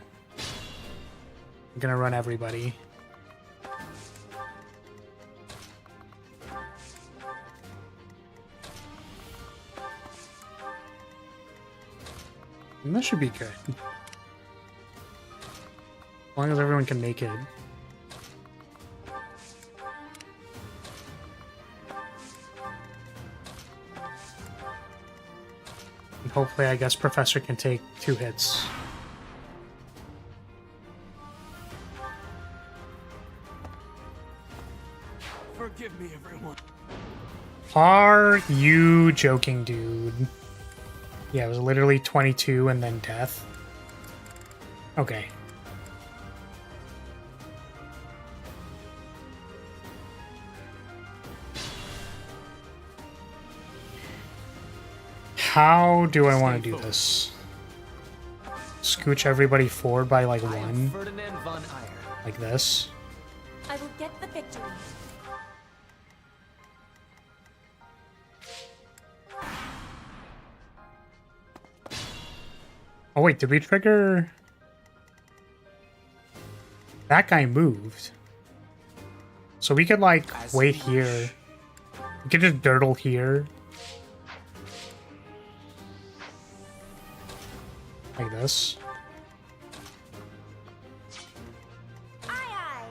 run everybody. And that should be good. As long as everyone can make it. And hopefully, I guess Professor can take 2 hits. Forgive me, everyone. Are you joking, dude? Yeah, it was literally 22 and then death. Okay. How do I want to do this? Scooch everybody forward by like 1? Ferdinand von Eyre. Like this? I will get the victory. Oh wait, did we trigger... That guy moved. So we could like wait here. We could just dirtle here. Like this. Aye,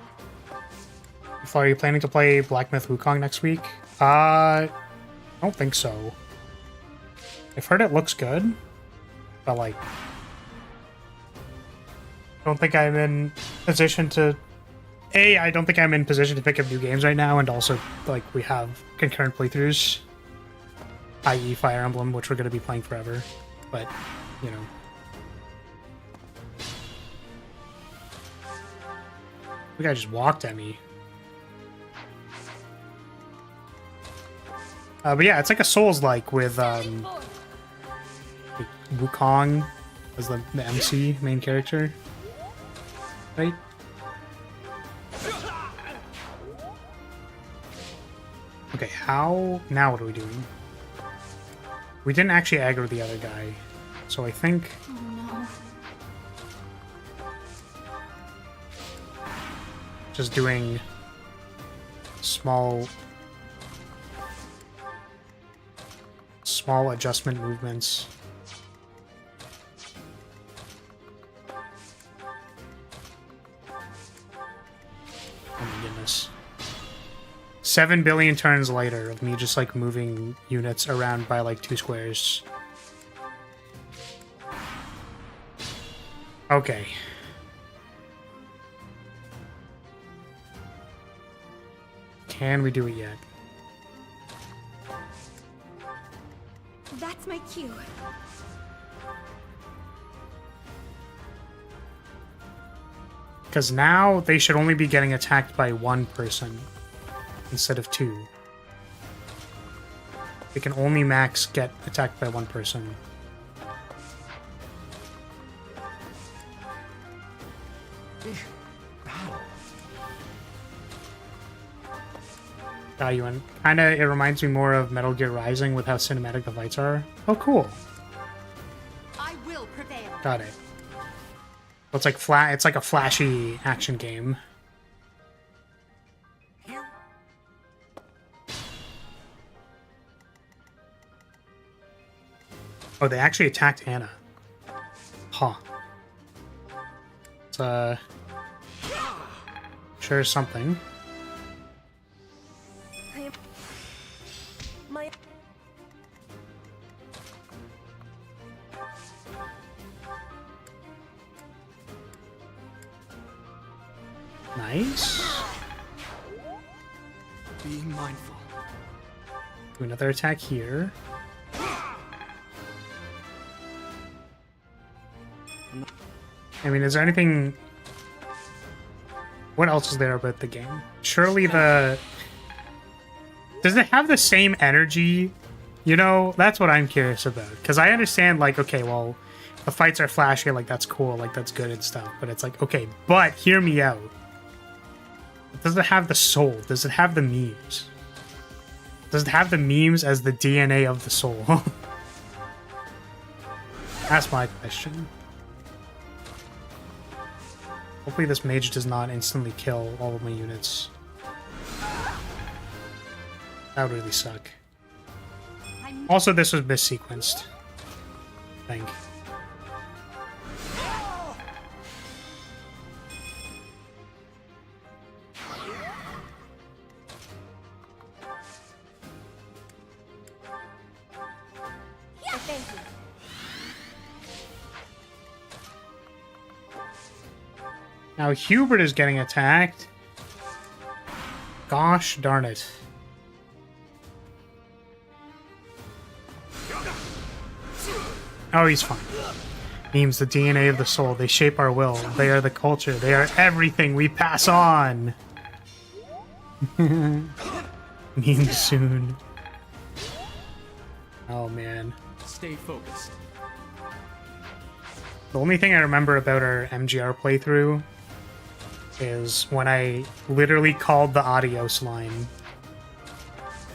So are you planning to play Black Myth Wukong next week? I don't think so. I've heard it looks good, but like, I don't think I'm in position to. I don't think I'm in position to pick up new games right now, and also like we have concurrent playthroughs, i.e. Fire Emblem, which we're going to be playing forever. But you know. The guy just walked at me. But yeah, it's like a Souls-like with Wukong as the MC, main character. Right? Okay, how... Now what are we doing? We didn't actually aggro the other guy. So I think... Oh no. Just doing small adjustment movements. Oh my goodness. 7 billion turns later of me just like moving units around by like 2 squares. Okay. Can we do it yet? That's my cue. Because now they should only be getting attacked by 1 person instead of 2. They can only max get attacked by 1 person. Yuan. Kinda, it reminds me more of Metal Gear Rising with how cinematic the fights are. Oh, cool. I will prevail. Got it. It's like flat. It's like a flashy action game. Oh, they actually attacked Anna. Huh. It's sure something. Nice. Being mindful. Do another attack here. I mean, is there anything... What else is there about the game? Surely the... Does it have the same energy? You know, that's what I'm curious about. Because I understand, like, okay, well, the fights are flashy, like that's cool, like that's good and stuff. But it's like, okay, but hear me out. Does it have the soul? Does it have the memes? Does it have the memes as the DNA of the soul? That's my question. Hopefully this mage does not instantly kill all of my units. That would really suck. Also, this was missequenced. I think. Thank you. Now Hubert is getting attacked. Gosh darn it. Oh, he's fine. Memes, the DNA of the soul. They shape our will. They are the culture. They are everything we pass on. Memes soon. Oh, man. Stay focused. The only thing I remember about our MGR playthrough is when I literally called the adios line.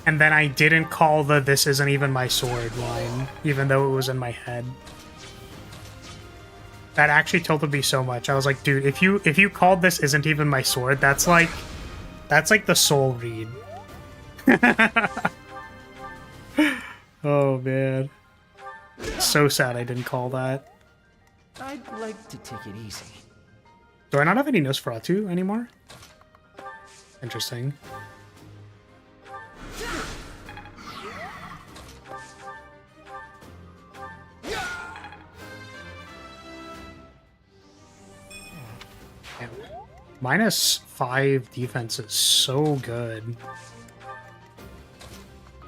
And then I didn't call the "this isn't even my sword" line, even though it was in my head. That actually tilted me so much. I was like, dude, if you called "this isn't even my sword," that's like the soul read. Oh man. So sad I didn't call that. I'd like to take it easy. Do I not have any Nosferatu anymore? Interesting. Damn. -5 defense is so good.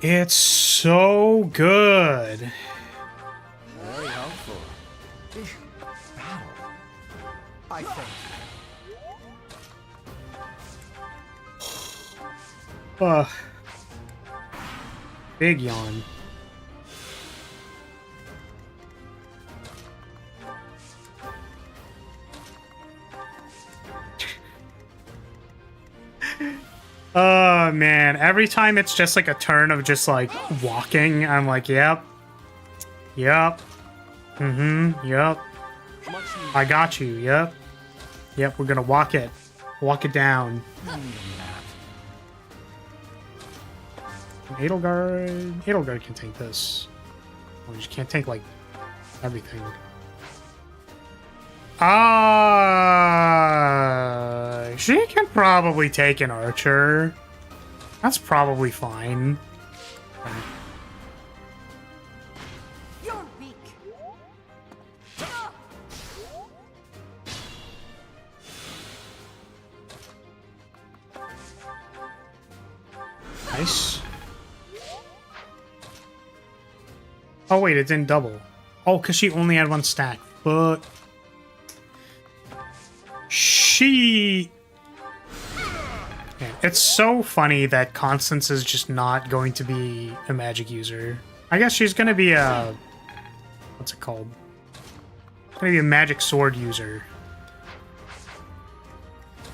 It's so good. Very helpful. Big battle. I think. Ugh. Big yawn. Oh man, every time it's just like a turn of just like walking, I'm like, yep. Yep. Yep. I got you, yep. Yep, we're gonna walk it. Walk it down. Edelgard can tank this. Well, you just can't tank like everything. She can probably take an archer. That's probably fine. You're weak. Nice. Oh wait, it didn't double. Oh, because she only had one stack. But she... Man, it's so funny that Constance is just not going to be a magic user. I guess she's going to be a... What's it called? She's going to be a magic sword user.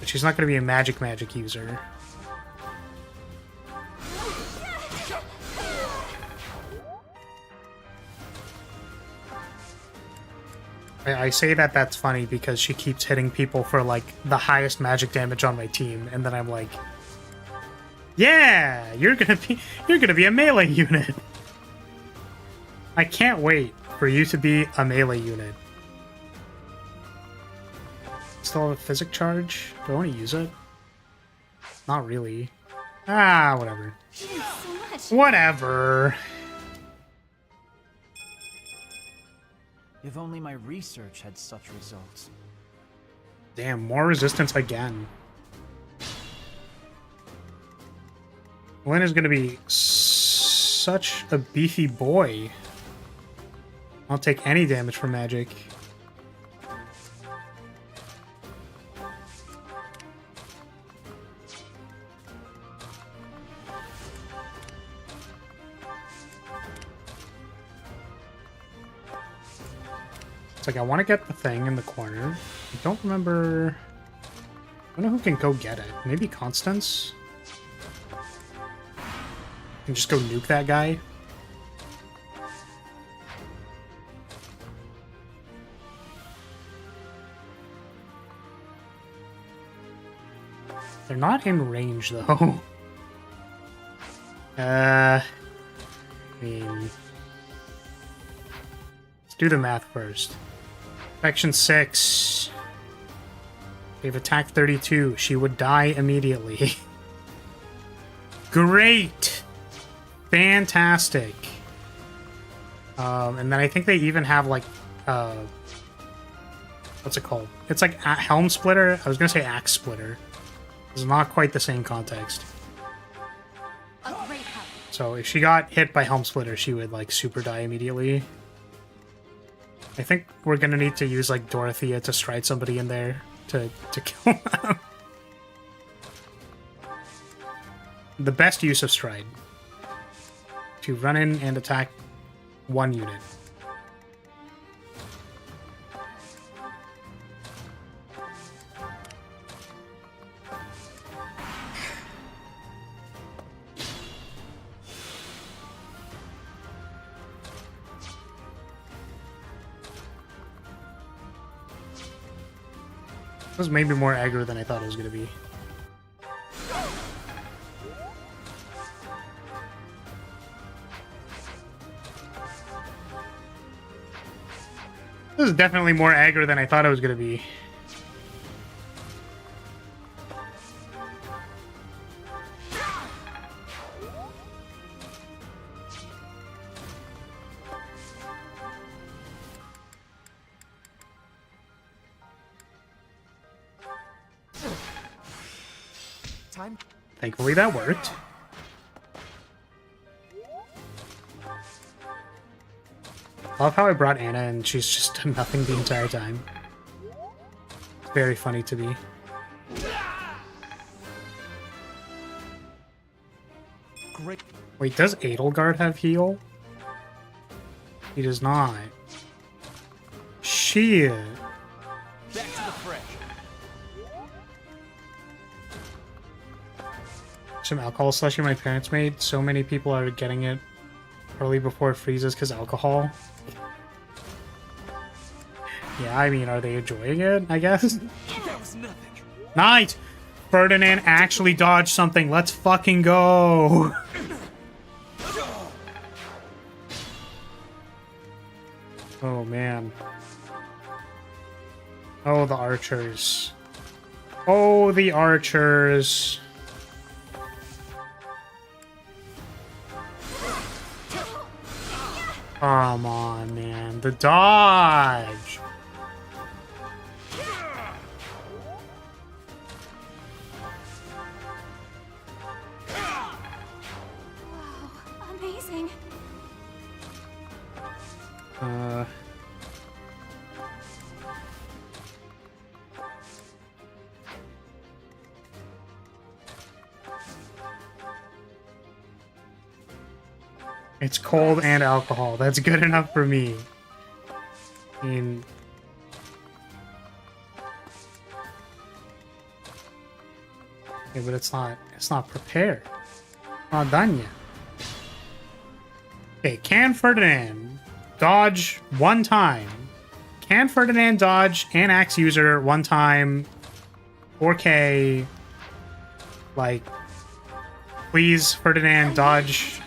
But she's not going to be a magic user. I say that that's funny because she keeps hitting people for like the highest magic damage on my team, and then I'm like, yeah, you're gonna be a melee unit. I can't wait for you to be a melee unit. Still have a physic charge? Do I want to use it? Not really. Ah, whatever. Thanks so much. Whatever. If only my research had such results. Damn, more resistance again. Lynn is gonna be such a beefy boy. I'll take any damage from magic. It's like, I want to get the thing in the corner. I don't remember... I don't know who can go get it. Maybe Constance? Can just go nuke that guy? They're not in range, though. I mean... Let's do the math first. Section 6. They've attacked 32. She would die immediately. Great! Fantastic. And then I think they even have, like, what's it called? It's like a Helm Splitter. I was gonna say Axe Splitter. It's not quite the same context. So if she got hit by Helm Splitter, she would, like, super die immediately. I think we're gonna need to use, like, Dorothea to stride somebody in there to kill them. The best use of stride. To run in and attack one unit. It was maybe more aggro than I thought it was going to be. This is definitely more aggro than I thought it was going to be. Thankfully that worked. I love how I brought Anna and she's just done nothing the entire time. It's very funny to me. Great. Wait, does Edelgard have heal? He does not. Shit. Back to the fresh. Some alcohol slushy my parents made. So many people are getting it early before it freezes because alcohol. Yeah, I mean, are they enjoying it? I guess. That was nothing. Nice! Ferdinand actually dodged something. Let's fucking go! Oh, man. Oh, the archers. Oh, the archers. Come on, man. The dodge! Amazing. It's cold and alcohol. That's good enough for me. I mean... Yeah, but it's not prepared. Not done yet. Okay, can Ferdinand dodge one time? Can Ferdinand dodge an axe user one time? 4K. Like, please, Ferdinand, dodge.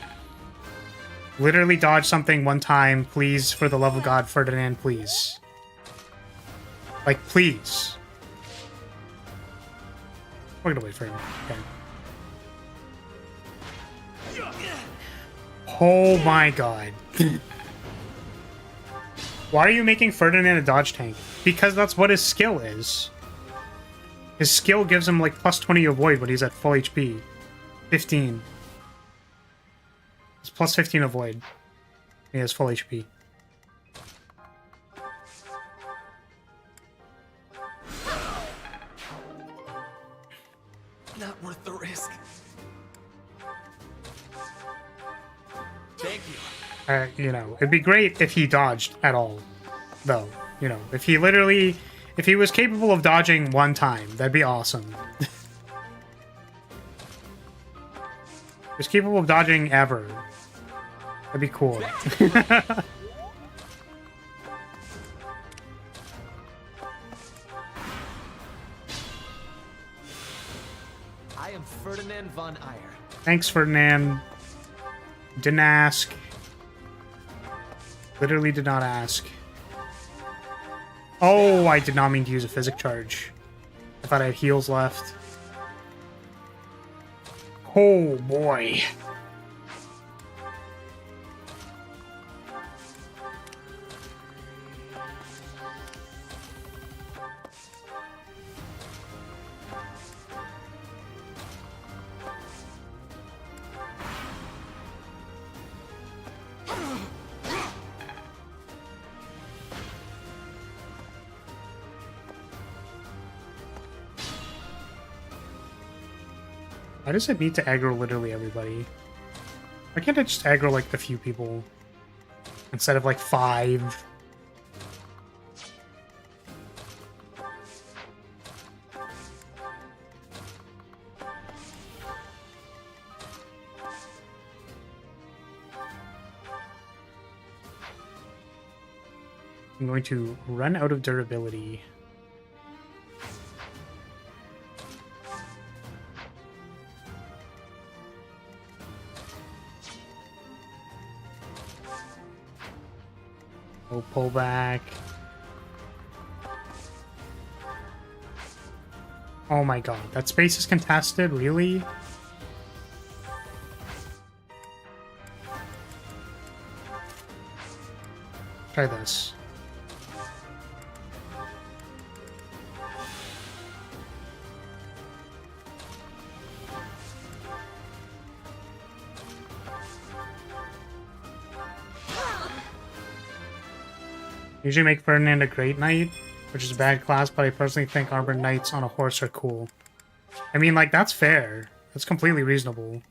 Literally dodge something one time, please, for the love of God, Ferdinand, please. Like, please. We're gonna wait for him. Okay. Oh my god. Why are you making Ferdinand a dodge tank? Because that's what his skill is. His skill gives him like plus 20 avoid when he's at full HP. 15. It's plus 15 avoid. He has full HP. Not worth the risk. Thank you. You know, it'd be great if he dodged at all, though. You know, if he literally... If he was capable of dodging one time, that'd be awesome. If he's capable of dodging ever, that'd be cool. I am Ferdinand von Eyre. Thanks, Ferdinand. Didn't ask. Literally did not ask. Oh, I did not mean to use a physic charge. I thought I had heals left. Oh, boy. Why does it need to aggro literally everybody? Why can't I just aggro like the few people instead of like 5? I'm going to run out of durability. Oh, pull back. Oh my god, that space is contested? Really? Try this. Usually make Ferdinand a great knight, which is a bad class, but I personally think armored knights on a horse are cool. I mean, like, that's fair. That's completely reasonable.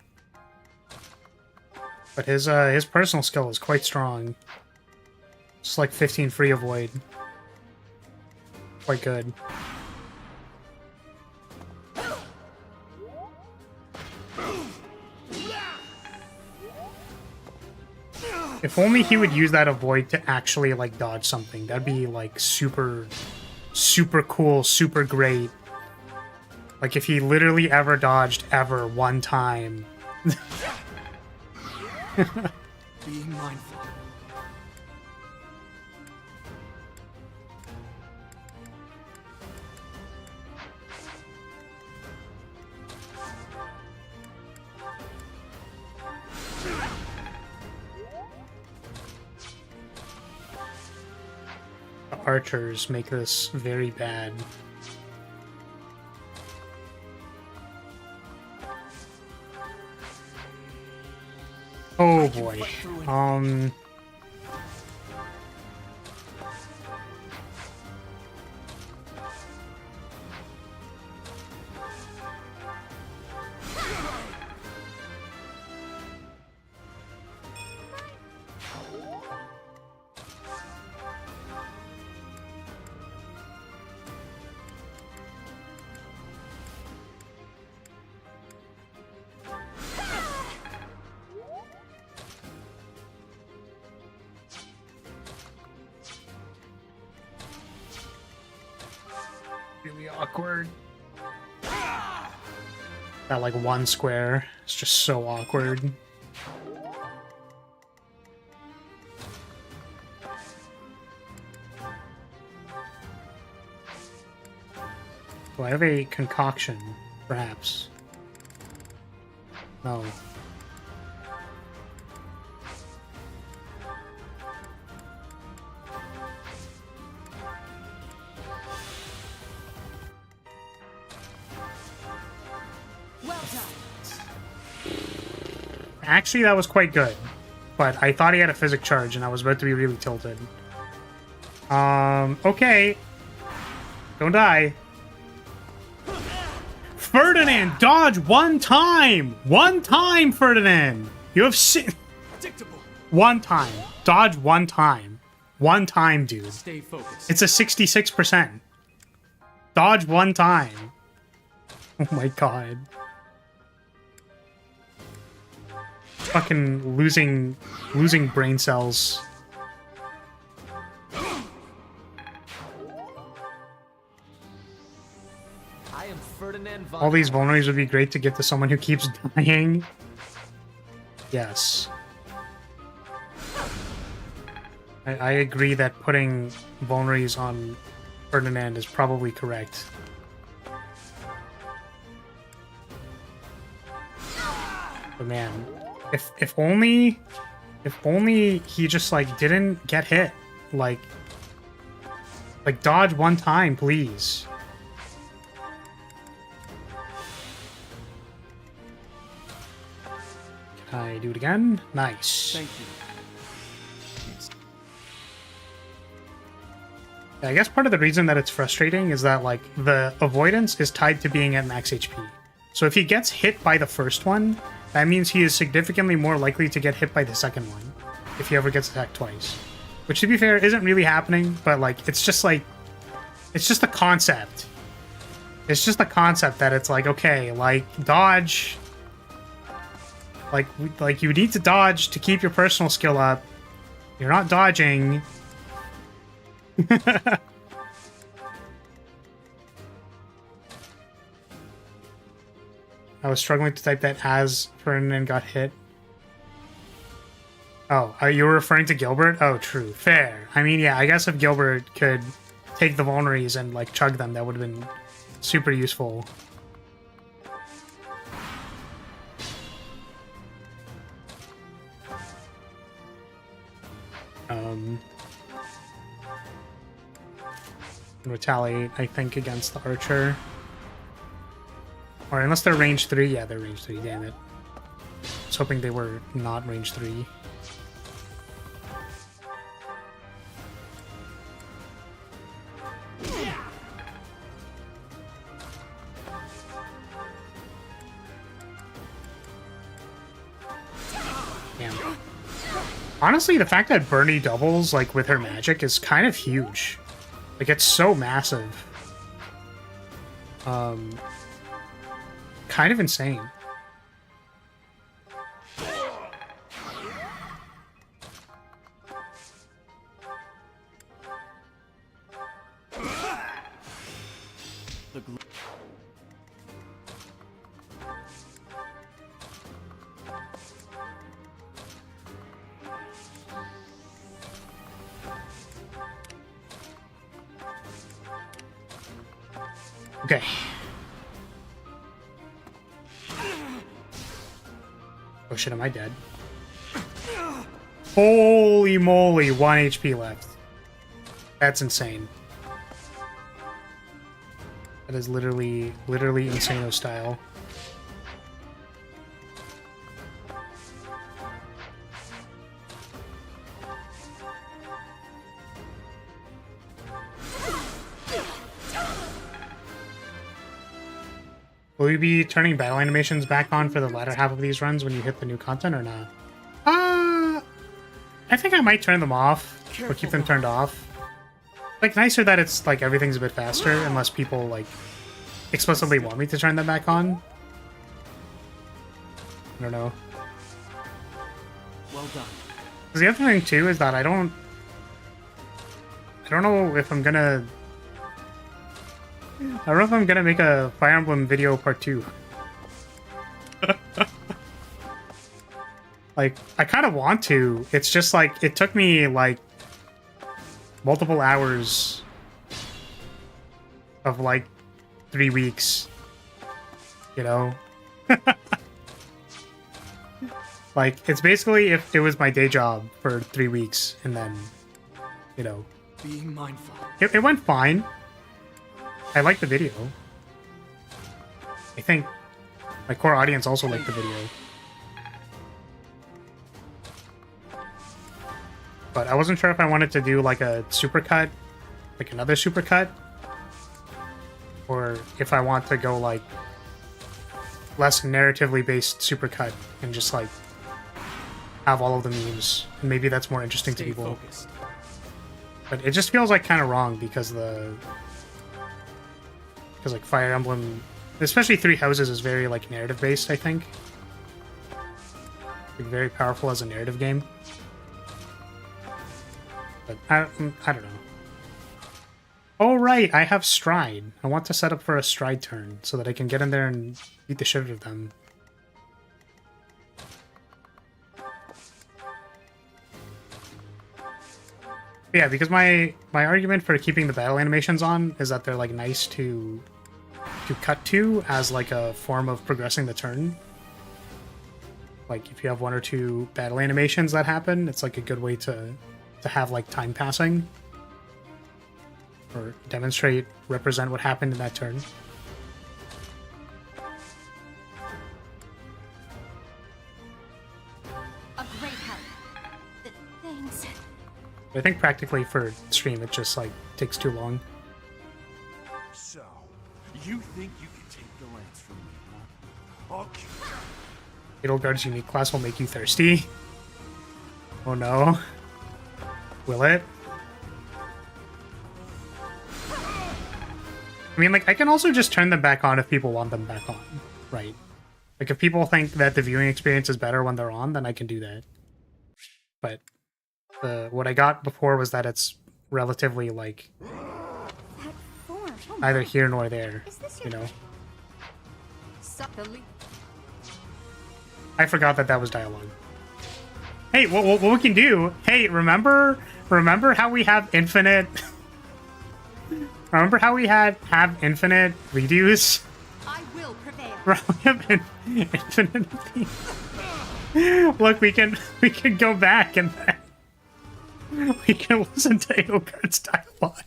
But his personal skill is quite strong. Just like 15 free avoid. Quite good. If only he would use that avoid to actually, like, dodge something. That'd be, like, super, super cool, super great. Like, if he literally ever dodged ever one time. Being mindful. The archers make this very bad. Oh boy. Really awkward. That like one square is just so awkward. Do I have a concoction, perhaps? No. Actually, that was quite good. But I thought he had a physic charge, and I was about to be really tilted. Okay. Don't die. Ferdinand, dodge one time! One time, Ferdinand! You have Predictable. One time. Dodge one time. one time, dude. Stay focused. It's a 66%. Dodge one time. Oh my god. Fucking losing brain cells. I am Ferdinand von All these vulneraries would be great to get to someone who keeps dying. Yes. I agree that putting vulneraries on Ferdinand is probably correct. But man, if only he just like didn't get hit. Like dodge one time, please. Can I do it again? Nice. Thank you. I guess part of the reason that it's frustrating is that, like, the avoidance is tied to being at max HP. So if he gets hit by the first one, that means he is significantly more likely to get hit by the second one, if he ever gets attacked twice. Which, to be fair, isn't really happening, but, like, it's just, like, it's just a concept. It's just a concept that it's like, okay, like, dodge... Like, you need to dodge to keep your personal skill up. You're not dodging... I was struggling to type that as Ferdinand got hit. Oh, you were referring to Gilbert? Oh, true. Fair. I mean, yeah, I guess if Gilbert could take the vulneraries and, like, chug them, that would have been super useful. Retaliate, I think, against the archer. Or unless they're range 3. Yeah, they're range 3, damn it. I was hoping they were not range 3. Damn. Honestly, the fact that Bernie doubles, like, with her magic is kind of huge. Like, it's so massive. Kind of insane. Okay. Oh shit, am I dead? Holy moly, 1 HP left. That's insane. That is literally Insano style. Will you be turning battle animations back on for the latter half of these runs when you hit the new content or not? I think I might turn them off or keep them turned off. Like, nicer that it's like everything's a bit faster unless people like explicitly want me to turn them back on. I don't know. Well done. 'Cause the other thing too is that I don't know if I'm gonna make a Fire Emblem video part 2. Like, I kind of want to. It's just like, it took me like multiple hours of like 3 weeks, you know? Like, it's basically if it was my day job for 3 weeks and then, you know. Being mindful. It went fine. I liked the video. I think my core audience also liked the video. But I wasn't sure if I wanted to do like a supercut, like another supercut, or if I want to go like less narratively based supercut and just like have all of the memes. And maybe that's more interesting to people. Focused. But it just feels like kind of wrong because like Fire Emblem, especially Three Houses, is very like narrative based, I think. Like, very powerful as a narrative game. But I don't know. Oh right, I have Stride. I want to set up for a Stride turn so that I can get in there and beat the shit out of them. Yeah, because my argument for keeping the battle animations on is that they're like nice to cut to as like a form of progressing the turn. Like if you have one or two battle animations that happen, it's like a good way to have like time passing or represent what happened in that turn. A great help. Thanks. I think practically for stream it just like takes too long. So, you think you can take the lance from me, huh? Okay. Edelgard's unique class will make you thirsty. Oh no. Will it? I mean, like, I can also just turn them back on if people want them back on, right? Like, if people think that the viewing experience is better when they're on, then I can do that. But what I got before was that it's relatively, like, That form. Oh, neither here nor there, is this you your... know? Subtly. I forgot that was dialogue. Hey, what we can do? Hey, remember how we have infinite? Remember how we have infinite redos? I will prevail. We have infinite. Look, we can go back and we can listen to Edelgard's dialogue.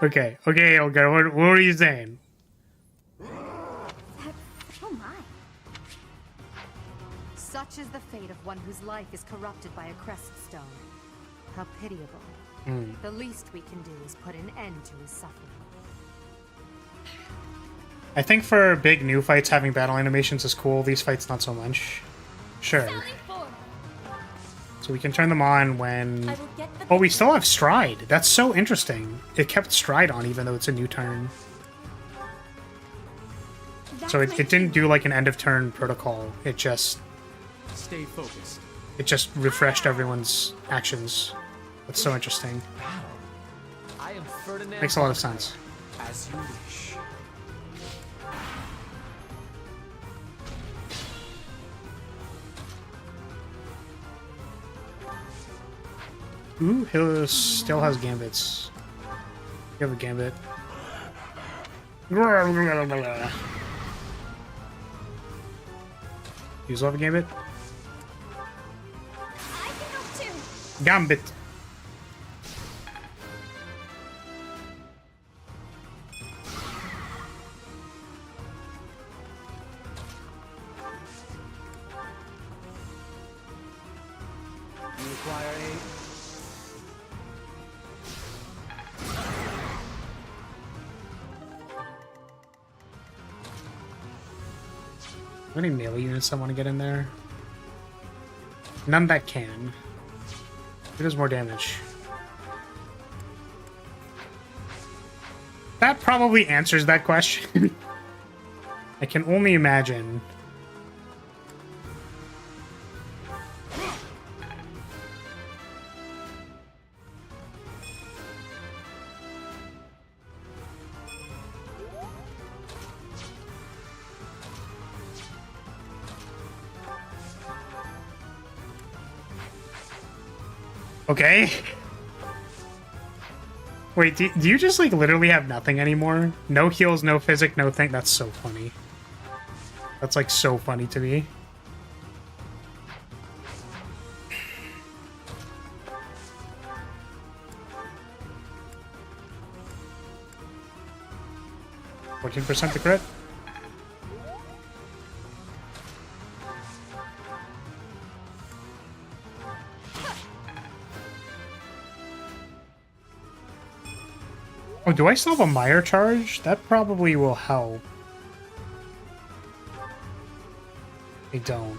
Okay, Edelgard, what were you saying? Oh my. Such is the fate of one whose life is corrupted by a crest stone. How pitiable. The least we can do is put an end to his suffering. I think for big new fights, having battle animations is cool. These fights, not so much. Sure. Sally forward. So we can turn them on when... I will get the Oh, we still have Stride. That's so interesting. It kept Stride on even though it's a new turn. So it didn't do like an end of turn protocol. It just Stay focused. refreshed everyone's actions. That's so interesting. I am Ferdinand. Makes a lot of sense. As you wish. Ooh, he still has gambits. You have a gambit. You still have a gambit? I can help too. Gambit. You require aid? How many melee units I want to get in there? None that can. Who does more damage? That probably answers that question. I can only imagine. Okay. Wait, do you just like literally have nothing anymore? No heals, no physic, no thing? That's so funny. That's like so funny to me. %14% to crit? Oh, do I still have a Mire charge? That probably will help. I don't.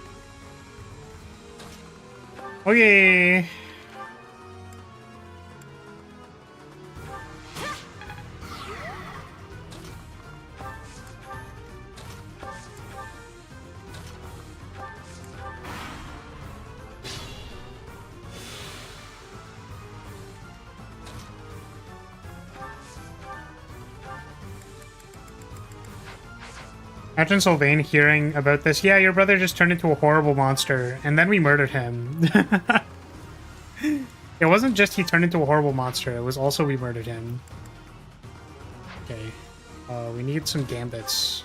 Imagine Sylvain hearing about this. Yeah, your brother just turned into a horrible monster, and then we murdered him. It wasn't just he turned into a horrible monster, it was also we murdered him. Okay. We need some gambits.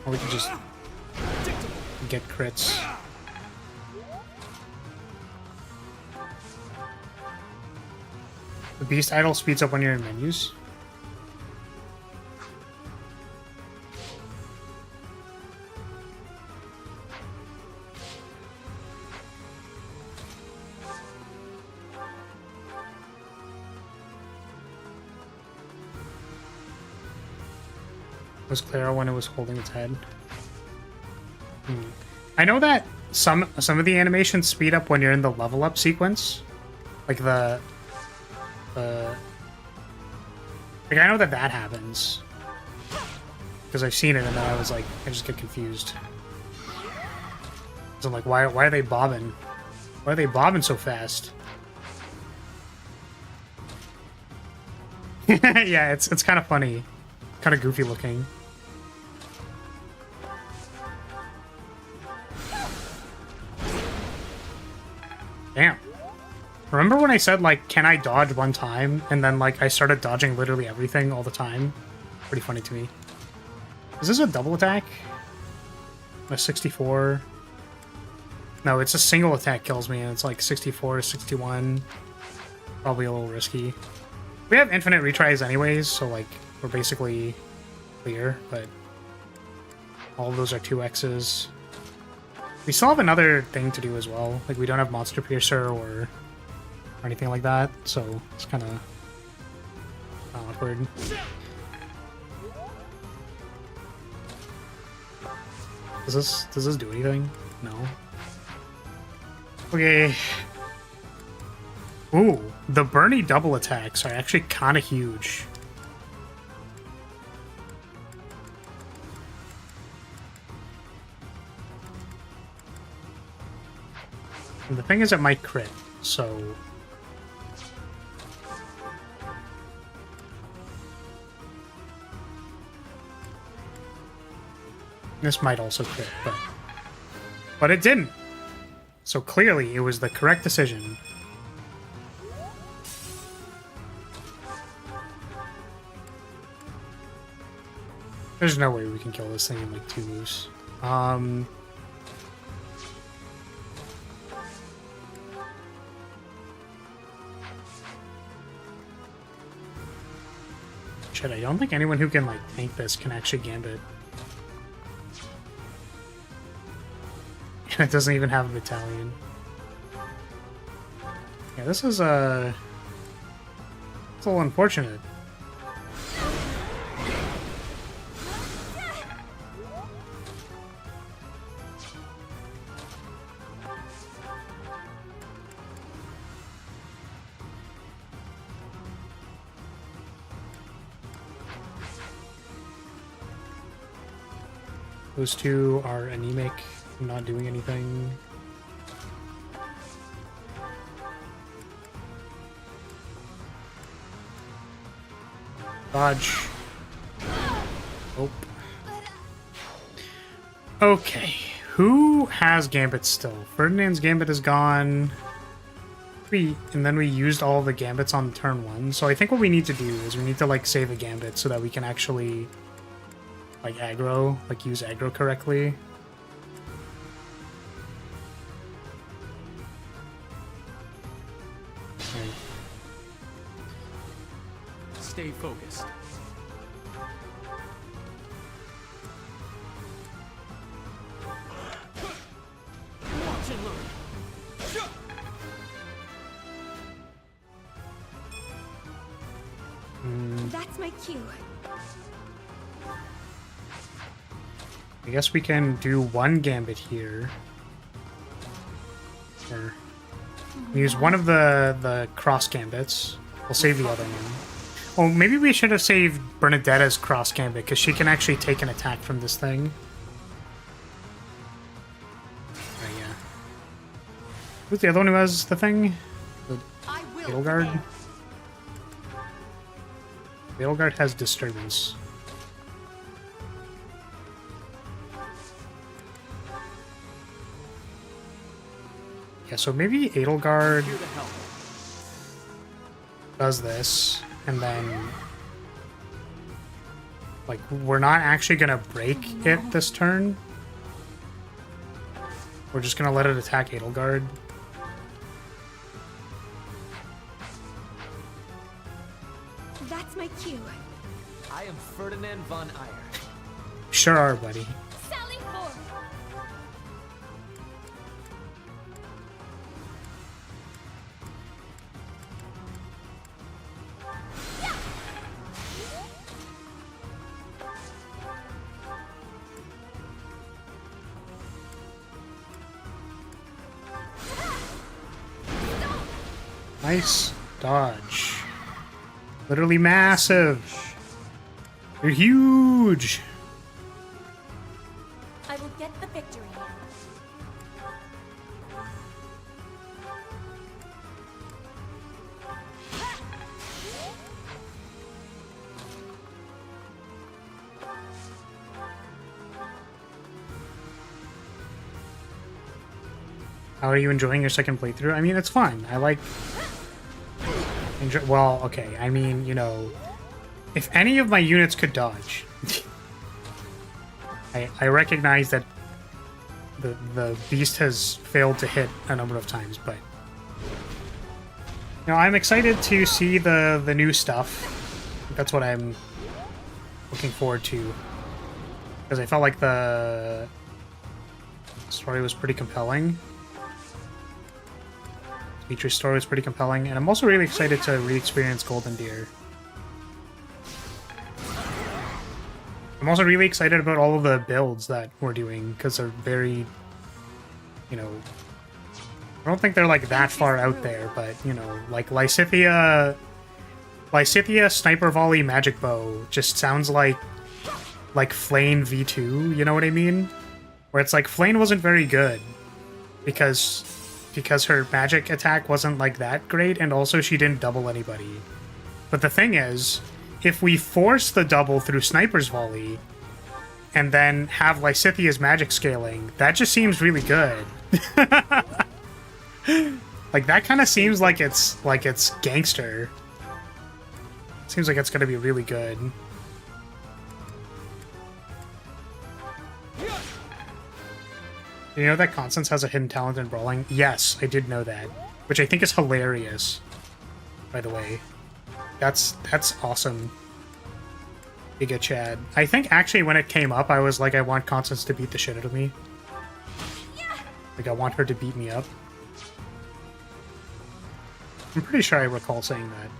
Or we can just get crits. The beast idol speeds up when you're in menus. Was Clara when it was holding its head? I know that some of the animations speed up when you're in the level up sequence, like like I know that happens because I've seen it, and then I was like, I just get confused. So I'm like, why are they bobbing? Why are they bobbing so fast? Yeah, it's kind of funny, kind of goofy looking. Damn. Remember when I said, like, can I dodge one time? And then, like, I started dodging literally everything all the time? Pretty funny to me. Is this a double attack? A 64? No, it's a single attack kills me, and it's like 64, 61. Probably a little risky. We have infinite retries anyways, so, like, we're basically clear, but all of those are 2Xs. We still have another thing to do as well. Like, we don't have Monster Piercer or anything like that, so it's kind of awkward. Does this do anything? No. Okay. Ooh, the Bernie double attacks are actually kind of huge. And the thing is, it might crit, so... This might also crit, but it didn't. So clearly, it was the correct decision. There's no way we can kill this thing in like 2 moves. Shit, I don't think anyone who can like tank this can actually gambit. And it doesn't even have a battalion. Yeah, this is it's a little unfortunate. Those two are anemic, not doing anything. Dodge. Oh. Okay. Who has Gambit still? Ferdinand's Gambit is gone. And then we used all the Gambits on turn 1. So I think what we need to do is we need to like save a Gambit so that we can actually like aggro, like use aggro correctly. Okay. Stay focused. Watch and learn. That's my cue. I guess we can do one Gambit here. Or use one of the cross Gambits. We'll save the other one. Oh, maybe we should have saved Bernadetta's cross Gambit, because she can actually take an attack from this thing. Oh, yeah. Who's the other one who has the thing? The Fatal Guard? Edelgard has disturbance. Yeah, so maybe Edelgard Here to help. does this, and then like we're not actually gonna break it this turn. We're just gonna let it attack Edelgard. That's my cue. I am Ferdinand von Ayer. Sure are, buddy. Sally forth. Nice dodge. Literally massive. You're huge. I will get the victory. How are you enjoying your second playthrough? I mean, it's fun. I like... Well, okay. I mean, you know, if any of my units could dodge, I recognize that the beast has failed to hit a number of times, but you know, I'm excited to see the new stuff. That's what I'm looking forward to, because I felt like the story was pretty compelling. Dimitri's story was pretty compelling, and I'm also really excited to re-experience Golden Deer. I'm also really excited about all of the builds that we're doing, because they're very, you know, I don't think they're like that far out there, but, you know, like Lysithea Sniper Volley Magic Bow just sounds like Flane V2, you know what I mean? Where it's like, Flane wasn't very good, because her magic attack wasn't like that great, and also she didn't double anybody. But the thing is, if we force the double through Sniper's Volley, and then have Lysithea's magic scaling, that just seems really good. Like, that kind of seems like it's gangster. Seems like it's gonna be really good. You know that Constance has a hidden talent in brawling? Yes, I did know that. Which I think is hilarious, by the way. That's awesome. Giga Chad. I think actually when it came up, I was like, I want Constance to beat the shit out of me. Like, I want her to beat me up. I'm pretty sure I recall saying that.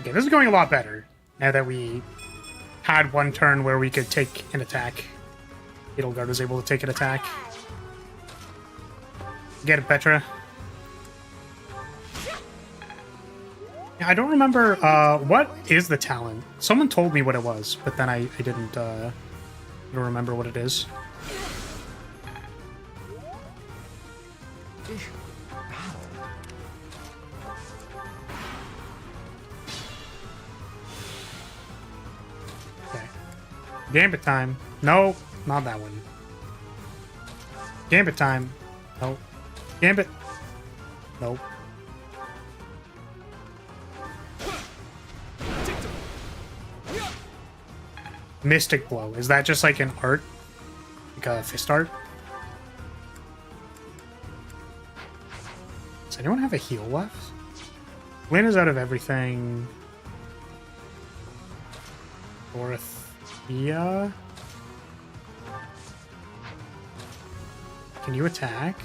Okay, this is going a lot better, now that we had one turn where we could take an attack. Edelgard was able to take an attack. Get it, Petra. Yeah, I don't remember, what is the talent? Someone told me what it was, but then I didn't remember what it is. Okay. Gambit time. No, not that one. Gambit time. Nope. Gambit. Nope. Mystic Blow. Is that just like an art? Like a fist art? Does anyone have a heal left? Lynn is out of everything. Dorothea? Can you attack?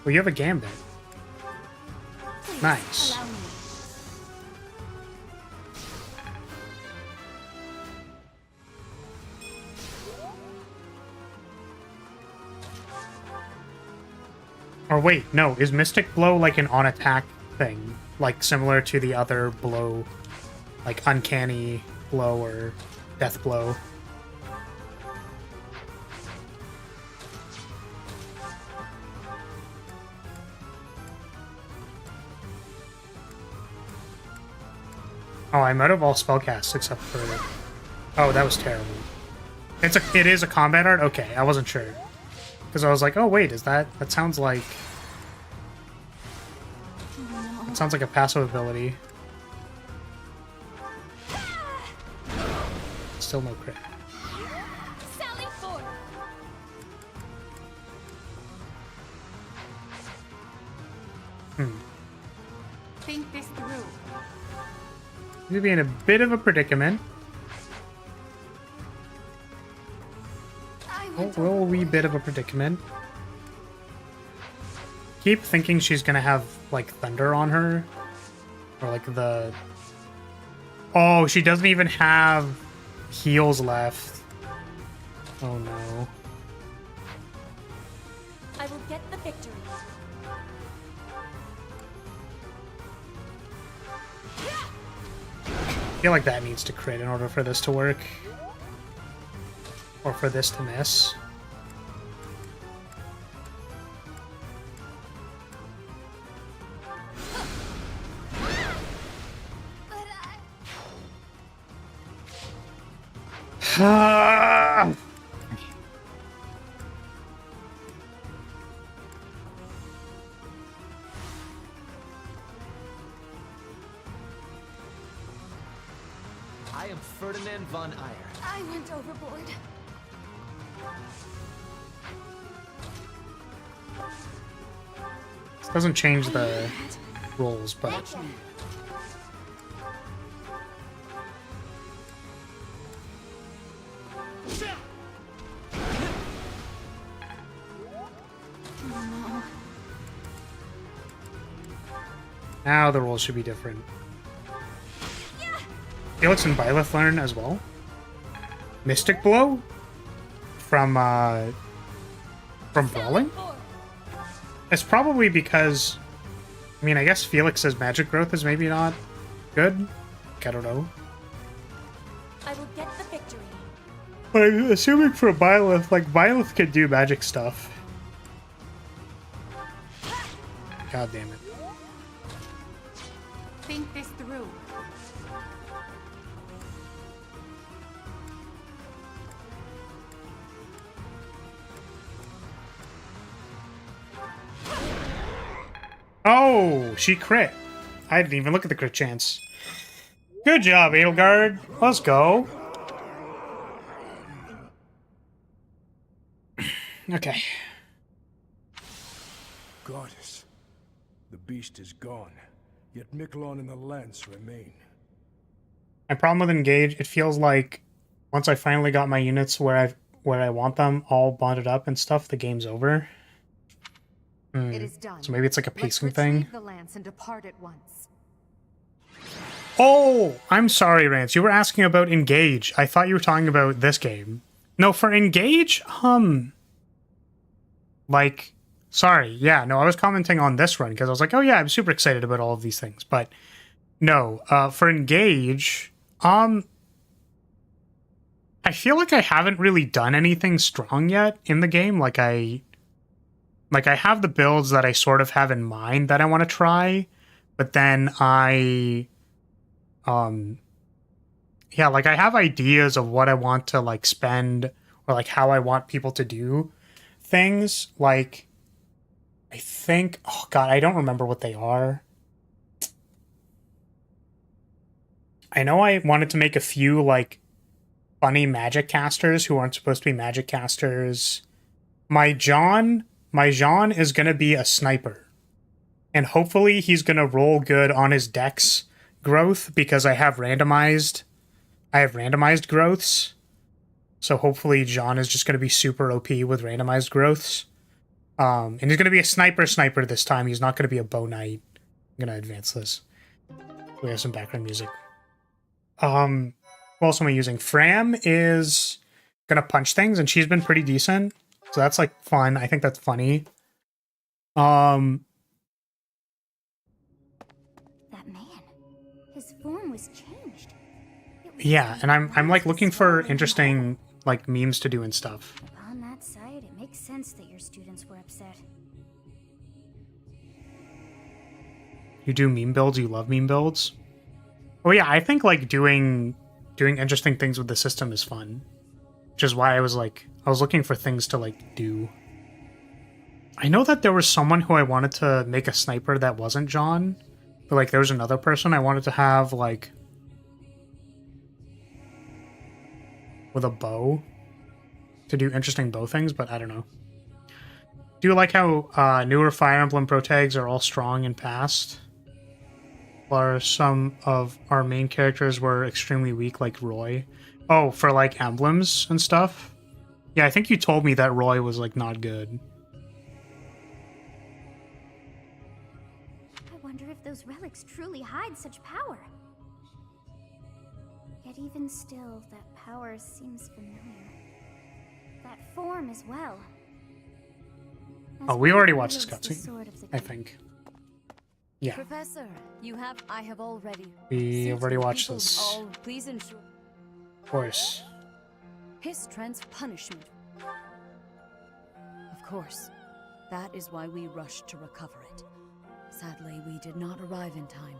Well, you have a Gambit. Nice. Allow me. Or wait, no, is Mystic Blow like an on-attack thing? Like similar to the other blow, like Uncanny Blow or Death Blow? Oh, I'm out of all spellcasts except for... Oh, that was terrible. It is a combat art? Okay, I wasn't sure. Because I was like, oh wait, is that... That sounds like... It sounds like a passive ability. Still no crit. Sally forth. Think this through. You'd be in a bit of a predicament. A little wee bit of a predicament. Keep thinking she's gonna have, like, thunder on her. Or, like, the... Oh, she doesn't even have heals left. Oh, no. I will get the victory. I feel like that needs to crit in order for this to work. Or for this to miss. Ah! I am Ferdinand von Eyre. I went overboard. This doesn't change the rules, but... Now the rules should be different. Felix and Byleth learn as well. Mystic Blow? From Brawling? It's probably because... I mean, I guess Felix's magic growth is maybe not good. I don't know. I will get the victory. But I'm assuming for Byleth, like, Byleth could do magic stuff. God damn it. Think this through. Oh, she crit. I didn't even look at the crit chance. Good job, Edelgard. Let's go. Okay. Goddess, the beast is gone, yet Miquelon and the lance remain. My problem with Engage, it feels like once I finally got my units where I want them all bonded up and stuff, the game's over. It is done. So maybe it's like a pacing Let's thing. retrieve the lance and depart at once. Oh, I'm sorry, Rance. You were asking about Engage. I thought you were talking about this game. No, for Engage, like, sorry. Yeah, no, I was commenting on this run because I was like, oh yeah, I'm super excited about all of these things. But no, for Engage, I feel like I haven't really done anything strong yet in the game. Like I have the builds that I sort of have in mind that I want to try, but then yeah, like I have ideas of what I want to like spend or like how I want people to do things. Like, I think, oh god, I don't remember what they are. I know I wanted to make a few like funny magic casters who aren't supposed to be magic casters. My John is going to be a sniper. And hopefully he's going to roll good on his dex growth because I have randomized growths. So hopefully John is just going to be super OP with randomized growths. And he's going to be a sniper this time. He's not going to be a bow knight. I'm going to advance this. We have some background music. What else am I using? Fram is going to punch things and she's been pretty decent. So that's like fun. I think that's funny. That man, his form was changed. Yeah, and I'm like looking for interesting like memes to do and stuff. On that side, it makes sense that your students were upset. You do meme builds? You love meme builds? Oh yeah, I think like doing interesting things with the system is fun. Which is why I was looking for things to like do. I know that there was someone who I wanted to make a sniper that wasn't John. But like there was another person I wanted to have like with a bow to do interesting bow things, but I don't know. Do you like how newer Fire Emblem protags are all strong and fast? While some of our main characters were extremely weak, like Roy. Oh, for like emblems and stuff? Yeah, I think you told me that Roy was like not good. I wonder if those relics truly hide such power. Yet even still, that power seems familiar. That form as well. Oh, we already watched this cutscene, I think. Yeah. Professor, I have already. We already watched this. All, please ensure. Of course. His strength's punishment. Of course. That is why we rushed to recover it. Sadly, we did not arrive in time.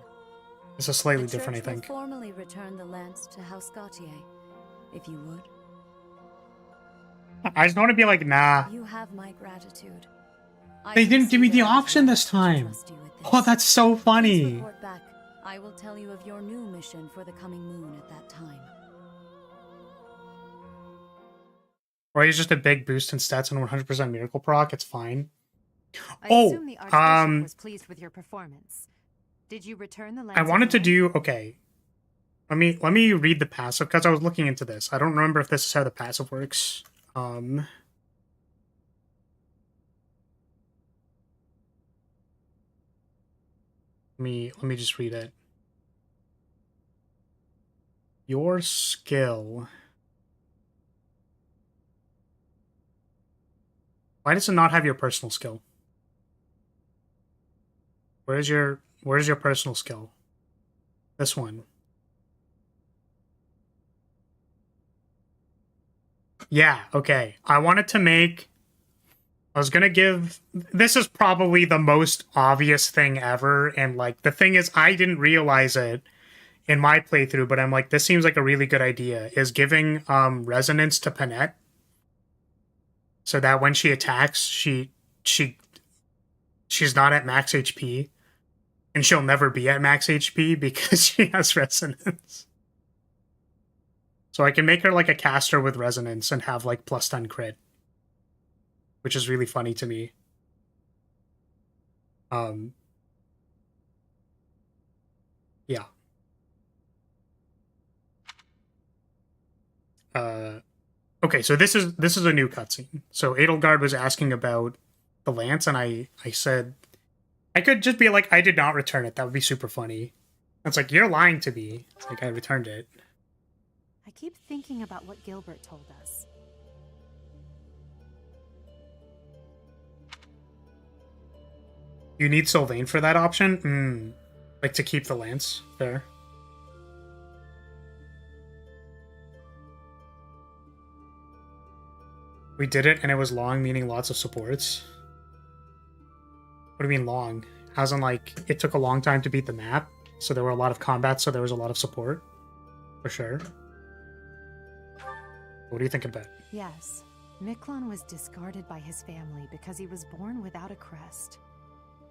This is slightly The different, I church will think. formally return the lance to House Gautier, if you would. I just want to be like, nah. You have my gratitude. They didn't give me the option this time. Oh, that's so Please funny. report back. I will tell you of your new mission for the coming moon at that time. Or he's just a big boost in stats and 100% miracle proc. It's fine. I Oh, assume the Archbishop was pleased with your performance. Did you return the lance? I wanted to again? do okay. Let me read the passive because I was looking into this. I don't remember if this is how the passive works. Let me just read it. Your skill. Why does it not have your personal skill? Where's your personal skill? This one. Yeah, okay. I wanted to make... I was gonna give... This is probably the most obvious thing ever, and, like, the thing is, I didn't realize it in my playthrough, but I'm like, this seems like a really good idea, is giving, resonance to Panette, so that when she attacks, she's not at max HP, and she'll never be at max HP because she has resonance. So I can make her like a caster with resonance and have like plus 10 crit, which is really funny to me. Yeah. Okay, so this is a new cutscene. So Edelgard was asking about the lance, and I said I could just be like, I did not return it. That would be super funny. It's like, you're lying to me. It's like, I returned it. I keep thinking about what Gilbert told us. You need Sylvain for that option? Like to keep the lance there. We did it and it was long, meaning lots of supports. What do you mean long? As in like, it took a long time to beat the map, so there were a lot of combats, so there was a lot of support. For sure. What do you think about it? Yes. Miklon was discarded by his family because he was born without a crest.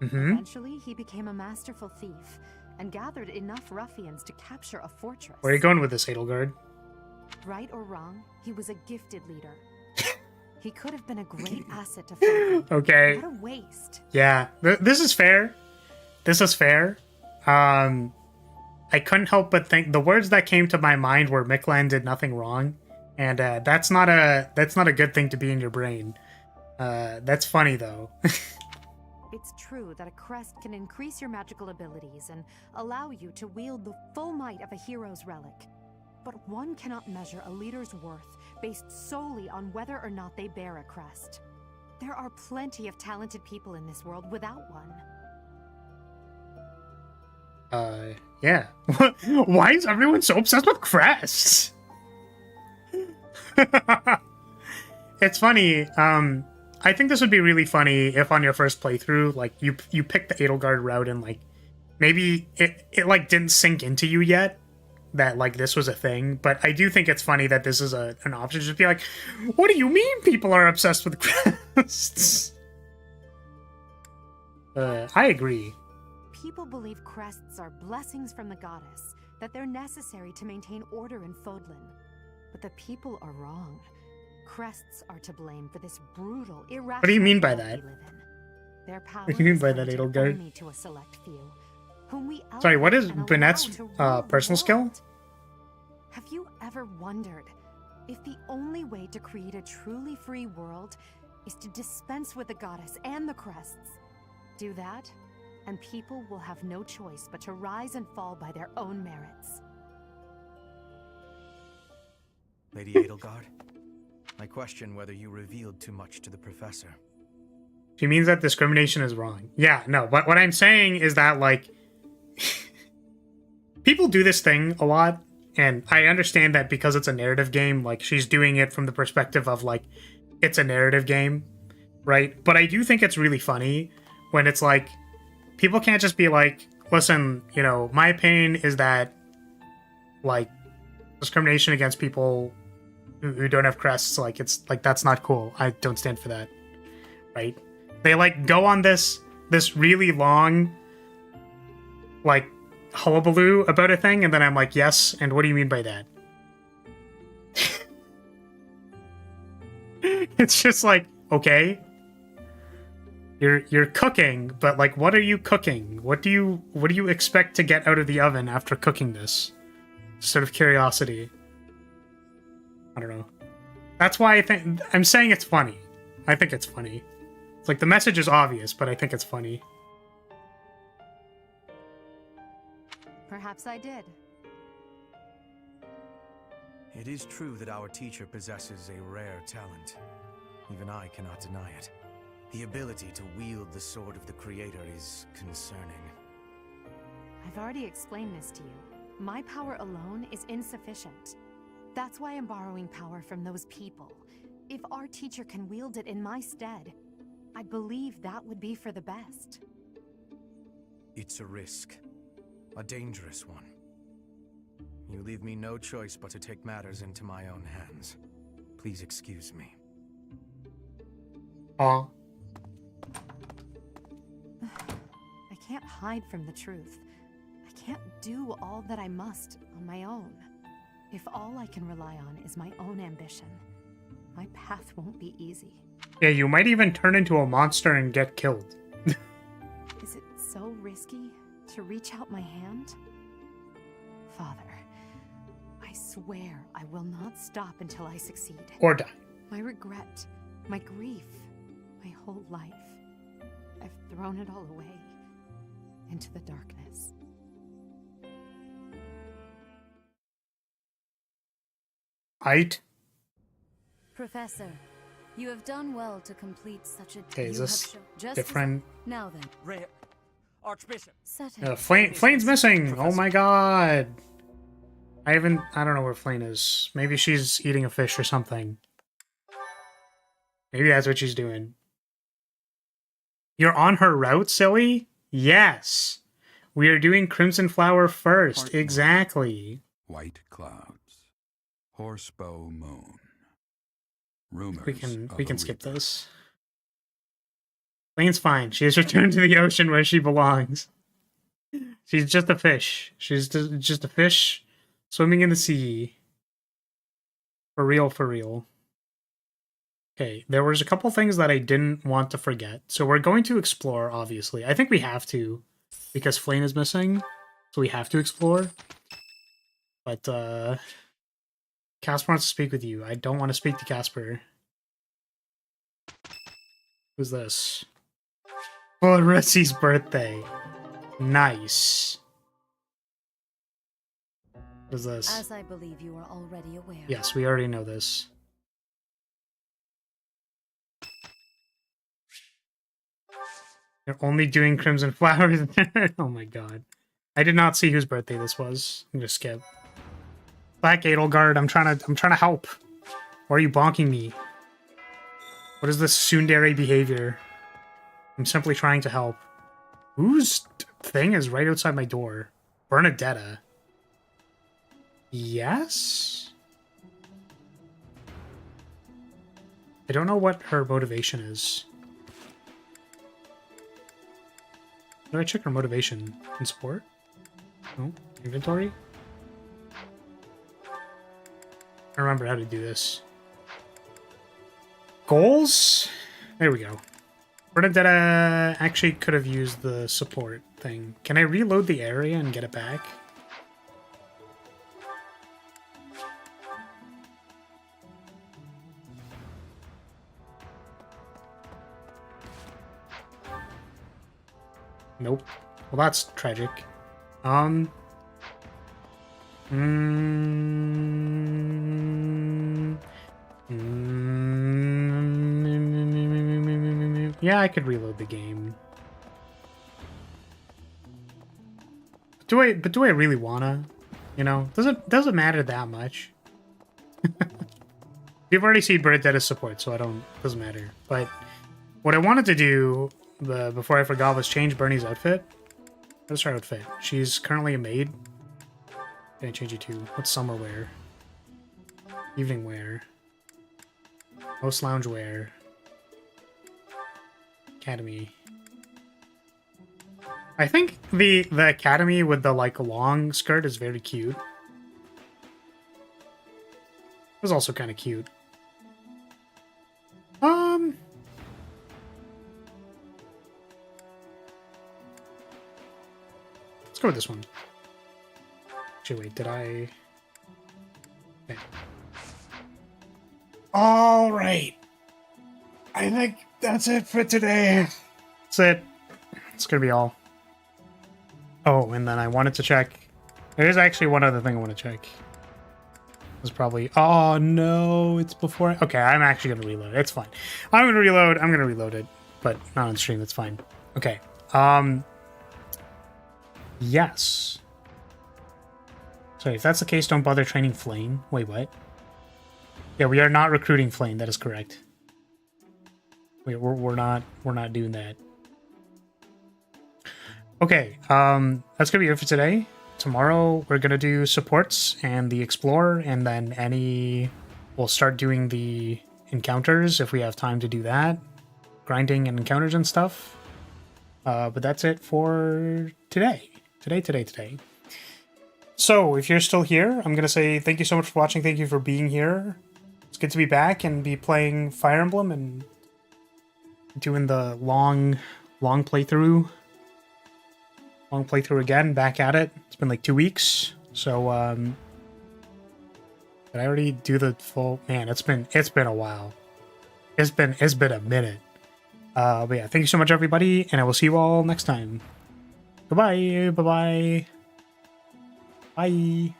Eventually, he became a masterful thief and gathered enough ruffians to capture a fortress. Where are you going with this, Edelgard? Right or wrong, he was a gifted leader. He could have been a great asset to Falcon. Okay. What a waste. Yeah, this is fair. This is fair. I couldn't help but think the words that came to my mind were Miklon did nothing wrong, and that's not a good thing to be in your brain. That's funny though. It's true that a crest can increase your magical abilities and allow you to wield the full might of a hero's relic. But one cannot measure a leader's worth based solely on whether or not they bear a crest. There are plenty of talented people in this world without one. Yeah. Why is everyone so obsessed with crests? It's funny. I think this would be really funny if on your first playthrough, like, you pick the Edelgard route and, like, maybe it like didn't sink into you yet that like this was a thing, but I do think it's funny that this is an option. Just be like, what do you mean people are obsessed with crests? I agree. People believe crests are blessings from the goddess, that they're necessary to maintain order in Fodlan. But the people are wrong. Crests are to blame for this brutal, irrational What do you mean by world that? we live in. Their power What do you mean is by that, limited Edelgard? only to a select few, whom we Sorry, what is elevate and Bennett's allow to rule the personal skill? world. Have you ever wondered if the only way to create a truly free world is to dispense with the goddess and the crests? Do that, and people will have no choice but to rise and fall by their own merits. Lady Edelgard, I question whether you revealed too much to the professor. She means that discrimination is wrong. Yeah, no, but what I'm saying is that, like, people do this thing a lot, and I understand that because it's a narrative game, like, she's doing it from the perspective of, like, it's a narrative game, right? But I do think it's really funny when it's like, people can't just be like, listen, you know, my opinion is that, like, discrimination against people who don't have crests, like, it's, like, that's not cool. I don't stand for that, right? They, like, go on this really long, like, hullabaloo about a thing, and then I'm like, yes, and what do you mean by that? It's just like, okay, you're cooking, but, like, what are you cooking? What do you expect to get out of the oven after cooking this? Sort of curiosity. I don't know. That's why I'm saying it's funny. I think it's funny. It's like the message is obvious, but I think it's funny. Perhaps I did. It is true that our teacher possesses a rare talent. Even I cannot deny it. The ability to wield the sword of the Creator is concerning. I've already explained this to you. My power alone is insufficient. That's why I'm borrowing power from those people. If our teacher can wield it in my stead, I believe that would be for the best. It's a risk. A dangerous one. You leave me no choice but to take matters into my own hands. Please excuse me. Aw. I can't hide from the truth. I can't do all that I must on my own. If all I can rely on is my own ambition, my path won't be easy. Yeah, you might even turn into a monster and get killed. Is it so risky to reach out my hand? Father, I swear I will not stop until I succeed. Or die. My regret, my grief, my whole life. I've thrown it all away into the darkness. Height? Professor, you have done well to complete such a... Okay, is you this have just different? Now then, Rhea, Archbishop. settle. Flane's missing! Oh my god! I don't know where Flane is. Maybe she's eating a fish or something. Maybe that's what she's doing. You're on her route, silly? Yes! We are doing Crimson Flower first. Part one. Exactly. White clouds. Horsebow moon. Rumors. We can of a skip reaper. this. Flane's fine. She has returned to the ocean where she belongs. She's just a fish. She's just a fish swimming in the sea. For real, for real. Okay, there was a couple things that I didn't want to forget. So we're going to explore, obviously. I think we have to, because Flane is missing. So we have to explore. But, Casper wants to speak with you. I don't want to speak to Casper. Who's this? Oh, Rissie's birthday. Nice. Who's this? As I believe you are already aware. Yes, we already know this. You're only doing Crimson Flowers. Oh my god. I did not see whose birthday this was. I'm gonna skip. Black Edelgard, I'm trying to help. Why are you bonking me? What is this tsundere behavior? I'm simply trying to help. Whose thing is right outside my door. Bernadetta. Yes? I don't know what her motivation is. Do I check her motivation in support? No? Inventory? I remember how to do this. Goals? There we go. Bernadetta actually could have used the support thing. Can I reload the area and get it back? Nope. Well, that's tragic. Yeah, I could reload the game. Do I really wanna? You know, doesn't matter that much. We've already seen Bernadetta's support, so doesn't matter. But what I wanted to do before I forgot was change Bernie's outfit. What's her outfit? She's currently a maid. Can I change it to what's summer wear? Evening wear. Most lounge wear. Academy. I think the academy with the like long skirt is very cute. It was also kind of cute. Let's go with this one. Actually, wait, did I? Okay. All right. I think that's it for today. That's it. It's gonna be all. Oh, and then I wanted to check. There's actually one other thing I want to check. It was probably. Oh no, it's before. Okay, I'm actually gonna reload. It's fine. I'm gonna reload it, but not on stream. It's fine. Okay. Yes. Sorry, if that's the case, don't bother training Flame. Wait, what? Yeah, we are not recruiting Flame. That is correct. Wait, we're not doing that. Okay, that's gonna be it for today. Tomorrow we're gonna do supports and the Explorer, and then we'll start doing the encounters if we have time to do that. Grinding and encounters and stuff. But that's it for today. Today. So, if you're still here, I'm going to say thank you so much for watching. Thank you for being here. It's good to be back and be playing Fire Emblem and doing the long playthrough. Long playthrough again, back at it. It's been like 2 weeks. So, did I already do the full? Man, it's been a while. It's been a minute. But yeah, thank you so much, everybody, and I will see you all next time. Goodbye. Bye-bye. Bye.